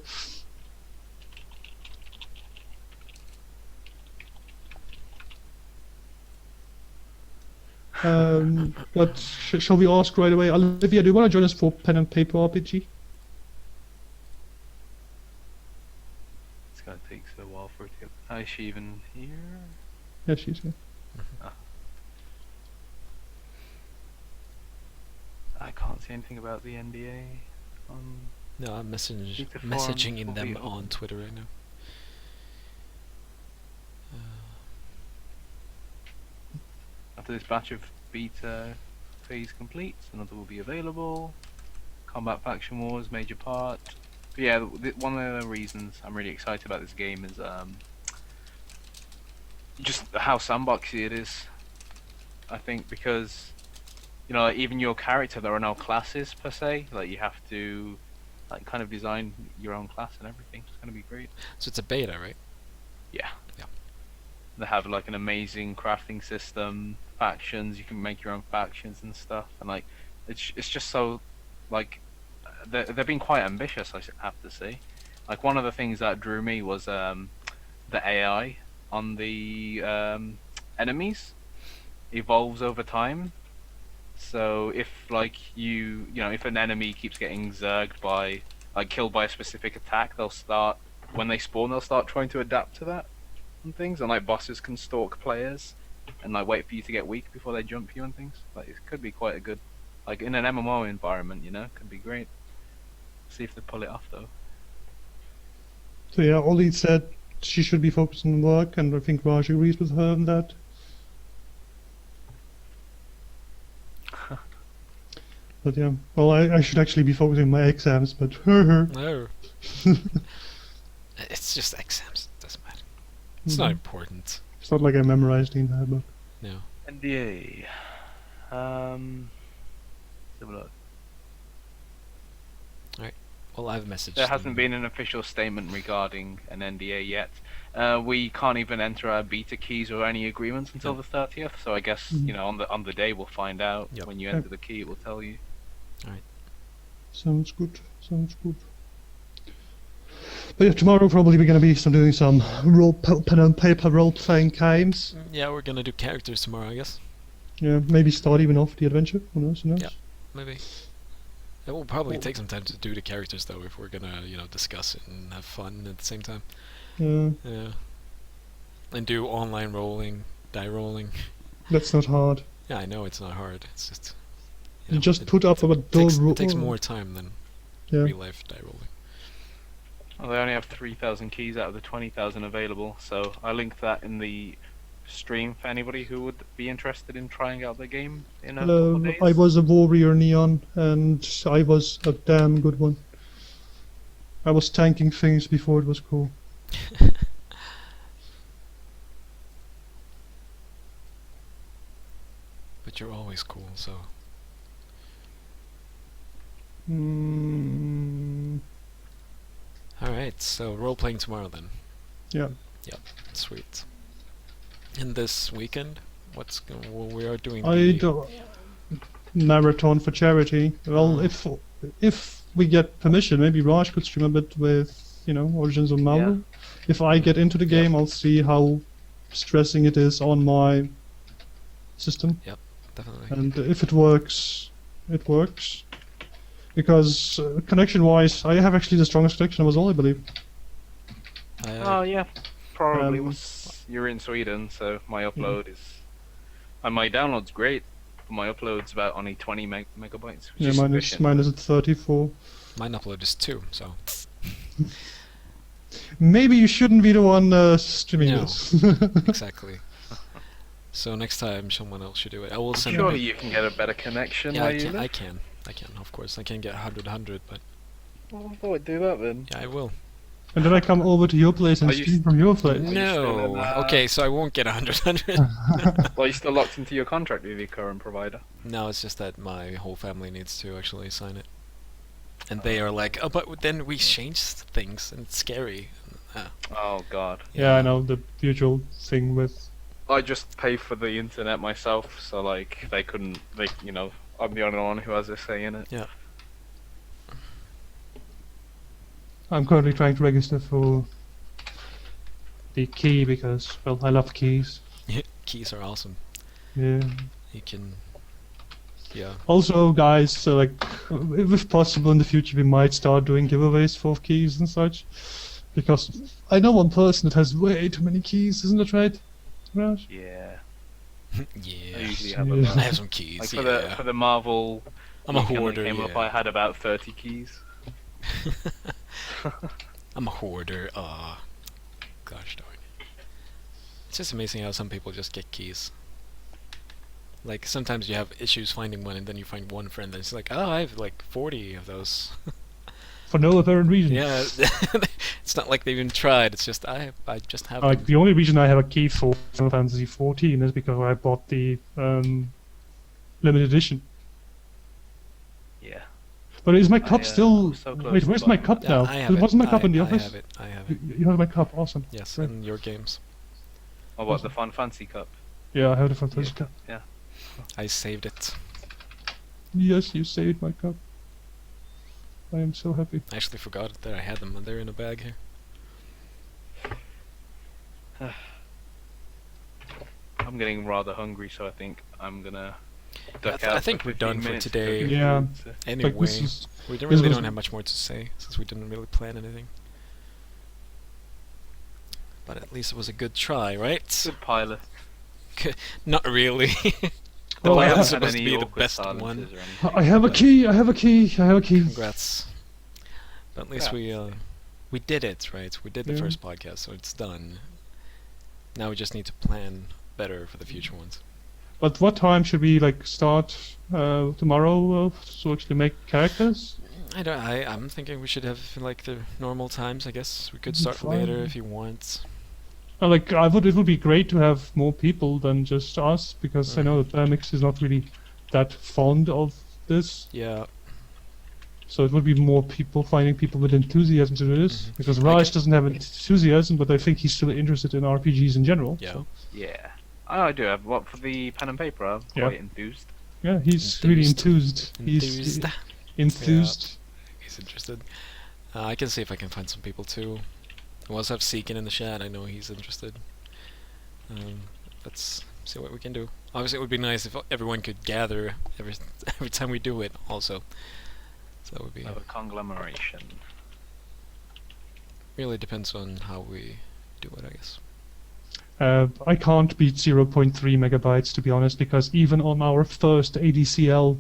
But shall we ask right away, Olivia? Do you want to join us for Pen and Paper RPG? It's gonna take a while for it to get... Is she even here? Yeah, she's here. I can't see anything about the NDA. No, I'm Keep the messaging forums in will them be on open. Twitter right now. After this batch of beta phase completes, another will be available. Combat Faction Wars, major part. But yeah, one of the reasons I'm really excited about this game is just how sandboxy it is. I think because, you know, even your character, there are no classes per se. Like you have to, like, kind of design your own class and everything. It's gonna be great. So it's a beta, right? Yeah. Yeah. They have like an amazing crafting system, factions. You can make your own factions and stuff, and like, it's just so, like, they've been quite ambitious, I have to say. Like one of the things that drew me was the AI on the enemies evolves over time. So if like you know, if an enemy keeps getting zerged by, like, killed by a specific attack, they'll start, when they spawn, they'll start trying to adapt to that and things. And like bosses can stalk players and like wait for you to get weak before they jump you and things. Like it could be quite a good, like in an MMO environment, you know, could be great. See if they pull it off though. So yeah, Ollie said she should be focused on work, and I think Raj agrees with her on that. But yeah, well, I should actually be focusing on my exams, but No. It's just exams. It doesn't matter. It's not important. It's not like I memorized the entire book. No. NDA. Let's have a look. Well, I've messaged. There them. hasn't been an official statement regarding an NDA yet. We can't even enter our beta keys or any agreements until the 30th. So I guess you know, on the day we'll find out. Yep. When you enter the key, it will tell you. Sounds good. Sounds good. But yeah, tomorrow probably we're gonna be doing some pen and paper role-playing games. Yeah, we're gonna do characters tomorrow, I guess. Yeah, maybe start even off the adventure. Who knows? Who knows? Yeah. Maybe. It will probably take some time to do the characters though, if we're gonna, you know, discuss it and have fun at the same time. Yeah, Yeah. And do online rolling, die rolling. that's not hard. Yeah, I know it's not hard. It's just. You know, just it put up a it takes more time than Yeah. real life die rolling. Well, they only have 3,000 keys out of the 20,000 available, so I linked that in the stream for anybody who would be interested in trying out the game in a couple of days. I was a warrior Neon, and I was a damn good one. I was tanking things before it was cool. But you're always cool, so. Mm, Alright, so role playing tomorrow then. yeah. Yep, sweet. And this weekend, well, we are doing. I do marathon for charity. Well, if we get permission, maybe Raj could stream a bit with, you know, Origins of Marvel. Yeah. If I get into the game, I'll see how stressing it is on my system, Definitely. and if it works, it works. Because connection-wise, I have actually the strongest connection of us all, I believe. Oh yeah, probably. Um, You're in Sweden, so my upload is, and my download's great, but my upload's about only 20 megabytes, which Yeah, is sufficient. mine is at 34. Mine upload is 2, so. Maybe you shouldn't be the one streaming No. this. Exactly. So next time someone else should do it. I will send. Surely you can get a better connection Yeah, where I you can. live. I can. Of course, I can get 100, but Well, I thought do that then. yeah, I will. And then I come over to your place and Are you stream from your place. still No. in, Okay, so I won't get 100. Well, you're still locked into your contract with your current provider. No, it's just that my whole family needs to actually sign it. and they are like, oh, but then we changed things, and it's scary. Oh god. Yeah, I know the usual thing with. I just pay for the internet myself, so like they couldn't. I'm the only one who has a say in it. Yeah. I'm currently trying to register for the key because, well, I love keys. Keys are awesome. Yeah. You can. Yeah. Also, guys, so like, if possible in the future, we might start doing giveaways for keys and such. Because I know one person that has way too many keys, isn't that right? Raj? Yeah. Yeah. I usually have Yeah. about. I have some keys. Like yeah. for the Marvel. I'm a weekend that hoarder. came up, Yeah. I had about 30 keys. I'm a hoarder. Gosh darn. It's just amazing how some people just get keys. Like sometimes you have issues finding one, and then you find one friend that's like, oh, I have like 40 of those. For no apparent reason. Yeah, it's not like they even tried. It's just I just have Like them. the only reason I have a key for Final Fantasy 14 is because I bought the limited edition. Yeah. But is my cup still? so close Wait, to where's my buying cup Yeah, now? I have There it. wasn't my cup in the I office. have it. I have You it. you have my cup, awesome. Yes, Right. in your games. Oh, what, the Final Fantasy Cup? Yeah, I have the fantastic cup. Yeah. I saved it. Yes, you saved my cup. I am so happy. I actually forgot that I had them, and they're in a bag here. I'm getting rather hungry, so I think I'm gonna I duck th- out I think for we're 15 done for minutes to today. go get Yeah. food, so- Anyway, Like this is we this really was- don't have much more to say since we didn't really plan anything. But at least it was a good try, right? Good pilot. Not really. The Oh, pilot I was haven't supposed to be the awkward best silences one. or anything, I have a but- key. I have a key. I have a key. Congrats. But at least we did it, right? We did the Yeah. first podcast, so it's done. Now we just need to plan better for the future ones. But what time should we like start tomorrow to actually make characters? I'm thinking we should have like the normal times. I guess we could Mm, start later fine. if you want. Like it would be great to have more people than just us because I know that Mix is not really that fond of this. Yeah. So it would be more people finding people with enthusiasm to do this Mhm. because I Raj can- doesn't have enthusiasm, but I think he's still interested in RPGs in general. Yeah. So, Yeah. I do have. What, for the pen and paper, I'm Yeah. quite enthused. yeah, he's really Enthused. enthused. He's Enthused. enthused. He's interested. I can see if I can find some people too. I also have Seekin in the chat. I know he's interested. Let's see what we can do. Obviously, it would be nice if everyone could gather every time we do it. Also, so that would be Have a conglomeration. really depends on how we do it, I guess. I can't beat 0.3 megabytes to be honest, because even on our first ADCL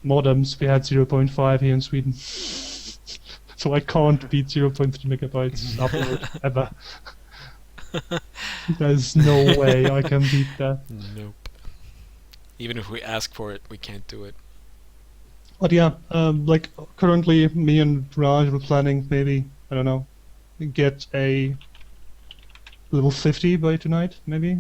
modems, we had 0.5 here in Sweden. So I can't beat 0.3 megabytes upload ever. There's no way I can beat that. Nope. Even if we ask for it, we can't do it. But yeah, like currently me and Raj were planning maybe, I don't know, get a level 50 by tonight, maybe?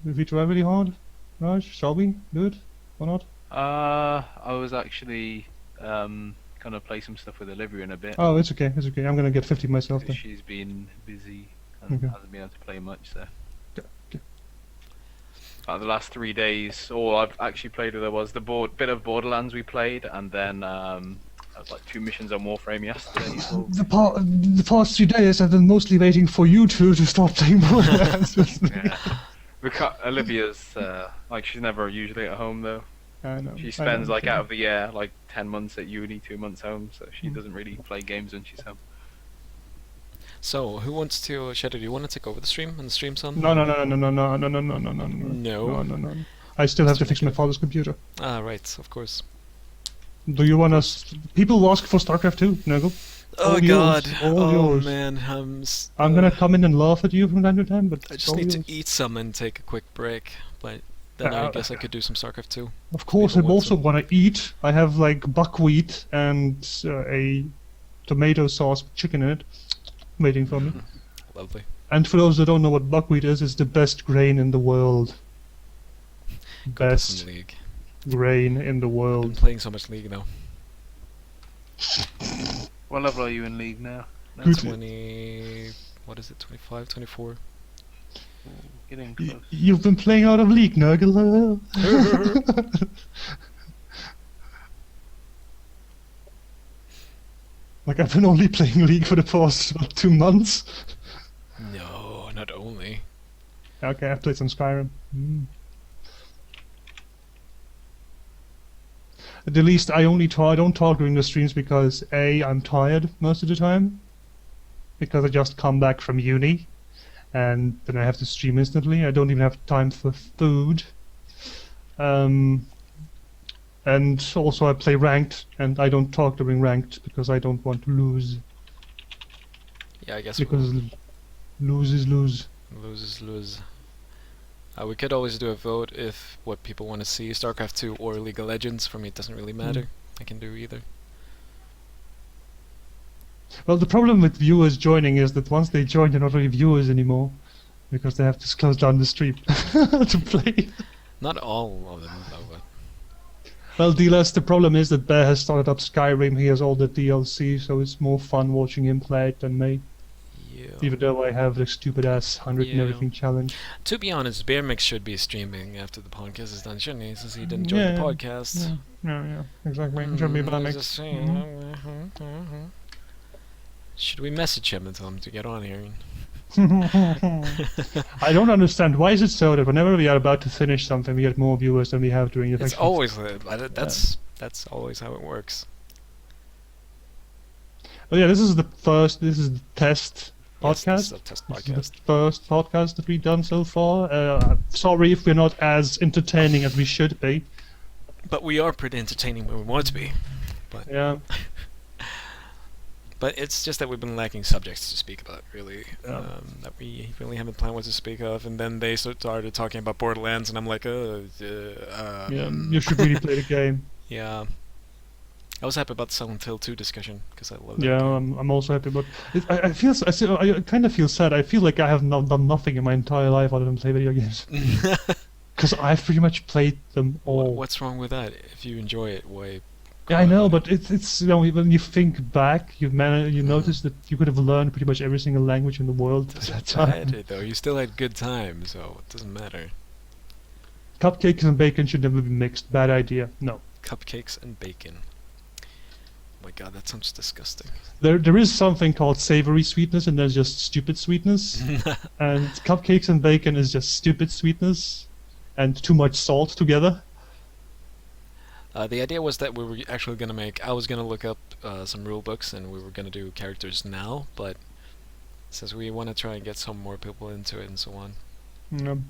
If we try really hard. Raj, shall we do it? Or not? I was actually gonna play some stuff with Olivia in a bit. Oh, it's okay, it's okay. I'm gonna get 50 myself then. She's been busy and Okay. hasn't been able to play much, so. Okay. The last 3 days, all I've actually played with her was the bit of Borderlands we played, and then I was like 2 missions on Warframe yesterday. So The past 3 days I've been mostly waiting for you two to stop playing Borderlands with me. yeah. Olivia's like she's never usually at home though. I know. She I spends know, like okay. out of the year like 10 months at uni, 2 months home, so she Mm. doesn't really play games when she's home. So, who wants to? Shadow, do you want to take over the stream and stream some? No. No. I still have to fix my father's computer. Ah, right, of course. Do you want us? People ask for StarCraft 2, Nurgle. Oh All yours, God! all Oh yours. man, I'm gonna come in and laugh at you from time to time, but I it's just all need yours. to eat some and take a quick break. But then I guess I could do some StarCraft too. Of course, I people want also some. want to eat. I have like buckwheat and a tomato sauce with chicken in it, waiting for me. Lovely. And for those that don't know what buckwheat is, it's the best grain in the world. Go put some Best. League. grain in the I've been world. playing so much League now. What level are you in League now? Good. 20... What is it? 25, 24? Getting close. You've been playing out of league, Nurgle. Like, I've been only playing League for the past, 2 months. No, not only. Okay, I've played some Skyrim. At the least, I don't talk during the streams because A, I'm tired most of the time. Because I just come back from uni. And then I have to stream instantly. I don't even have time for food. And also I play ranked, and I don't talk during ranked because I don't want to lose. Yeah, I guess Because lose is lose. lose is lose. We could always do a vote if what people want to see, StarCraft 2 or League of Legends. For me, it doesn't really matter. I can do either. Well, the problem with viewers joining is that once they join, they're not really viewers anymore. Because they have to close down the stream to play. Not all of them, though. But Well, Dealers, the problem is that Bear has started up Skyrim. He has all the DLC, so it's more fun watching him play it than me. yeah. Even though I have the stupid ass 100 and Yeah. everything challenge. To be honest, Bearmix should be streaming after the podcast is done, shouldn't he? Since he didn't join the Yeah. podcast. Yeah, exactly. Should be I was Bearmix. just saying, Should we message him and tell him to get on here? I don't understand. Why is it so that whenever we are about to finish something, we get more viewers than we have during the It's actual- always that's always how it works. Oh yeah, this is the test Yes, podcast. this is a test This is podcast. the first podcast that we've done so far. Sorry if we're not as entertaining as we should be. But we are pretty entertaining when we want to be. Yeah. But it's just that we've been lacking subjects to speak about, really. Yeah. That we really haven't planned what to speak of. And then they started talking about Borderlands, and I'm like, Yeah, you should really play the game. yeah. I was happy about the Silent Hill 2 discussion, because I love that Yeah, game. I'm also happy, but I kind of feel sad. I feel like I have done nothing in my entire life other than play video games. Because I've pretty much played them all. What's wrong with that? If you enjoy it, why? Yeah, I know, but it's when you think back, you notice that you could have learned pretty much every single language in the world at that Doesn't time. matter, though. You still had good time, so it doesn't matter. Cupcakes and bacon should never be mixed. Bad idea. No. Cupcakes and bacon. Oh my god, that sounds disgusting. There is something called savory sweetness, and there's just stupid sweetness. And cupcakes and bacon is just stupid sweetness, and too much salt together. The idea was that we were actually going to I was going to look up some rule books and we were going to do characters now, but since we want to try and get some more people into it and so on. Mm,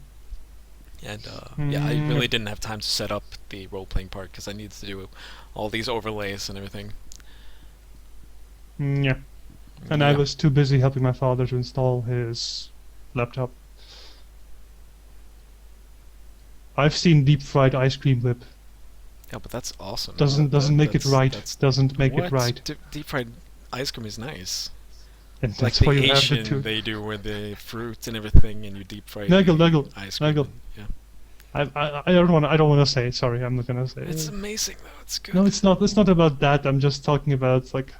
And yeah, I really didn't have time to set up the role-playing part because I needed to do all these overlays and everything. yeah. And I Yeah. was too busy helping my father to install his laptop. I've seen deep fried ice cream whip. Yeah, but that's awesome. Doesn't make it right. Doesn't make what? it right. Deep fried ice cream is nice. And Like that's the why you have Asian the two. they do with the fruit and everything, and you deep fry Nuggle, the Nuggle, ice cream. Nuggle. Yeah, I don't want to say it. Sorry, I'm not gonna say it. it's amazing though. It's good. No, it's not. It's not about that. I'm just talking about like,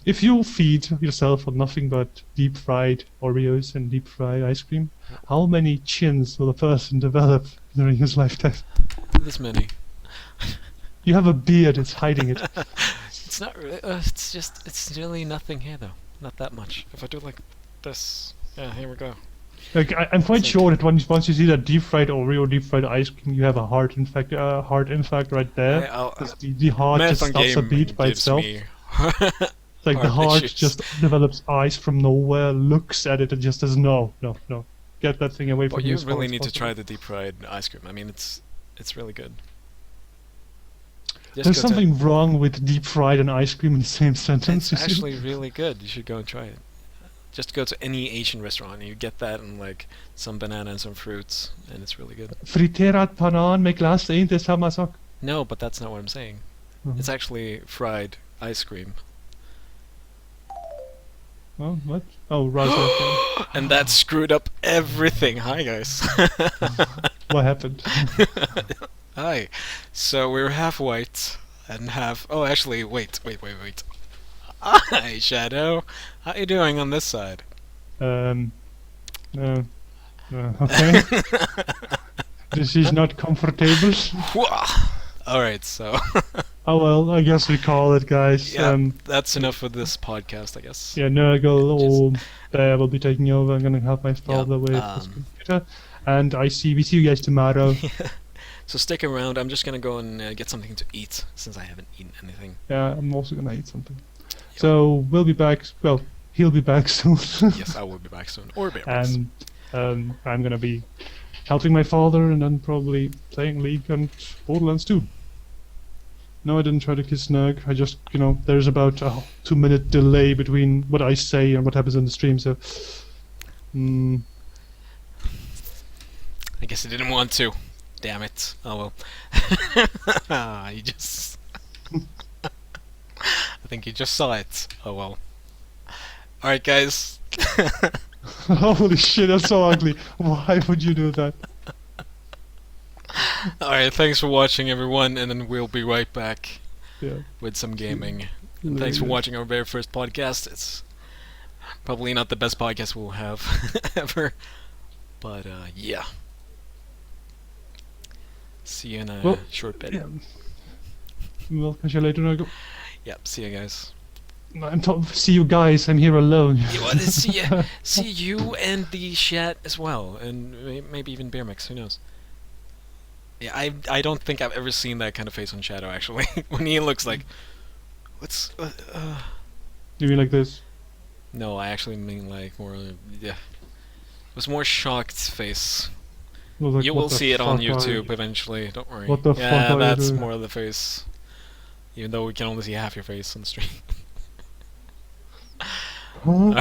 if you feed yourself on nothing but deep fried Oreos and deep fried ice cream, how many chins will a person develop during his lifetime? This many. You have a beard. It's hiding it. It's not really. It's really nothing here though. Not that much. If I do like this, yeah, here we go. Like I'm quite It's like- sure that once you see that deep fried Oreo, deep fried ice cream, you have a heart infarct right there. I'll- 'Cause the heart just Marathon stops a game beat by gives itself. me Like the heart heart issues. just develops eyes from nowhere, looks at it, and just says no. Get that thing away from But me. you as far really as need to possible. try the deep fried ice cream. I mean, it's really good. Just There's go to- something wrong with deep fried and ice cream in the same sentence. It's you see? actually really good. You should go and try it. Just go to any Asian restaurant and you get that and like some banana and some fruits, and it's really good. Friterat banan med glass är inte samma sak. No, but that's not what I'm saying. Mhm. It's actually fried ice cream, Oh, what? Oh, right. Okay. and that screwed up everything. Hi guys. What happened? Hi. So we're half white and half. Oh, actually, wait. Hi, Shadow. How you doing on this side? Um, okay. This is not comfortable. All right. So Oh well, I guess we call it, guys. yeah, that's enough for this podcast, I guess. Yeah, Nurgle or Bear will be taking over. I'm gonna help my father with his um, computer, and we see you guys tomorrow. So stick around. I'm just gonna go and get something to eat since I haven't eaten anything. Yeah, I'm also gonna eat something. So we'll be back. Well, he'll be back soon. Yes, I will be back soon. Or Bearings. And I'm gonna be helping my father, and then probably playing League and Borderlands 2. No, I didn't try to kiss Nurg. I just, there's about a 2-minute delay between what I say and what happens in the stream, so... I guess I didn't want to. Damn it. Oh well. You just... I think you just saw it. Oh well. Alright, guys. Holy shit, that's so ugly. Why would you do that? Alright, thanks for watching, everyone, and then we'll be right back Yeah. with some gaming. And thanks for watching our very first podcast. It's probably not the best podcast we'll have ever, but yeah. See you in a short bit. Yeah. We'll catch you later, Nurgle. Yep, see you guys. See you guys, I'm here alone. You want to see you and the chat as well, and maybe even Bear Mix, who knows? Yeah, I don't think I've ever seen that kind of face on Shadow, actually. When he looks like... What's... You mean like this? No, I actually mean like more... Yeah. It was more shocked face. Well, like, You what will the see it on fuck are YouTube you- eventually, don't worry. What the fuck yeah, are you that's doing? more of the face. Even though we can only see half your face on the stream. Huh?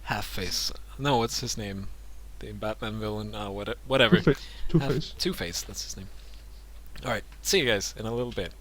Half face. No, what's his name? The Batman villain. Whatever. Two-Face. Two-Face, that's his name. Alright, see you guys in a little bit.